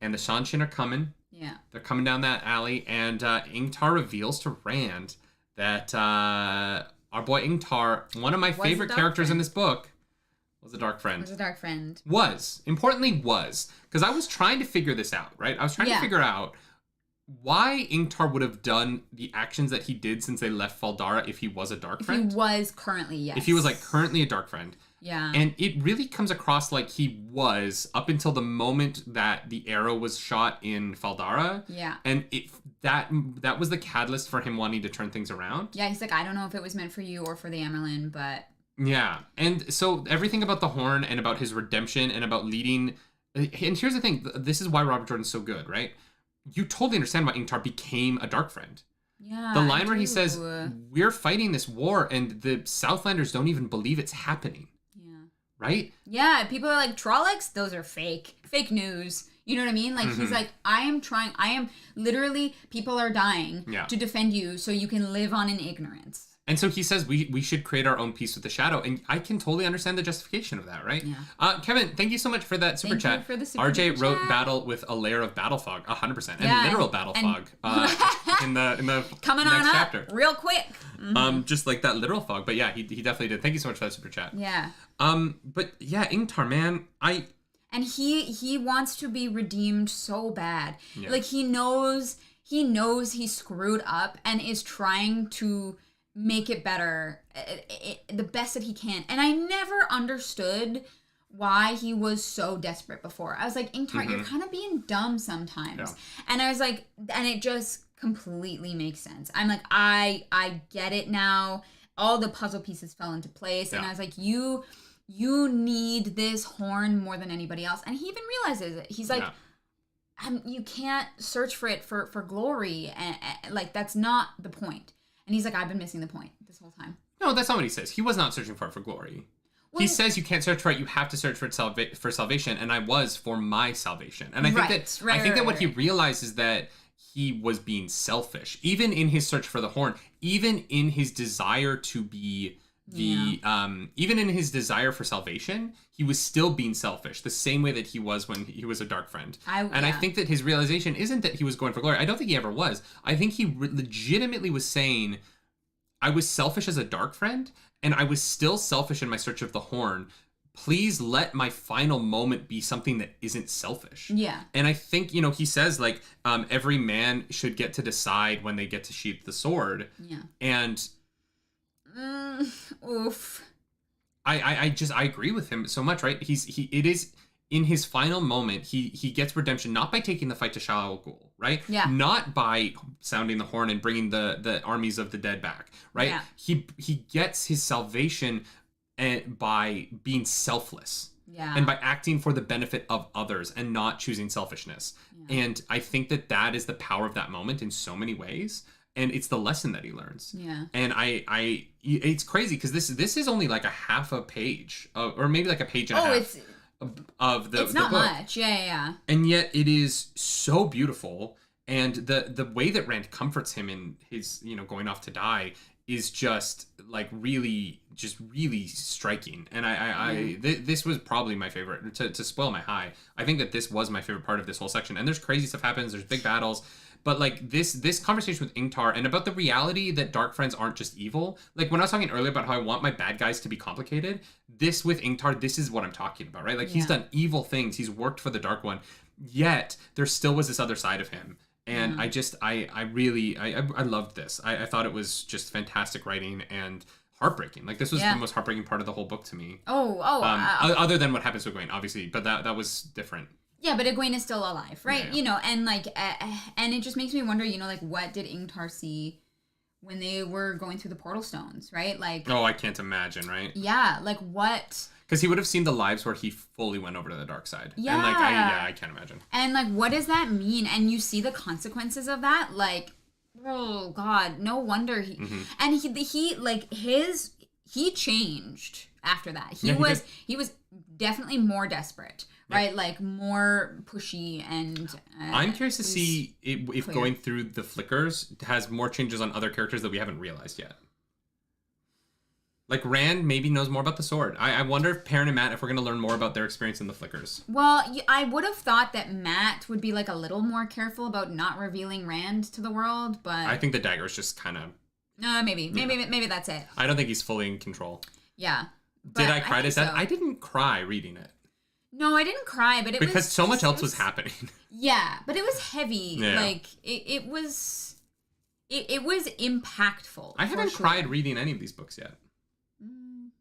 S2: and the Shanshin are coming.
S1: Yeah.
S2: They're coming down that alley, and Ingtar reveals to Rand that our boy Ingtar, one of my favorite characters in this book, was a dark friend. Importantly, because I was trying to figure this out, right? I was trying to figure out why Ingtar would have done the actions that he did since they left Faldara if he was a dark friend.
S1: If he was currently, yes.
S2: If he was like currently a dark friend.
S1: Yeah.
S2: And it really comes across like he was up until the moment that the arrow was shot in Faldara.
S1: Yeah.
S2: And that was the catalyst for him wanting to turn things around.
S1: Yeah, he's like, I don't know if it was meant for you or for the Amerlin, but...
S2: Yeah. And so everything about the Horn and about his redemption and about leading... And here's the thing. This is why Robert Jordan's so good, right? You totally understand why Ingtar became a dark friend.
S1: Yeah,
S2: the line where he says, "We're fighting this war and the Southlanders don't even believe it's happening." Right?
S1: Yeah, people are like, Trollocs, those are fake news. You know what I mean? Like, he's like, I am literally, people are dying to defend you so you can live on in ignorance.
S2: And so he says we should create our own peace with the shadow. And I can totally understand the justification of that, right? Yeah. Kevin, thank you so much for that super chat.
S1: Thank you for the super
S2: RJ wrote
S1: chat.
S2: battle with a layer of battle fog, 100%. And literal battle fog in the
S1: coming
S2: next
S1: on
S2: chapter.
S1: Up real quick.
S2: Just like that literal fog. But yeah, he definitely did. Thank you so much for that super chat.
S1: Yeah.
S2: But yeah, Ingtar, man,
S1: And he wants to be redeemed so bad.
S2: Yeah.
S1: Like he knows he screwed up and is trying to make it better, the best that he can. And I never understood why he was so desperate before. I was like, Ingtar, you're kind of being dumb sometimes. Yeah. And I was like, and it just completely makes sense. I'm like, I get it now. All the puzzle pieces fell into place. Yeah. And I was like, you need this horn more than anybody else. And he even realizes it. He's like, you can't search for it for glory. And like, that's not the point. And he's like, I've been missing the point this whole time.
S2: No, that's not what he says. He was not searching for it for glory. Well, he says you can't search for it. You have to search for it for salvation. And I was for my salvation. And I think that what he realized is that he was being selfish, even in his search for the horn, even in his desire to be even in his desire for salvation, he was still being selfish, the same way that he was when he was a dark friend. I think that his realization isn't that he was going for glory. I don't think he ever was. I think he legitimately was saying, I was selfish as a dark friend, and I was still selfish in my search of the horn. Please let my final moment be something that isn't selfish. Yeah. And I think, he says, like, every man should get to decide when they get to sheath the sword. Yeah. And... oof. I agree with him so much, right? It is in his final moment, he gets redemption not by taking the fight to Shal Al Ghul, right? Yeah. Not by sounding the horn and bringing the armies of the dead back, right? Yeah. He gets his salvation by being selfless. Yeah. And by acting for the benefit of others and not choosing selfishness. Yeah. And I think that is the power of that moment in so many ways. And it's the lesson that he learns. Yeah. And it's crazy because this is only like a half a page, or maybe like a page and a half of the
S1: It's not
S2: book.
S1: much. Yeah.
S2: And yet it is so beautiful. And the way that Rand comforts him in his, going off to die is just like really striking. And this was probably my favorite. To spoil my high, I think that this was my favorite part of this whole section. And there's crazy stuff happens. There's big battles. But like this conversation with Ingtar and about the reality that dark friends aren't just evil. Like when I was talking earlier about how I want my bad guys to be complicated, this with Ingtar, this is what I'm talking about, right? Like he's done evil things. He's worked for the Dark One, yet there still was this other side of him. And I really loved this. I thought it was just fantastic writing and heartbreaking. Like this was the most heartbreaking part of the whole book to me. Other than what happens to Egwene, obviously, but that was different.
S1: Yeah, but Egwene is still alive, right? Yeah. And like, and it just makes me wonder, like, what did Ingtar see when they were going through the portal stones, right? Like,
S2: I can't imagine, right?
S1: Yeah, like what?
S2: Because he would have seen the lives where he fully went over to the dark side.
S1: Yeah.
S2: And like, I can't imagine. And
S1: like, what does that mean? And you see the consequences of that, like, oh God, no wonder he. Mm-hmm. And he changed after that. He was definitely more desperate. Right, like more pushy and.
S2: I'm curious to see if going through the flickers has more changes on other characters that we haven't realized yet. Like Rand maybe knows more about the sword. I wonder if Perrin and Matt, if we're going to learn more about their experience in the flickers.
S1: Well, I would have thought that Matt would be like a little more careful about not revealing Rand to the world, but
S2: I think the dagger's just kind of.
S1: Maybe that's it.
S2: I don't think he's fully in control.
S1: Yeah.
S2: Did I cry to that? So. I didn't cry reading it.
S1: No, I didn't cry, but
S2: because so much else was happening.
S1: Yeah, but it was heavy. Yeah. Like it was impactful.
S2: I haven't cried reading any of these books yet.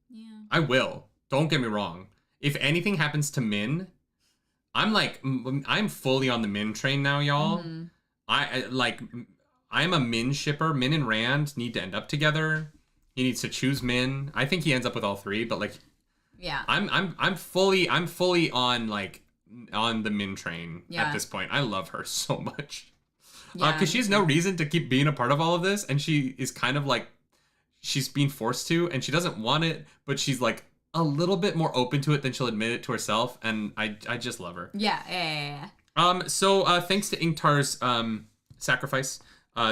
S1: Yeah.
S2: I will. Don't get me wrong. If anything happens to Min, I'm fully on the Min train now, y'all. Mm-hmm. I'm a Min shipper. Min and Rand need to end up together. He needs to choose Min. I think he ends up with all three, but like.
S1: Yeah.
S2: I'm fully on the Min train at this point. I love her so much. Yeah. Because she has no reason to keep being a part of all of this, and she is kind of like she's being forced to, and she doesn't want it, but she's like a little bit more open to it than she'll admit it to herself, and I just love her.
S1: Yeah.
S2: So thanks to Ingtar's sacrifice.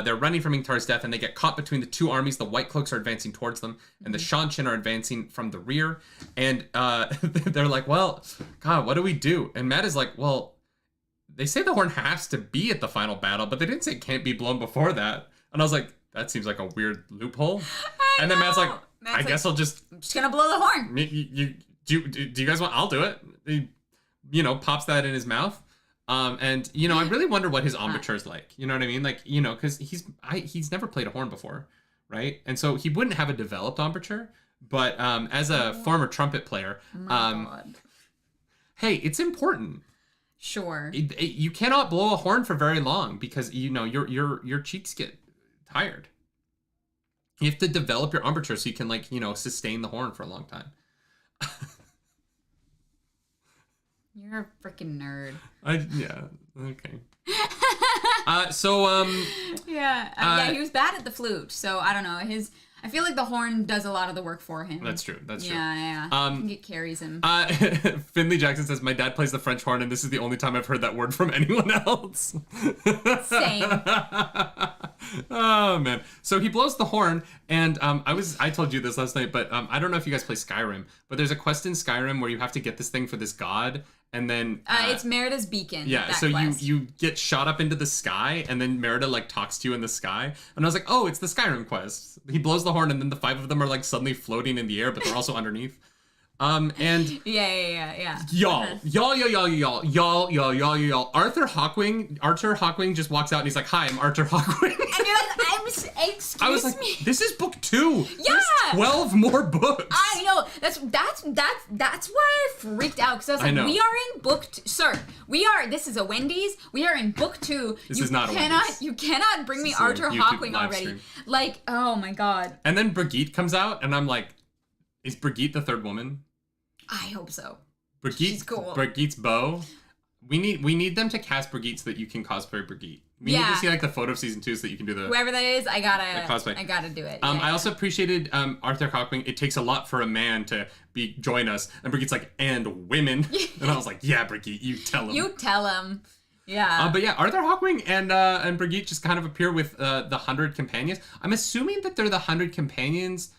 S2: They're running from Ingtar's death, and they get caught between the two armies. The White Cloaks are advancing towards them, and the Shanshin are advancing from the rear. And they're like, well, God, what do we do? And Matt is like, well, they say the horn has to be at the final battle, but they didn't say it can't be blown before that. And I was like, that seems like a weird loophole. And then Matt's like, I guess I'm just
S1: gonna blow the horn.
S2: Do you guys want? I'll do it. He, pops that in his mouth. And I really wonder what his embouchure is like. You know what I mean? Like, because he's never played a horn before, right? And so he wouldn't have a developed embouchure. But as a former trumpet player,
S1: God.
S2: Hey, it's important.
S1: Sure.
S2: You cannot blow a horn for very long because your cheeks get tired. You have to develop your embouchure so you can sustain the horn for a long time.
S1: You're a freaking nerd.
S2: Yeah. Okay.
S1: Yeah, he was bad at the flute, so I don't know. I feel like the horn does a lot of the work for him.
S2: That's true.
S1: Yeah. I think it carries him.
S2: Finley Jackson says, my dad plays the French horn, and this is the only time I've heard that word from anyone else.
S1: Same.
S2: Oh, man. So he blows the horn, and I told you this last night, but I don't know if you guys play Skyrim, but there's a quest in Skyrim where you have to get this thing for this god, and then
S1: it's Merida's beacon.
S2: Yeah, so quest. you get shot up into the sky, and then Merida talks to you in the sky, and I was like, oh, it's the Skyrim quest. He blows the horn, and then the 5 of them are suddenly floating in the air, but they're also underneath. And
S1: yeah.
S2: Y'all. Arthur Hawkwing just walks out and he's like, "Hi, I'm Arthur Hawkwing."
S1: And you're like,
S2: I was like, this is book 2.
S1: Yeah.
S2: There's 12 more books.
S1: I know. That's why I freaked out, because I was like, we are in book 2. Sir, this is a Wendy's. We are in book 2.
S2: This is not a Wendy's.
S1: You cannot bring me Arthur Hawkwing already. Like, oh my God.
S2: And then Brigitte comes out and I'm like, is Brigitte the third woman?
S1: I hope so.
S2: She's cool. Brigitte's bow. We need them to cast Brigitte so that you can cosplay Brigitte. We need to see the photo of season 2 so that you can do the
S1: whoever that is. I gotta do it.
S2: I also appreciated Arthur Hawkwing. It takes a lot for a man to join us, and Brigitte's like, and women. And I was like, yeah, Brigitte, you tell him.
S1: You tell him. Yeah.
S2: But yeah, Arthur Hawkwing and Brigitte just kind of appear with the 100 companions. I'm assuming that they're the 100 companions.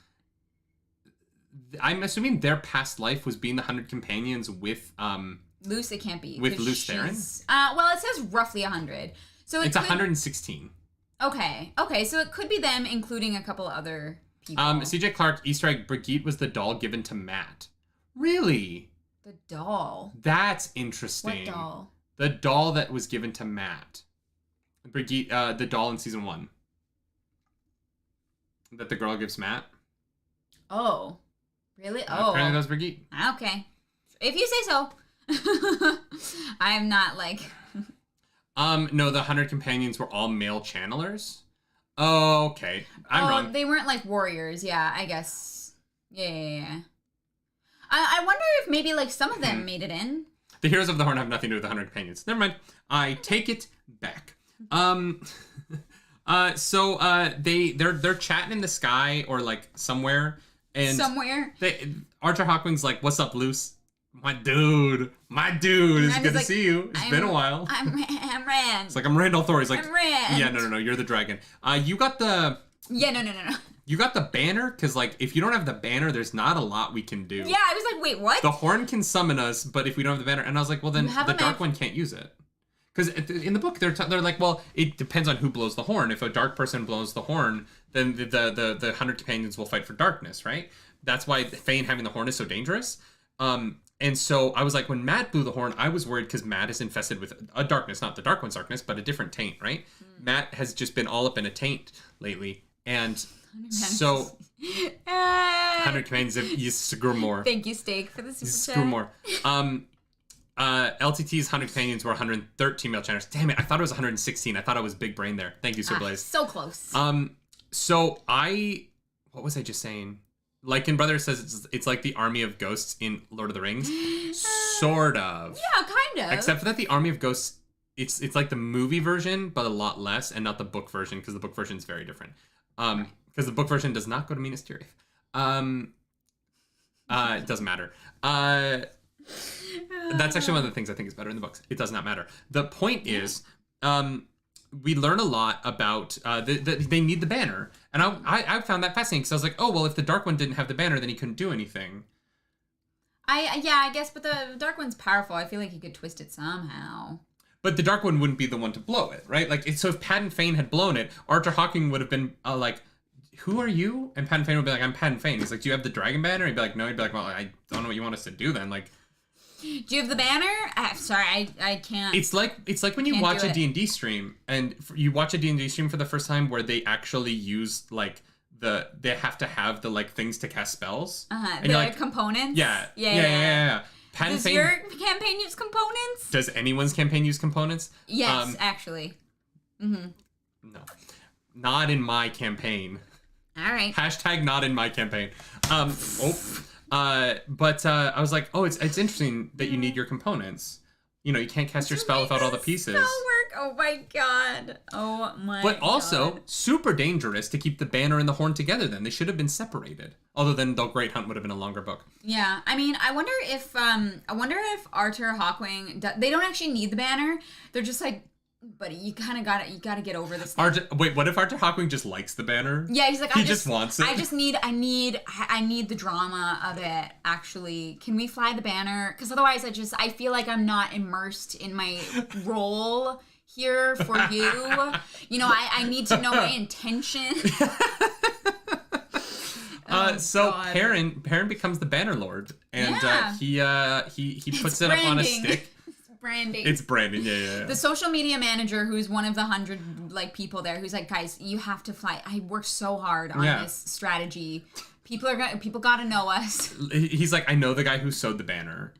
S2: I'm assuming their past life was being the 100 companions with
S1: Luce. It can't be
S2: with Luce Theron.
S1: Well, it says roughly 100, so
S2: it's 116.
S1: Okay, so it could be them, including a couple other people.
S2: CJ Clark Easter egg: Brigitte was the doll given to Matt. Really?
S1: The doll.
S2: That's interesting.
S1: What doll?
S2: The doll that was given to Matt. Brigitte, the doll in season 1. That the girl gives Matt.
S1: Oh. Really?
S2: Apparently that was Brigitte.
S1: Okay. If you say so. I'm not like...
S2: No, the 100 companions were all male channelers. Oh, okay. I'm wrong.
S1: They weren't like warriors. Yeah, I guess. Yeah. I wonder if maybe like some of them made it in.
S2: The Heroes of the Horn have nothing to do with the 100 companions. Never mind. I take it back. So they're chatting in the sky or like somewhere. And Arthur Hawkwing's like, "What's up, Luce? My dude. It's good to see you. It's been a while."
S1: I'm Rand.
S2: It's like, "I'm Randall Thor." He's like,
S1: "I'm Rand."
S2: Yeah, no. You're the dragon. You got the.
S1: Yeah, no.
S2: You got the banner? Because, like, if you don't have the banner, there's not a lot we can do.
S1: Yeah, I was like, wait, what?
S2: The horn can summon us, but if we don't have the banner... And I was like, well, then the Dark One can't use it. Because in the book, they're like, well, it depends on who blows the horn. If a dark person blows the horn, then the 100 companions will fight for darkness, right? That's why Fane having the horn is so dangerous. And so I was like, when Matt blew the horn, I was worried because Matt is infested with a darkness, not the Dark One's darkness, but a different taint, right? Matt has just been all up in a taint lately. And... So, 100 commands of Yisgurmore.
S1: Thank you, Steak, for the super chat.
S2: Yisgurmore. LTT's 100 companions were 113 male channels. Damn it, I thought it was 116. I thought I was big brain there. Thank you, Sir Blaze.
S1: So close.
S2: So what was I just saying? Lycan Brother says it's like the Army of Ghosts in Lord of the Rings. Sort of.
S1: Yeah, kind of.
S2: Except for that the Army of Ghosts, it's like the movie version, but a lot less, and not the book version, because the book version is very different. Because the book version does not go to Minas Tirith. It doesn't matter. That's actually one of the things I think is better in the books. It does not matter. The point is, we learn a lot about they need the banner, and I found that fascinating because I was like, oh well, if the Dark One didn't have the banner, then he couldn't do anything.
S1: I guess, but the Dark One's powerful. I feel like he could twist it somehow.
S2: But the Dark One wouldn't be the one to blow it, right? Like, so if Pat and Fane had blown it, Arthur Hawkwing would have been like, "Who are you?" And Pat and Fane would be like, "I'm Pat and Fane." He's like, "Do you have the dragon banner?" He'd be like, "No." He'd be like, "Well, I don't know what you want us to do then." Like,
S1: do you have the banner? Sorry, I can't.
S2: It's like when you watch a D&D stream, and you watch a D&D stream for the first time where they actually use like they have to have the like things to cast spells.
S1: The like, components.
S2: Yeah.
S1: Does your campaign use components?
S2: Does anyone's campaign use components?
S1: Yes, actually.
S2: No. Not in my campaign.
S1: All right.
S2: # not in my campaign. But I was like, oh, it's interesting that you need your components. You know, you can't cast your spell without all the pieces.
S1: Spell work. Oh my god.
S2: But also, super dangerous to keep the banner and the horn together then. They should have been separated. Other than The Great Hunt would have been a longer book.
S1: Yeah, I mean, I wonder if Arthur Hawkwing, they don't actually need the banner. They're just like, buddy, you gotta get over this thing.
S2: Wait, what if Arthur Hawkwing just likes the banner?
S1: Yeah, he's like,
S2: he just wants it.
S1: I need the drama of it. Actually, can we fly the banner? Because otherwise, I feel like I'm not immersed in my role here for you. You know, I need to know my intention.
S2: So Perrin becomes the Banner Lord, and he puts it up on a stick. It's branding, yeah.
S1: The social media manager, who's one of the 100 like people there, who's like, guys, you have to fly. I worked so hard on this strategy. People gotta know us.
S2: He's like, I know the guy who sewed the banner.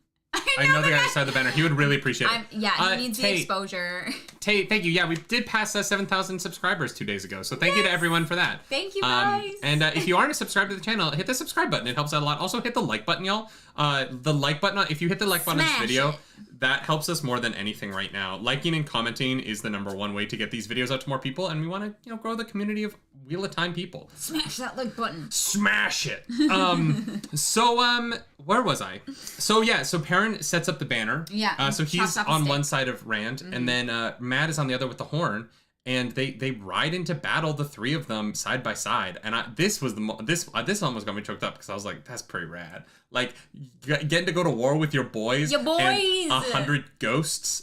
S2: I know the guy who sewed the banner. He would really appreciate it.
S1: He needs the exposure.
S2: Tate, thank you. Yeah, we did pass 7,000 subscribers 2 days ago, so thank you to everyone for that.
S1: Thank you, guys.
S2: And if you aren't subscribed to the channel, hit the subscribe button. It helps out a lot. Also, hit the like button, y'all. The like button, if you hit the like button on this video, that helps us more than anything right now. Liking and commenting is the #1 way to get these videos out to more people, and we want to, grow the community of Wheel of Time people.
S1: Smash that like button.
S2: Smash it. Where was I? So Perrin sets up the banner.
S1: Yeah.
S2: So he's on one side of Rand, and then Matt is on the other with the horn. And they ride into battle, the three of them side by side, and this almost got me choked up because I was like, that's pretty rad. Like getting to go to war with your boys, and 100 ghosts.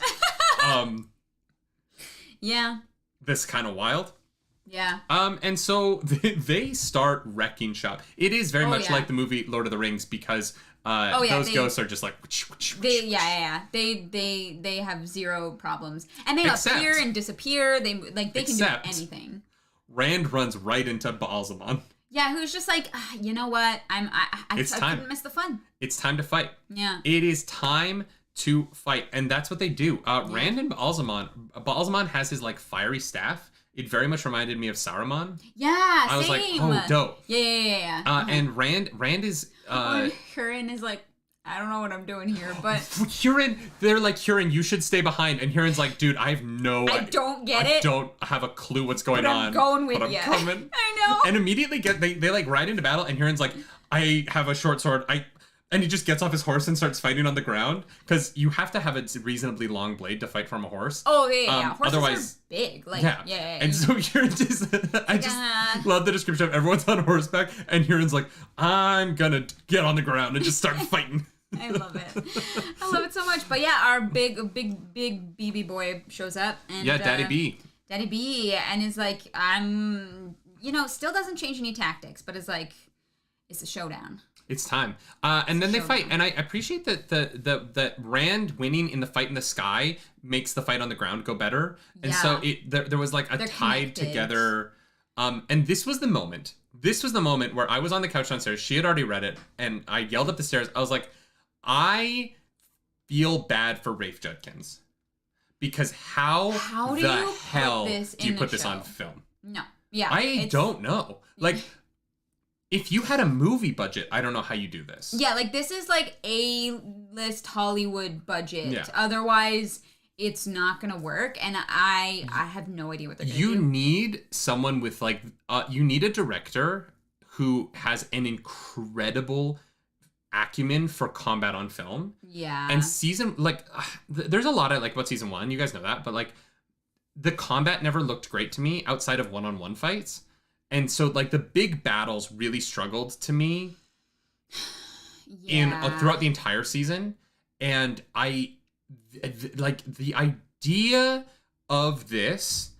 S1: Yeah.
S2: This kind of wild.
S1: Yeah. And
S2: so they start wrecking shop. It is very much like the movie Lord of the Rings because those ghosts are just like
S1: they have zero problems, and they appear and disappear. They can do anything.
S2: Rand runs right into Baalzamon.
S1: Yeah, who's just like, you know what? I couldn't miss the fun.
S2: It's time to fight.
S1: Yeah.
S2: It is time to fight, and that's what they do. Rand and Baalzamon has his like fiery staff. It very much reminded me of Saruman.
S1: Yeah,
S2: I was like, oh, dope.
S1: Yeah.
S2: And Rand is...
S1: Hurin is like, I don't know what I'm doing here, but...
S2: Hurin, they're like, Hurin, you should stay behind. And Hurin's like, dude, I have I
S1: don't get it.
S2: I don't have a clue what's going on.
S1: I'm going with
S2: you.
S1: I'm coming. I know.
S2: And immediately they like ride into battle, and Hurin's like, I have a short sword. And he just gets off his horse and starts fighting on the ground because you have to have a reasonably long blade to fight from a horse.
S1: Oh, yeah. Horses
S2: otherwise,
S1: are big. Like, yeah.
S2: And so Hurin I just love the description of everyone's on horseback, and Hurin's like, I'm gonna get on the ground and just start fighting.
S1: I love it. I love it so much. But yeah, our big BB boy shows up. And,
S2: Daddy B.
S1: Daddy B. And is like, still doesn't change any tactics, but it's like, it's a showdown.
S2: It's time. And then they fight. And I appreciate that Rand winning in the fight in the sky makes the fight on the ground go better. And so there was like They're tied connected. Together. And this was the moment. Where I was on the couch downstairs. She had already read it. And I yelled up the stairs. I was like, I feel bad for Rafe Judkins. Because how the hell do you put this on film?
S1: No. Yeah.
S2: I don't know. Like... If you had a movie budget, I don't know how you do this.
S1: Yeah, like this is like A-list Hollywood budget.
S2: Yeah.
S1: Otherwise, it's not gonna work, and I have no idea what they're gonna do.
S2: You need someone with like, you need a director who has an incredible acumen for combat on film.
S1: Yeah.
S2: And there's a lot I like about season 1. You guys know that, but like, the combat never looked great to me outside of one-on-one fights. And so, like, the big battles really struggled to me throughout the entire season. And the idea of this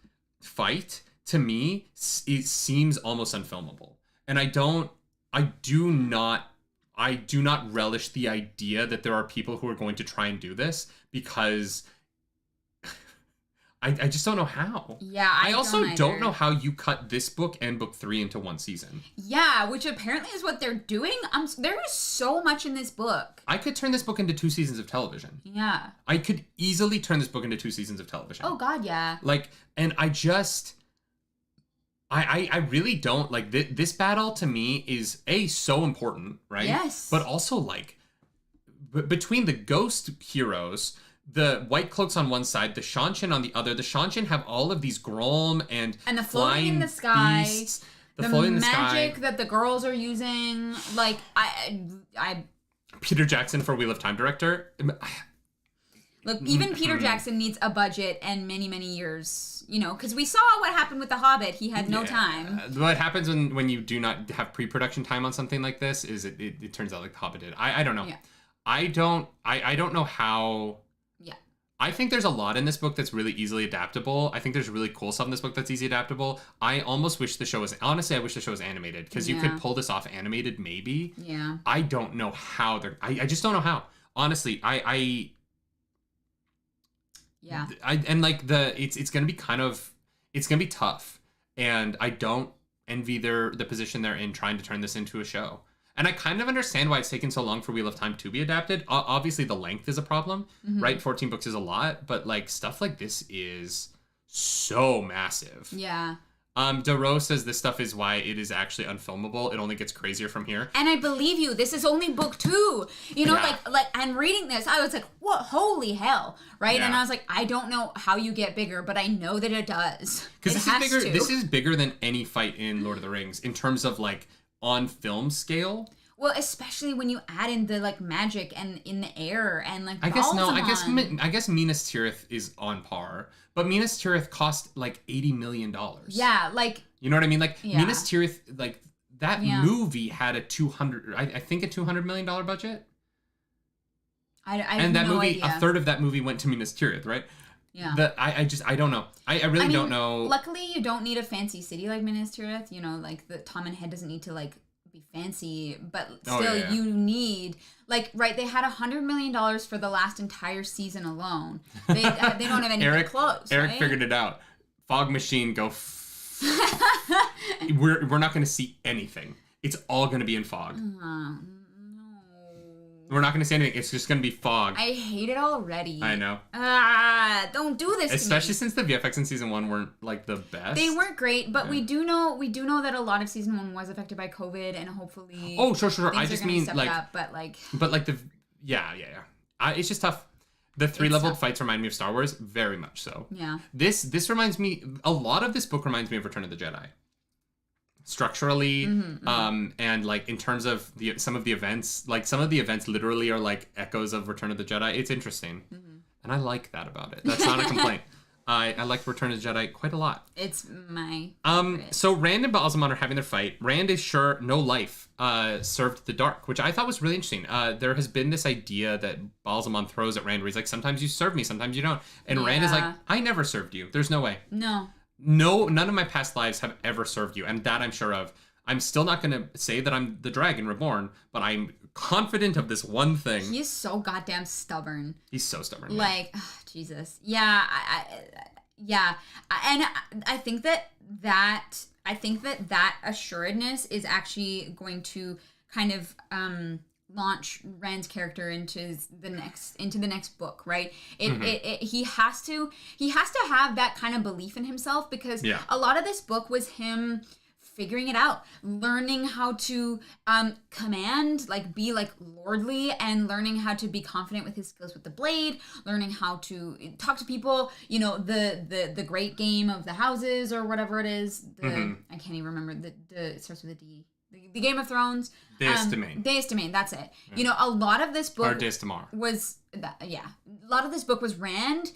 S2: fight, to me, it seems almost unfilmable. And I do not relish the idea that there are people who are going to try and do this because... I just don't know how.
S1: Yeah,
S2: I also don't know how you cut this book and book 3 into one season.
S1: Yeah, which apparently is what they're doing. There is so much in this book.
S2: I could turn this book into 2 seasons of television.
S1: Yeah.
S2: I could easily turn this book into 2 seasons of television.
S1: Oh, God, yeah.
S2: Like, and I really don't, like, this battle to me is, so important, right?
S1: Yes.
S2: But also, like, between the ghost heroes... The White Cloaks on one side, the Shanshin on the other. The Shanshin have all of these Grom and
S1: the floating in the sky,
S2: beasts. The floating in the sky.
S1: magic that the girls are using. Like, I
S2: Peter Jackson for Wheel of Time director.
S1: Look, even Peter Jackson needs a budget and many, many years, because we saw what happened with The Hobbit. He had no time.
S2: What happens when you do not have pre-production time on something like this is it turns out like The Hobbit did. I don't know. Yeah. I don't know how... I think there's a lot in this book that's really easily adaptable. I think there's really cool stuff in this book that's easy adaptable. I almost wish the show was... Honestly, I wish the show was animated. Because you could pull this off animated, maybe.
S1: Yeah.
S2: I don't know how they're... I just don't know how. Honestly,
S1: Yeah.
S2: It's going to be kind of... It's going to be tough. And I don't envy the position they're in trying to turn this into a show. And I kind of understand why it's taken so long for Wheel of Time to be adapted. Obviously, the length is a problem, right? 14 books is a lot, but like stuff like this is so massive.
S1: Yeah.
S2: Daro says this stuff is why it is actually unfilmable. It only gets crazier from here.
S1: And I believe you. This is only book 2. You know,
S2: Yeah.
S1: like I'm reading this. I was like, what? Holy hell. Right?
S2: Yeah.
S1: And I was like, I don't know how you get bigger, but I know that it does.
S2: Because
S1: It
S2: this
S1: has
S2: is bigger.
S1: to.
S2: This is bigger than any fight in Lord of the Rings in terms of like on film scale.
S1: Well, especially when you add in the like magic and in the air and like
S2: I guess no.
S1: Balsamon.
S2: I guess Minas Tirith is on par, but Minas Tirith cost like $80 million.
S1: Yeah, like
S2: You know what I mean? Like
S1: Yeah.
S2: Minas Tirith, like that
S1: Yeah.
S2: movie had a I think a $200 million budget.
S1: I
S2: And
S1: have
S2: that
S1: no
S2: movie,
S1: idea.
S2: a third of that movie went to Minas Tirith, right?
S1: Yeah.
S2: I don't know. I really don't know.
S1: Luckily, you don't need a fancy city like Minas Tirith. You know, like the Tom and Head doesn't need to like be fancy, but still
S2: yeah.
S1: you need like they had $100 million for the last entire season alone. They don't have anything close.
S2: Eric
S1: right?
S2: figured it out. Fog machine go. We're not going to see anything. It's all going to be in fog.
S1: No.
S2: We're not going to see anything. It's just going to be fog.
S1: I hate it already.
S2: I know.
S1: Don't do this.
S2: Especially
S1: to me.
S2: since the VFX in season 1 weren't like the best.
S1: They weren't great, but we do know that a lot of season 1 was affected by COVID, and hopefully.
S2: Oh, sure.
S1: things
S2: I
S1: are
S2: just
S1: gonna
S2: mean
S1: step
S2: like.
S1: up, but like.
S2: But like the yeah. It's just tough. The 3-leveled fights remind me of Star Wars, very much so.
S1: Yeah.
S2: This reminds me. A lot of this book reminds me of Return of the Jedi. Structurally, and like in terms of some of the events, like some of the events literally are like echoes of Return of the Jedi. It's interesting, and I like that about it. That's not a complaint. I like Return of the Jedi quite a lot.
S1: It's my favorite.
S2: So Rand and Balsamon are having their fight. Rand is sure no life served the dark, which I thought was really interesting. There has been this idea that Balsamon throws at Rand where he's like, sometimes you serve me, sometimes you don't. And Rand is like, I never served you. There's no way. No, none of my past lives have ever served you, and that I'm sure of. I'm still not going to say that I'm the dragon reborn, but I'm confident of this one thing.
S1: He's so goddamn stubborn.
S2: He's so stubborn.
S1: Like, Jesus. Yeah, and I think that assuredness is actually going to kind of launch Rand's character into the next book, right? He has to have that kind of belief in himself, because a lot of this book was him figuring it out, learning how to command, like be like lordly, and learning how to be confident with his skills with the blade, learning how to talk to people, you know, the great game of the houses or whatever it is. I can't even remember it starts with a D. The Game of Thrones.
S2: Deus Domain.
S1: Deus Domain, that's it. Yeah. You know, a lot of this book
S2: or Deus Damar.
S1: A lot of this book was Rand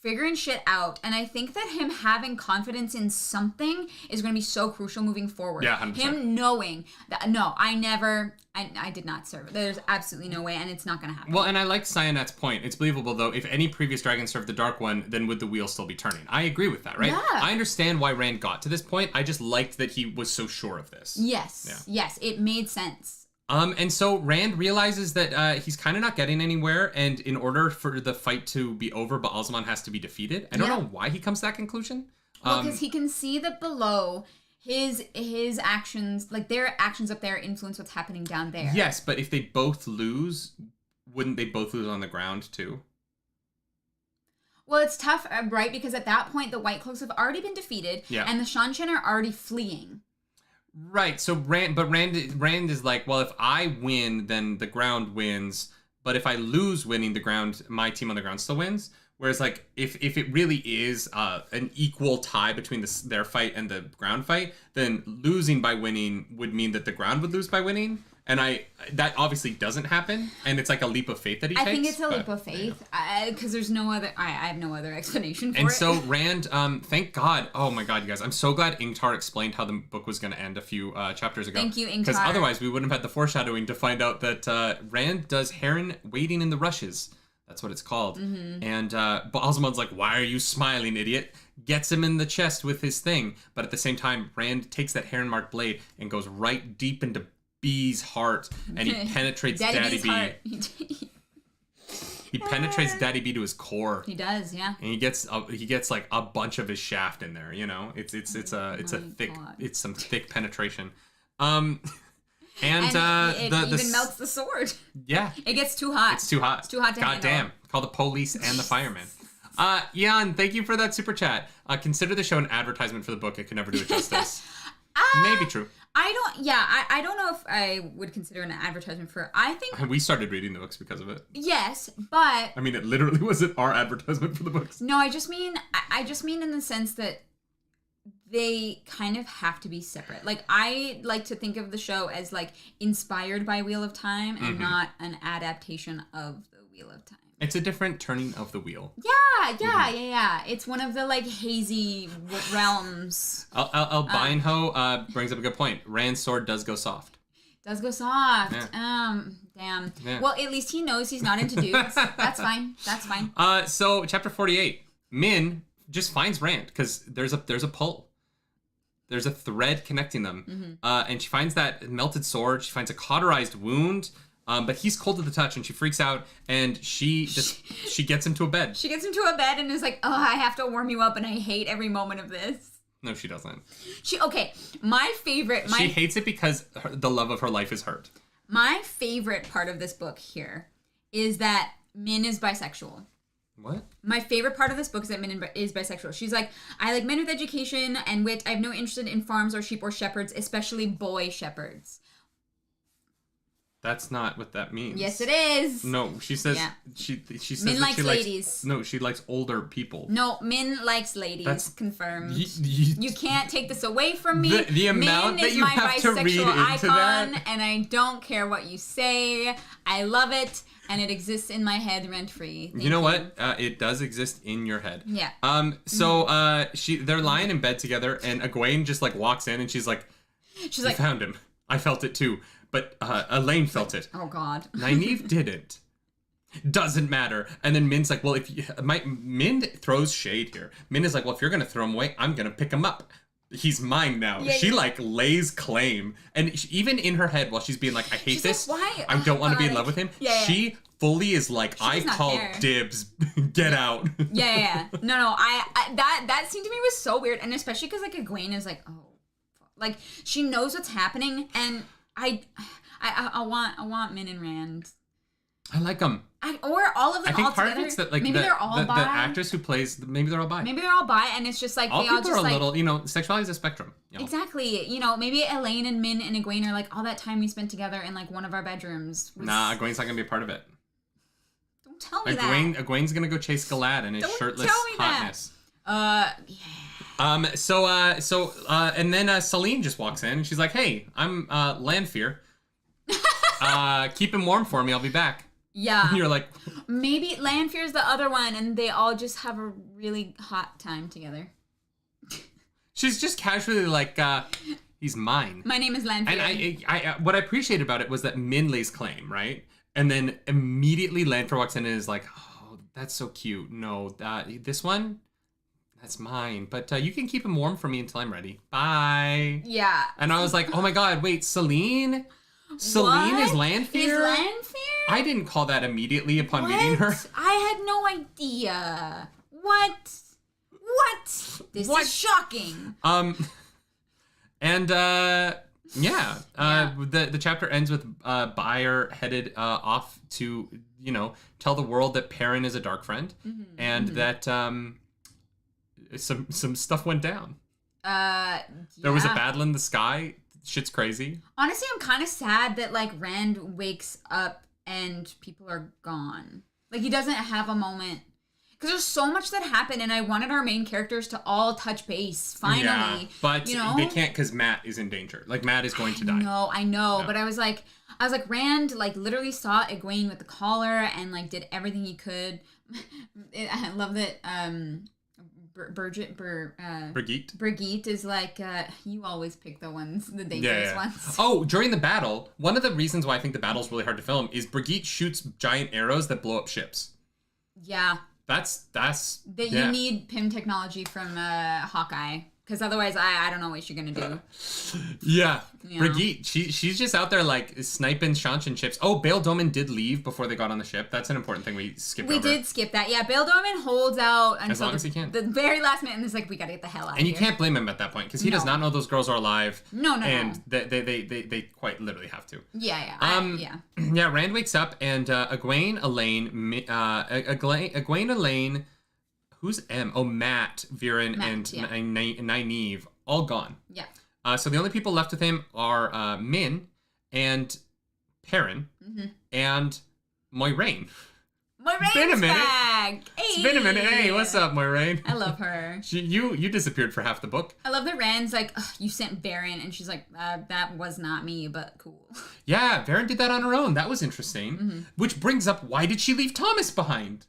S1: figuring shit out, and I think that him having confidence in something is going to be so crucial moving forward.
S2: Yeah, 100%.
S1: Him knowing that I did not serve. There's absolutely no way, and it's not going to happen.
S2: Well, and I like Cyanat's point. It's believable, though. If any previous dragon served the Dark One, then would the wheel still be turning? I agree with that, right?
S1: Yeah.
S2: I understand why Rand got to this point. I just liked that he was so sure of this.
S1: Yes, it made sense.
S2: And so Rand realizes that he's kind of not getting anywhere, and in order for the fight to be over, Balsamon has to be defeated. I don't know why he comes to that conclusion.
S1: Well, because he can see that below his actions, like their actions up there, influence what's happening down there.
S2: Yes, but if they both lose, wouldn't they both lose on the ground too?
S1: Well, it's tough, right? Because at that point, the White Cloaks have already been defeated, and the Shanshan are already fleeing.
S2: Right. So Rand is like, well, if I win, then the ground wins. But if I lose winning, my team on the ground still wins. Whereas, like, if it really is an equal tie between their fight and the ground fight, then losing by winning would mean that the ground would lose by winning. And that obviously doesn't happen, and it's like a leap of faith that he takes.
S1: I think it's a leap of faith, because there's no other. I have no other explanation for it.
S2: And so Rand, thank God. Oh my God, you guys! I'm so glad Ingtar explained how the book was going to end a few chapters ago.
S1: Thank you, Ingtar.
S2: Because otherwise, we wouldn't have had the foreshadowing to find out that Rand does Heron waiting in the rushes. That's what it's called. And Balsamon's like, "Why are you smiling, idiot?" Gets him in the chest with his thing, but at the same time, Rand takes that Heron marked blade and goes right deep into B's heart, and he penetrates Daddy B. He penetrates Daddy B to his core.
S1: He does, yeah.
S2: And he gets like a bunch of his shaft in there. You know, it's some thick penetration. And
S1: it even melts the sword.
S2: Yeah,
S1: it gets too hot.
S2: It's too hot.
S1: It's too hot to handle.
S2: God damn! Call the police and the firemen. Jan, thank you for that super chat. Consider the show an advertisement for the book. It could never do it justice. Maybe true.
S1: I don't know if I would consider an advertisement for. I think
S2: we started reading the books because of it.
S1: Yes, but
S2: I mean, it literally wasn't our advertisement for the books.
S1: No, I just mean in the sense that they kind of have to be separate. Like, I like to think of the show as like inspired by Wheel of Time and not an adaptation of the Wheel of Time.
S2: It's a different turning of the wheel.
S1: Yeah. It's one of the like hazy realms.
S2: Albino brings up a good point. Rand's sword does go soft.
S1: Does go soft.
S2: Yeah.
S1: Damn.
S2: Yeah.
S1: Well, at least he knows he's not into dudes. That's fine.
S2: So chapter 48, Min just finds Rand because there's a pull. There's a thread connecting them. And she finds that melted sword. She finds a cauterized wound. But he's cold to the touch, and she freaks out, and she gets him to a bed.
S1: She gets him to a bed and is like, oh, I have to warm you up, and I hate every moment of this.
S2: No, she doesn't.
S1: She hates
S2: it because the love of her life is hurt.
S1: My favorite part of this book here is that Min is bisexual.
S2: What?
S1: My favorite part of this book is that Min is bisexual. She's like, I like men with education and wit. I have no interest in farms or sheep or shepherds, especially boy shepherds.
S2: That's not what that means.
S1: Yes, it is.
S2: No, she says she says
S1: Min
S2: that
S1: likes
S2: she
S1: ladies.
S2: No, she likes older people.
S1: No, Min likes ladies. That's confirmed. You can't take this away from me.
S2: The amount
S1: Min
S2: that you have to read into
S1: icon,
S2: that,
S1: and I don't care what you say. I love it, and it exists in my head rent free.
S2: You know what? It does exist in your head.
S1: Yeah.
S2: So they're lying in bed together, and Egwene just like walks in, and she's like, I found him. I felt it too. But Elaine felt it.
S1: Oh, God.
S2: Nynaeve didn't. Doesn't matter. And then Min's like, well, Min throws shade here. Min is like, well, if you're going to throw him away, I'm going to pick him up. He's mine now.
S1: Yeah,
S2: she like lays claim. And even in her head, while she's being like, I hate
S1: she's
S2: this.
S1: Like, why?
S2: I don't want to be in love with him.
S1: Yeah.
S2: She fully is like, I call dibs. Get out.
S1: Yeah. No. That scene to me was so weird. And especially because like Egwene is like, oh, like she knows what's happening. And I want Min and Rand.
S2: I like them.
S1: Or all of them all together.
S2: I think part of it's that like
S1: maybe they're all bi.
S2: The actress who plays, maybe they're all bi.
S1: Maybe they're all bi, and it's just like
S2: all
S1: they all
S2: people
S1: just
S2: are
S1: like
S2: a little, sexuality is a spectrum.
S1: Exactly. Maybe Elaine and Min and Egwene are like all that time we spent together in like one of our bedrooms.
S2: Nah, Egwene's not gonna be a part of it.
S1: Don't tell me that.
S2: Egwene's gonna go chase Galad in his shirtless hotness.
S1: Yeah.
S2: And then Celine just walks in and she's like, "Hey, I'm Lanfear. Keep him warm for me. I'll be back."
S1: Yeah.
S2: And you're like,
S1: maybe Lanfear's the other one, and they all just have a really hot time together.
S2: She's just casually like, "He's mine.
S1: My name is Lanfear."
S2: And I what I appreciated about it was that Min lays claim, right? And then immediately Lanfear walks in and is like, "Oh, that's so cute. No, this one." That's mine, but you can keep him warm for me until I'm ready. Bye.
S1: Yeah.
S2: And I was like, oh my god, wait, Celine? Celine is Lanfear?
S1: Is Lanfear?
S2: I didn't call that immediately upon meeting her.
S1: I had no idea. What? This is shocking.
S2: The chapter ends with Bayer headed off to, tell the world that Perrin is a dark friend, and that some stuff went down. There was a battle in the sky. Shit's crazy.
S1: Honestly, I'm kind of sad that like Rand wakes up and people are gone. Like he doesn't have a moment. Because there's so much that happened, and I wanted our main characters to all touch base finally.
S2: Yeah, but they can't because Matt is in danger. Like Matt is going to die.
S1: I know. But I was like, Rand like literally saw Egwene with the collar and like did everything he could. I love that. Brigitte is like, you always pick the dangerous ones.
S2: Oh, during the battle, one of the reasons why I think the battle's really hard to film is Brigitte shoots giant arrows that blow up ships.
S1: Yeah.
S2: You
S1: need PIM technology from Hawkeye. Because otherwise, I don't know what you're going to do.
S2: Yeah. Brigitte, she's just out there, like, sniping Shanshan ships. Oh, Bail Doman did leave before they got on the ship. That's an important thing we skipped over.
S1: We did skip that. Yeah, Bail Doman holds out until
S2: as long as he can.
S1: The very last minute, and it's like, we got to get the hell out of here.
S2: And you can't blame him at that point, because he does not know those girls are alive.
S1: No.
S2: And they quite literally have to.
S1: Yeah.
S2: Yeah, Rand wakes up, and Egwene, Elaine, who's M? Oh, Matt, Viren, and Nynaeve, all gone.
S1: Yeah.
S2: So the only people left with him are Min and Perrin and Moiraine.
S1: Moiraine's
S2: Been a minute.
S1: back. Hey.
S2: It's been a minute. Hey, what's up, Moiraine?
S1: I love her.
S2: You disappeared for half the book.
S1: I love that Rand's like, you sent Baron, and she's like, that was not me, but cool.
S2: Yeah, Baron did that on her own. That was interesting. Which brings up, why did she leave Thomas behind?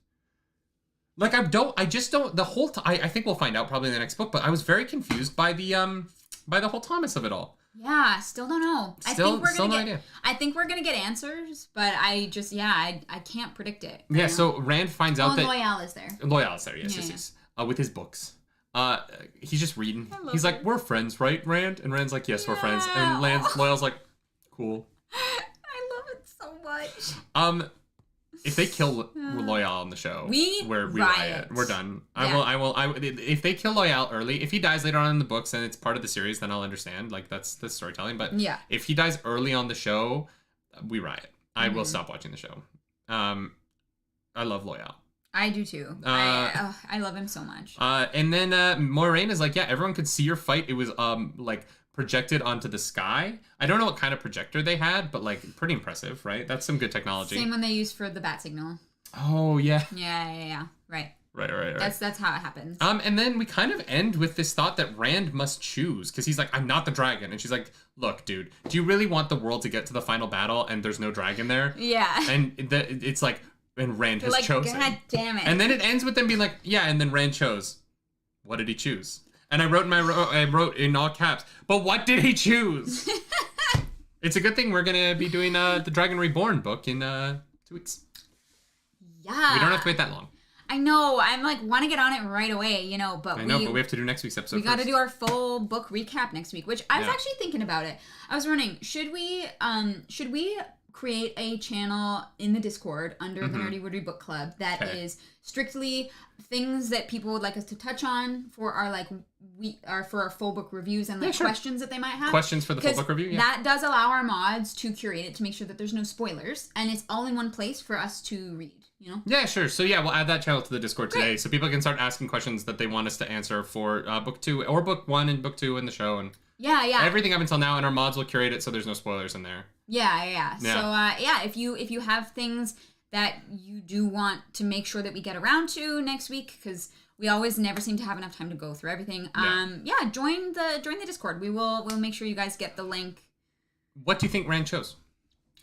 S2: Like, I just don't, the whole time, I think we'll find out probably in the next book, but I was very confused by the whole Thomas of it all.
S1: Yeah, still don't know.
S2: Still no idea.
S1: I think we're gonna get answers, but I just, I can't predict it.
S2: Yeah, so Rand finds out that...
S1: Loyal is there.
S2: Loyal is there, yes. With his books. He's just reading. He's like,
S1: it.
S2: we're friends, right, Rand? And Rand's like, yes, we're friends. And Loyal's like, cool.
S1: I love it so much.
S2: If they kill Loyal on the show, we riot. We're done.
S1: Yeah.
S2: If they kill Loyal early, if he dies later on in the books and it's part of the series, then I'll understand. Like, that's the storytelling. But if he dies early on the show, we riot. I will stop watching the show. I love Loyal.
S1: I do too. I love him so much.
S2: And then Moiraine is like, yeah, everyone could see your fight. It was like projected onto the sky. I don't know what kind of projector they had, but like pretty impressive, right? That's some good technology.
S1: Same one they used for the bat signal.
S2: Oh yeah.
S1: Yeah. Right.
S2: Right.
S1: That's how it happens.
S2: And then we kind of end with this thought that Rand must choose, because he's like, I'm not the dragon, and she's like, look, dude, do you really want the world to get to the final battle and there's no dragon there?
S1: Yeah.
S2: And it's like, and Rand has chosen.
S1: God damn it.
S2: And then it ends with them being like, yeah, and then Rand chose. What did he choose? And I wrote in all caps, but what did he choose? It's a good thing we're gonna be doing the Dragon Reborn book in 2 weeks.
S1: Yeah.
S2: We don't have to wait that long.
S1: I know. I'm like, want to get on it right away, but
S2: but we have to do next week's episode.
S1: We got to do our full book recap next week, which I was actually thinking about it. I was wondering, should we create a channel in the Discord under the Nerdy Woodry Book Club that is strictly things that people would like us to touch on for our for our full book reviews and questions that they might have.
S2: Questions for the full book review. Yeah.
S1: That does allow our mods to curate it to make sure that there's no spoilers, and it's all in one place for us to read.
S2: Yeah, sure. So we'll add that channel to the Discord today, so people can start asking questions that they want us to answer for book 2 or book 1 and book 2 in the show, and everything up until now, and our mods will curate it so there's no spoilers in there. Yeah.
S1: So if you have things that you do want to make sure that we get around to next week, because we always never seem to have enough time to go through everything. Join the Discord. We'll make sure you guys get the link.
S2: What do you think Rand chose?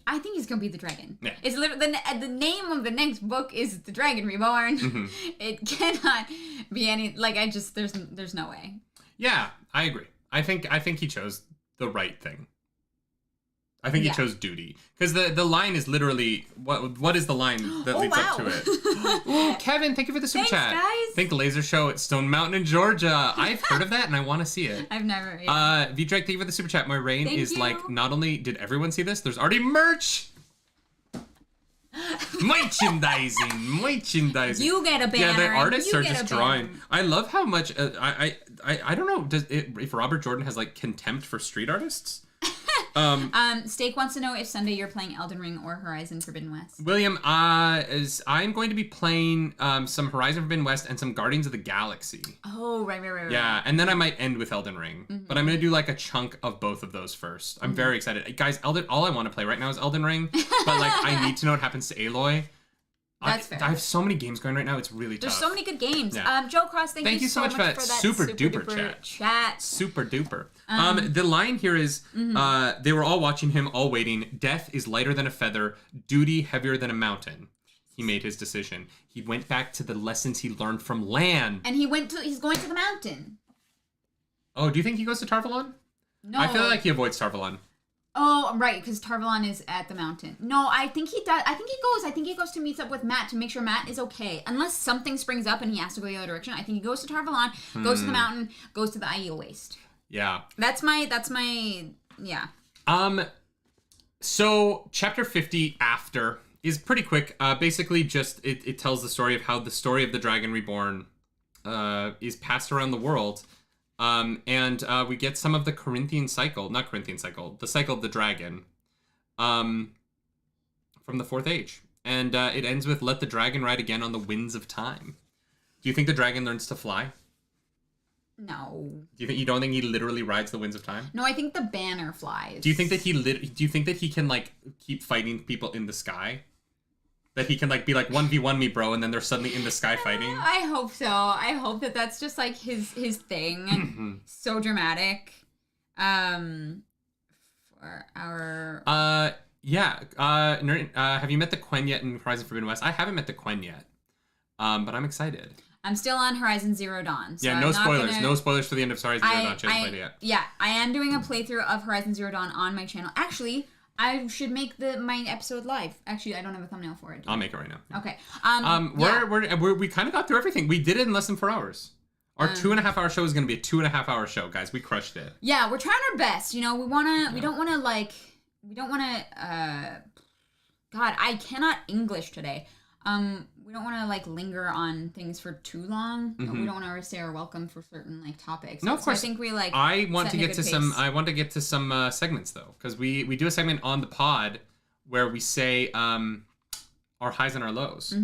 S1: I think he's gonna be the dragon.
S2: Yeah.
S1: It's literally the name of the next book is The Dragon Reborn. It cannot be any there's no way.
S2: Yeah, I agree. I think he chose the right thing. I think he chose duty, because the line is literally what is the line that leads up to it? Ooh, Kevin, thank you for the super chat.
S1: Guys.
S2: Think laser show at Stone Mountain in Georgia. I've heard of that and I want to see it.
S1: I've never.
S2: V Drake, thank you for the super chat. Moiraine is like, not only did everyone see this, there's already merch. Merchandising.
S1: You get a banner.
S2: Yeah, the artists are just drawing. I love how much I don't know if Robert Jordan has like contempt for street artists.
S1: Steak wants to know if Sunday you're playing Elden Ring or Horizon Forbidden West.
S2: William, I'm going to be playing some Horizon Forbidden West and some Guardians of the Galaxy.
S1: Oh, right.
S2: Yeah, and then I might end with Elden Ring. But I'm going to do like a chunk of both of those first. I'm very excited. Guys, all I want to play right now is Elden Ring. But like, I need to know what happens to Aloy.
S1: That's fair.
S2: I have so many games going right now. It's really tough.
S1: There's so many good games.
S2: Yeah.
S1: Joe Cross, thank you so much for that super duper chat.
S2: Super duper. The line here is, they were all watching him, all waiting. Death is lighter than a feather, duty heavier than a mountain. He made his decision. He went back to the lessons he learned from Lan.
S1: And he's going to the mountain.
S2: Oh, do you think he goes to Tarvalon?
S1: No.
S2: I feel like he avoids Tarvalon.
S1: Oh, right, because Tarvalon is at the mountain. No, I think he does. I think he goes to meet up with Matt to make sure Matt is okay. Unless something springs up and he has to go the other direction. I think he goes to Tarvalon, goes to the mountain, goes to the Aiel Waste.
S2: Yeah.
S1: That's my yeah.
S2: So chapter 50 after is pretty quick. Basically just it tells the story of how the story of the Dragon Reborn is passed around the world. And we get some of the the cycle of the dragon, from the Fourth Age. And it ends with, let the dragon ride again on the winds of time. Do you think the dragon learns to fly?
S1: No.
S2: You don't think he literally rides the winds of time?
S1: No, I think the banner flies.
S2: Do you think that he can like keep fighting people in the sky? That he can like be like 1v1 me, bro, and then they're suddenly in the sky fighting?
S1: I hope so. I hope that that's just like his thing. So dramatic. For our
S2: have you met the Quen yet in Horizon Forbidden West? I haven't met the Quen yet. But I'm excited.
S1: I'm still on Horizon Zero Dawn. So
S2: yeah, no spoilers. No spoilers for the end of Horizon Zero Dawn. She hasn't played it yet.
S1: Yeah, I am doing a playthrough of Horizon Zero Dawn on my channel. Actually, I should make my episode live. Actually, I don't have a thumbnail for it.
S2: I'll make it right now.
S1: Okay.
S2: We kind of got through everything. We did it in less than 4 hours. Our 2.5 hour show is going to be a 2.5 hour show, guys. We crushed it.
S1: Yeah, we're trying our best. You know, we don't want to God, I cannot English today. We don't want to like linger on things for too long. We don't want to say our welcome for certain like topics.
S2: No, of course.
S1: I think we like.
S2: I want to get to some segments though, because we do a segment on the pod where we say our highs and our lows.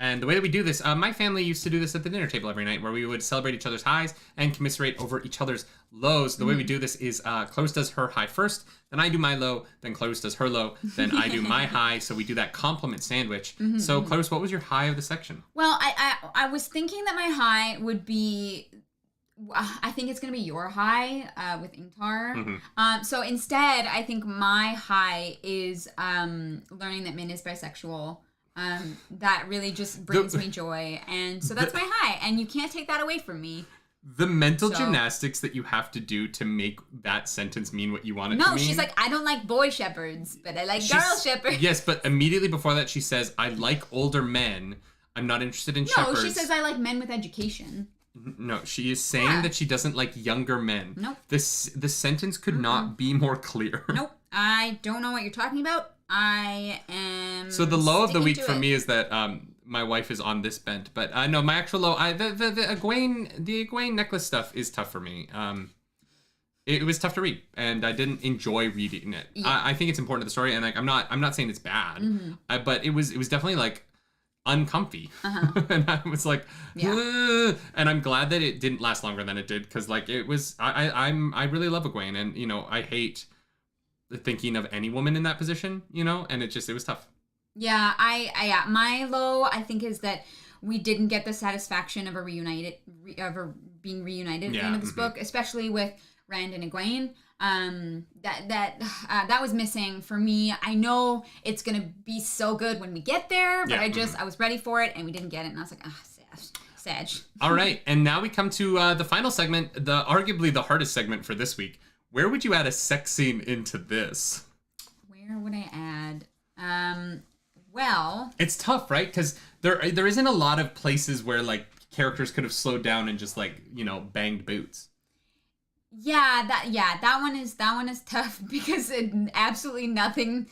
S2: And the way that we do this, my family used to do this at the dinner table every night, where we would celebrate each other's highs and commiserate over each other's lows. The way we do this is Close does her high first, then I do my low, then Close does her low, then I do my high. So we do that compliment sandwich. So Close, what was your high of the section?
S1: Well, I was thinking that my high would be, I think it's going to be your high with Ingtar. So instead, I think my high is learning that Min is bisexual. That really just brings me joy. And so that's my high. And you can't take that away from me.
S2: The mental gymnastics that you have to do to make that sentence mean what you want it to mean.
S1: No, she's like, I don't like boy shepherds, but I like girl shepherds.
S2: Yes, but immediately before that she says, I like older men. I'm not interested in shepherds.
S1: No, she says I like men with education.
S2: No, she is saying that she doesn't like younger men.
S1: Nope.
S2: The sentence could not be more clear.
S1: Nope. I don't know what you're talking about. I am.
S2: So the low of the week for me is that my wife is on this bent, but no, my actual low, the Egwene necklace stuff is tough for me. It was tough to read, and I didn't enjoy reading it. Yeah. I think it's important to the story, and like I'm not saying it's bad, but it was definitely like uncomfy, and I was like, ugh! And I'm glad that it didn't last longer than it did, because like it was, I really love Egwene, and you know I hate thinking of any woman in that position, you know, and it was tough.
S1: Yeah, my low I think is that we didn't get the satisfaction of being reunited at the end of this book, especially with Rand and Egwene. That was missing for me. I know it's gonna be so good when we get there, but I was ready for it and we didn't get it, and I was like, sad.
S2: All right, and now we come to the final segment, arguably the hardest segment for this week. Where would you add a sex scene into this?
S1: Where would I add? Well,
S2: it's tough, right? Because there isn't a lot of places where like characters could have slowed down and just like, you know, banged boots.
S1: That one is tough because absolutely nothing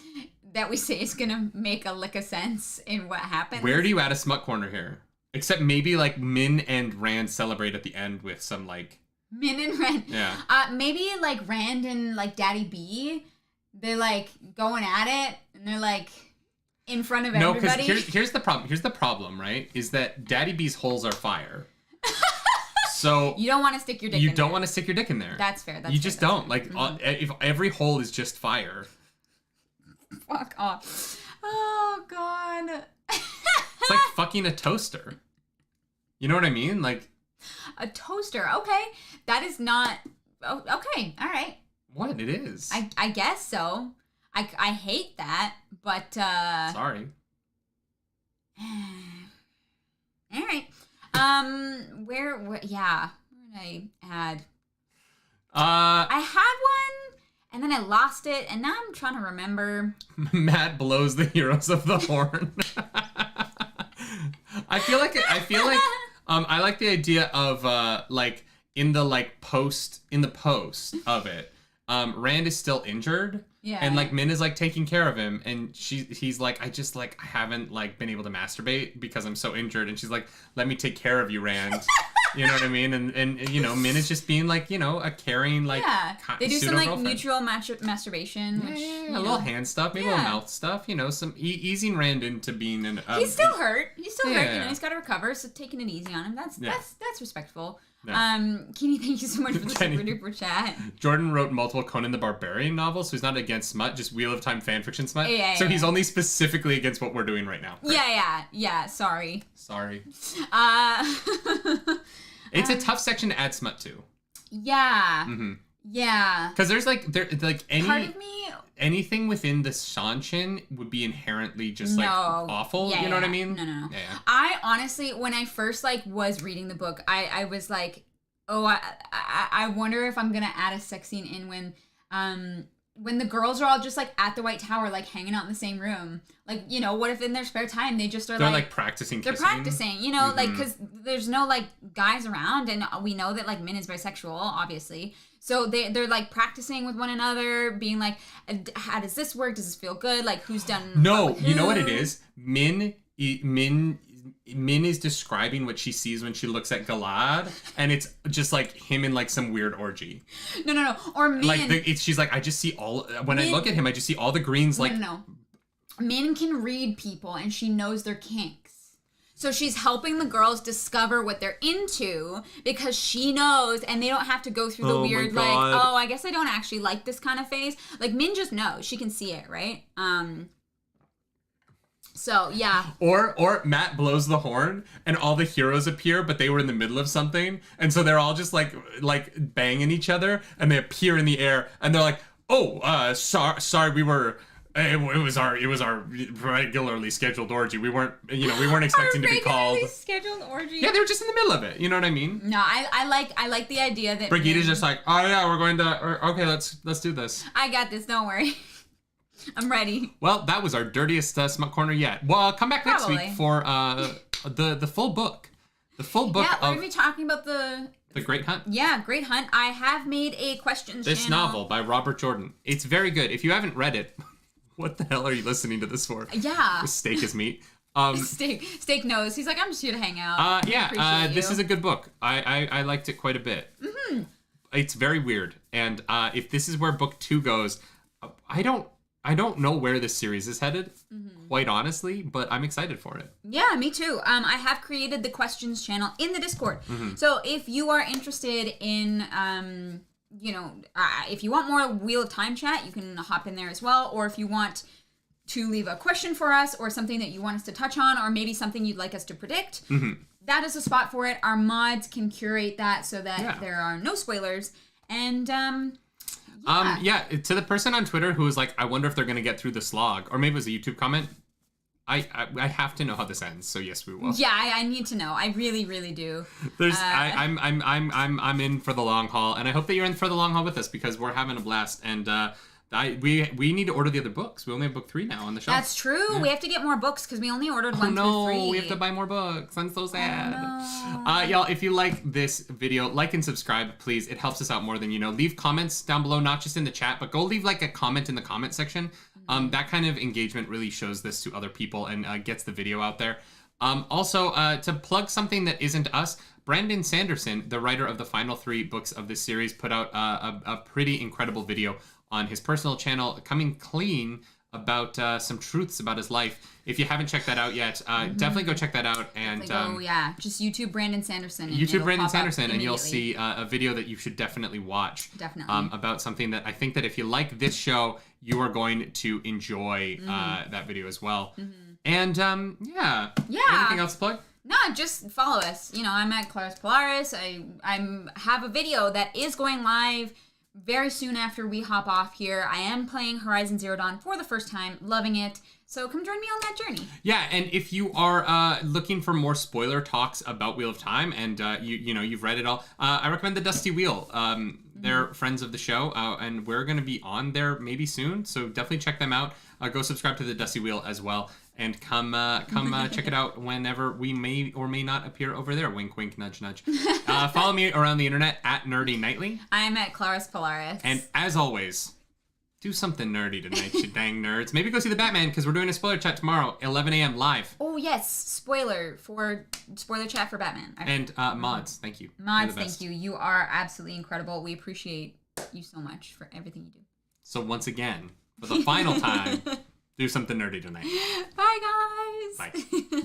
S1: that we say is gonna make a lick of sense in what happens.
S2: Where do you add a smut corner here? Except maybe like Min and Rand celebrate at the end with some like.
S1: Min and Rand.
S2: Yeah.
S1: Maybe like Rand and like Daddy B, they're like going at it and they're like in front of everybody.
S2: No, because here's the problem. Here's the problem, right? Is that Daddy B's holes are fire. So
S1: you don't want to stick your dick in there.
S2: You don't want to stick your dick in there.
S1: That's fair.
S2: You just don't. Like if every hole is just fire.
S1: Fuck off. Oh God.
S2: It's like fucking a toaster. You know what I mean? Like
S1: a toaster. Okay. That is not. Oh, okay. All right.
S2: What? It is.
S1: I guess so. I hate that, but.
S2: Sorry.
S1: All right. Where would I add? I had one, and then I lost it, and now I'm trying to remember.
S2: Matt blows the heroes of the horn. I feel like I like the idea of like in the post of it. Rand is still injured.
S1: Yeah.
S2: And like Min is like taking care of him, and he's like, I haven't like been able to masturbate because I'm so injured, and she's like, let me take care of you, Rand. You know what I mean? And you know, Min is just being like, you know, a caring, like,
S1: they do some like
S2: pseudo-girlfriend.
S1: mutual masturbation, which
S2: a little hand stuff, maybe a little mouth stuff, you know, some easing Rand into being an.
S1: He's still hurt. He's still hurt. You know, he's got to recover. So taking it easy on him. That's respectful. Yeah. Kenny, thank you so much for the super duper chat.
S2: Jordan wrote multiple Conan the Barbarian novels, so he's not against smut, just Wheel of Time fanfiction smut. So he's only specifically against what we're doing right now. Right?
S1: Yeah. Sorry.
S2: It's a tough section to add smut to.
S1: Yeah.
S2: Mm-hmm.
S1: Yeah.
S2: Because there's like any
S1: part of me.
S2: Anything within the Shanshin would be inherently just like awful. You know what I mean?
S1: No. Yeah. I honestly, when I first like was reading the book, I was like, oh, I wonder if I'm gonna add a sex scene in when the girls are all just like at the White Tower, like hanging out in the same room. Like, you know, what if in their spare time they just are
S2: they're like practicing kissing?
S1: They're practicing, you know, like, because there's no like guys around, and we know that like Min is bisexual, obviously. So they're like practicing with one another, being like, how does this work? Does this feel good? Like, who's done?
S2: No, you know what it is? Min is describing what she sees when she looks at Galad, and it's just like him in like some weird orgy.
S1: No. Or Min.
S2: Like she's like, I just see when I look at him, I just see all the greens. Like
S1: no. Min can read people, and she knows their kinks. So she's helping the girls discover what they're into because she knows, and they don't have to go through the weird, like, oh, I guess I don't actually like this kind of phase. Like, Min just knows. She can see it, right? So, yeah.
S2: Or Matt blows the horn, and all the heroes appear, but they were in the middle of something, and so they're all just, like banging each other, and they appear in the air, and they're like, oh, sorry, we were... It was our regularly scheduled orgy. We weren't expecting to be called.
S1: Regularly scheduled orgy.
S2: Yeah, they were just in the middle of it. You know what I mean?
S1: No, I like the idea that
S2: Brigitte's just like, oh yeah, we're going to. Okay, let's do this.
S1: I got this. Don't worry. I'm ready.
S2: Well, that was our dirtiest smut corner yet. Well, come back next week for the full book. The full book.
S1: Yeah, we're gonna be talking about the
S2: Great Hunt.
S1: Yeah, Great Hunt. I have made a questions
S2: This
S1: channel.
S2: novel by Robert Jordan. It's very good. If you haven't read it. What the hell are you listening to this for?
S1: Yeah.
S2: Steak is meat.
S1: Steak knows. He's like, I'm just here to hang out.
S2: This is a good book. I liked it quite a bit. Mm-hmm. It's very weird. And if this is where book 2 goes, I don't know where this series is headed, quite honestly, but I'm excited for it.
S1: Yeah, me too. I have created the questions channel in the Discord. So if you are interested in... if you want more Wheel of Time chat, you can hop in there as well. Or if you want to leave a question for us or something that you want us to touch on, or maybe something you'd like us to predict, that is a spot for it. Our mods can curate that so that there are no spoilers. And, to the person on Twitter who was like, I wonder if they're going to get through the slog, or maybe it was a YouTube comment. I have to know how this ends, so yes, we will. Yeah, I need to know. I really, really do. I'm in for the long haul, and I hope that you're in for the long haul with us because we're having a blast. And we need to order the other books. We only have book 3 now on the shelf. That's true. Yeah. We have to get more books because we only ordered 1 through 3.
S2: We have to buy more books. I'm so sad.
S1: Oh, no.
S2: Y'all, if you like this video, like and subscribe, please. It helps us out more than you know. Leave comments down below, not just in the chat, but go leave like a comment in the comment section. That kind of engagement really shows this to other people and gets the video out there. Also, to plug something that isn't us, Brandon Sanderson, the writer of the final 3 books of this series, put out a pretty incredible video on his personal channel, coming clean about some truths about his life. If you haven't checked that out yet, definitely go check that out. And
S1: just YouTube Brandon Sanderson.
S2: And you'll see a video that you should definitely watch.
S1: Definitely.
S2: About something that I think that if you like this show, you are going to enjoy that video as well. And anything else to plug?
S1: No, just follow us. I'm at Claris Polaris. I have a video that is going live very soon after we hop off here. I am playing Horizon Zero Dawn for the first time, loving it. So come join me on that journey. Yeah, and if you are looking for more spoiler talks about Wheel of Time, and you've read it all, I recommend the Dusty Wheel. They're friends of the show, and we're going to be on there maybe soon. So definitely check them out. Go subscribe to the Dusty Wheel as well. And come check it out whenever we may or may not appear over there. Wink, wink, nudge, nudge. Follow me around the internet at Nerdy Nightly. I'm at Claris Polaris.
S2: And as always, Do something nerdy tonight, you dang nerds. Maybe go see the Batman, because we're doing a spoiler chat tomorrow, 11 a.m. live.
S1: Oh, yes. Spoiler chat for Batman.
S2: And Mods, thank you.
S1: Mods, thank you. You are absolutely incredible. We appreciate you so much for everything you do.
S2: So once again, for the final time, do something nerdy tonight.
S1: Bye, guys.
S2: Bye.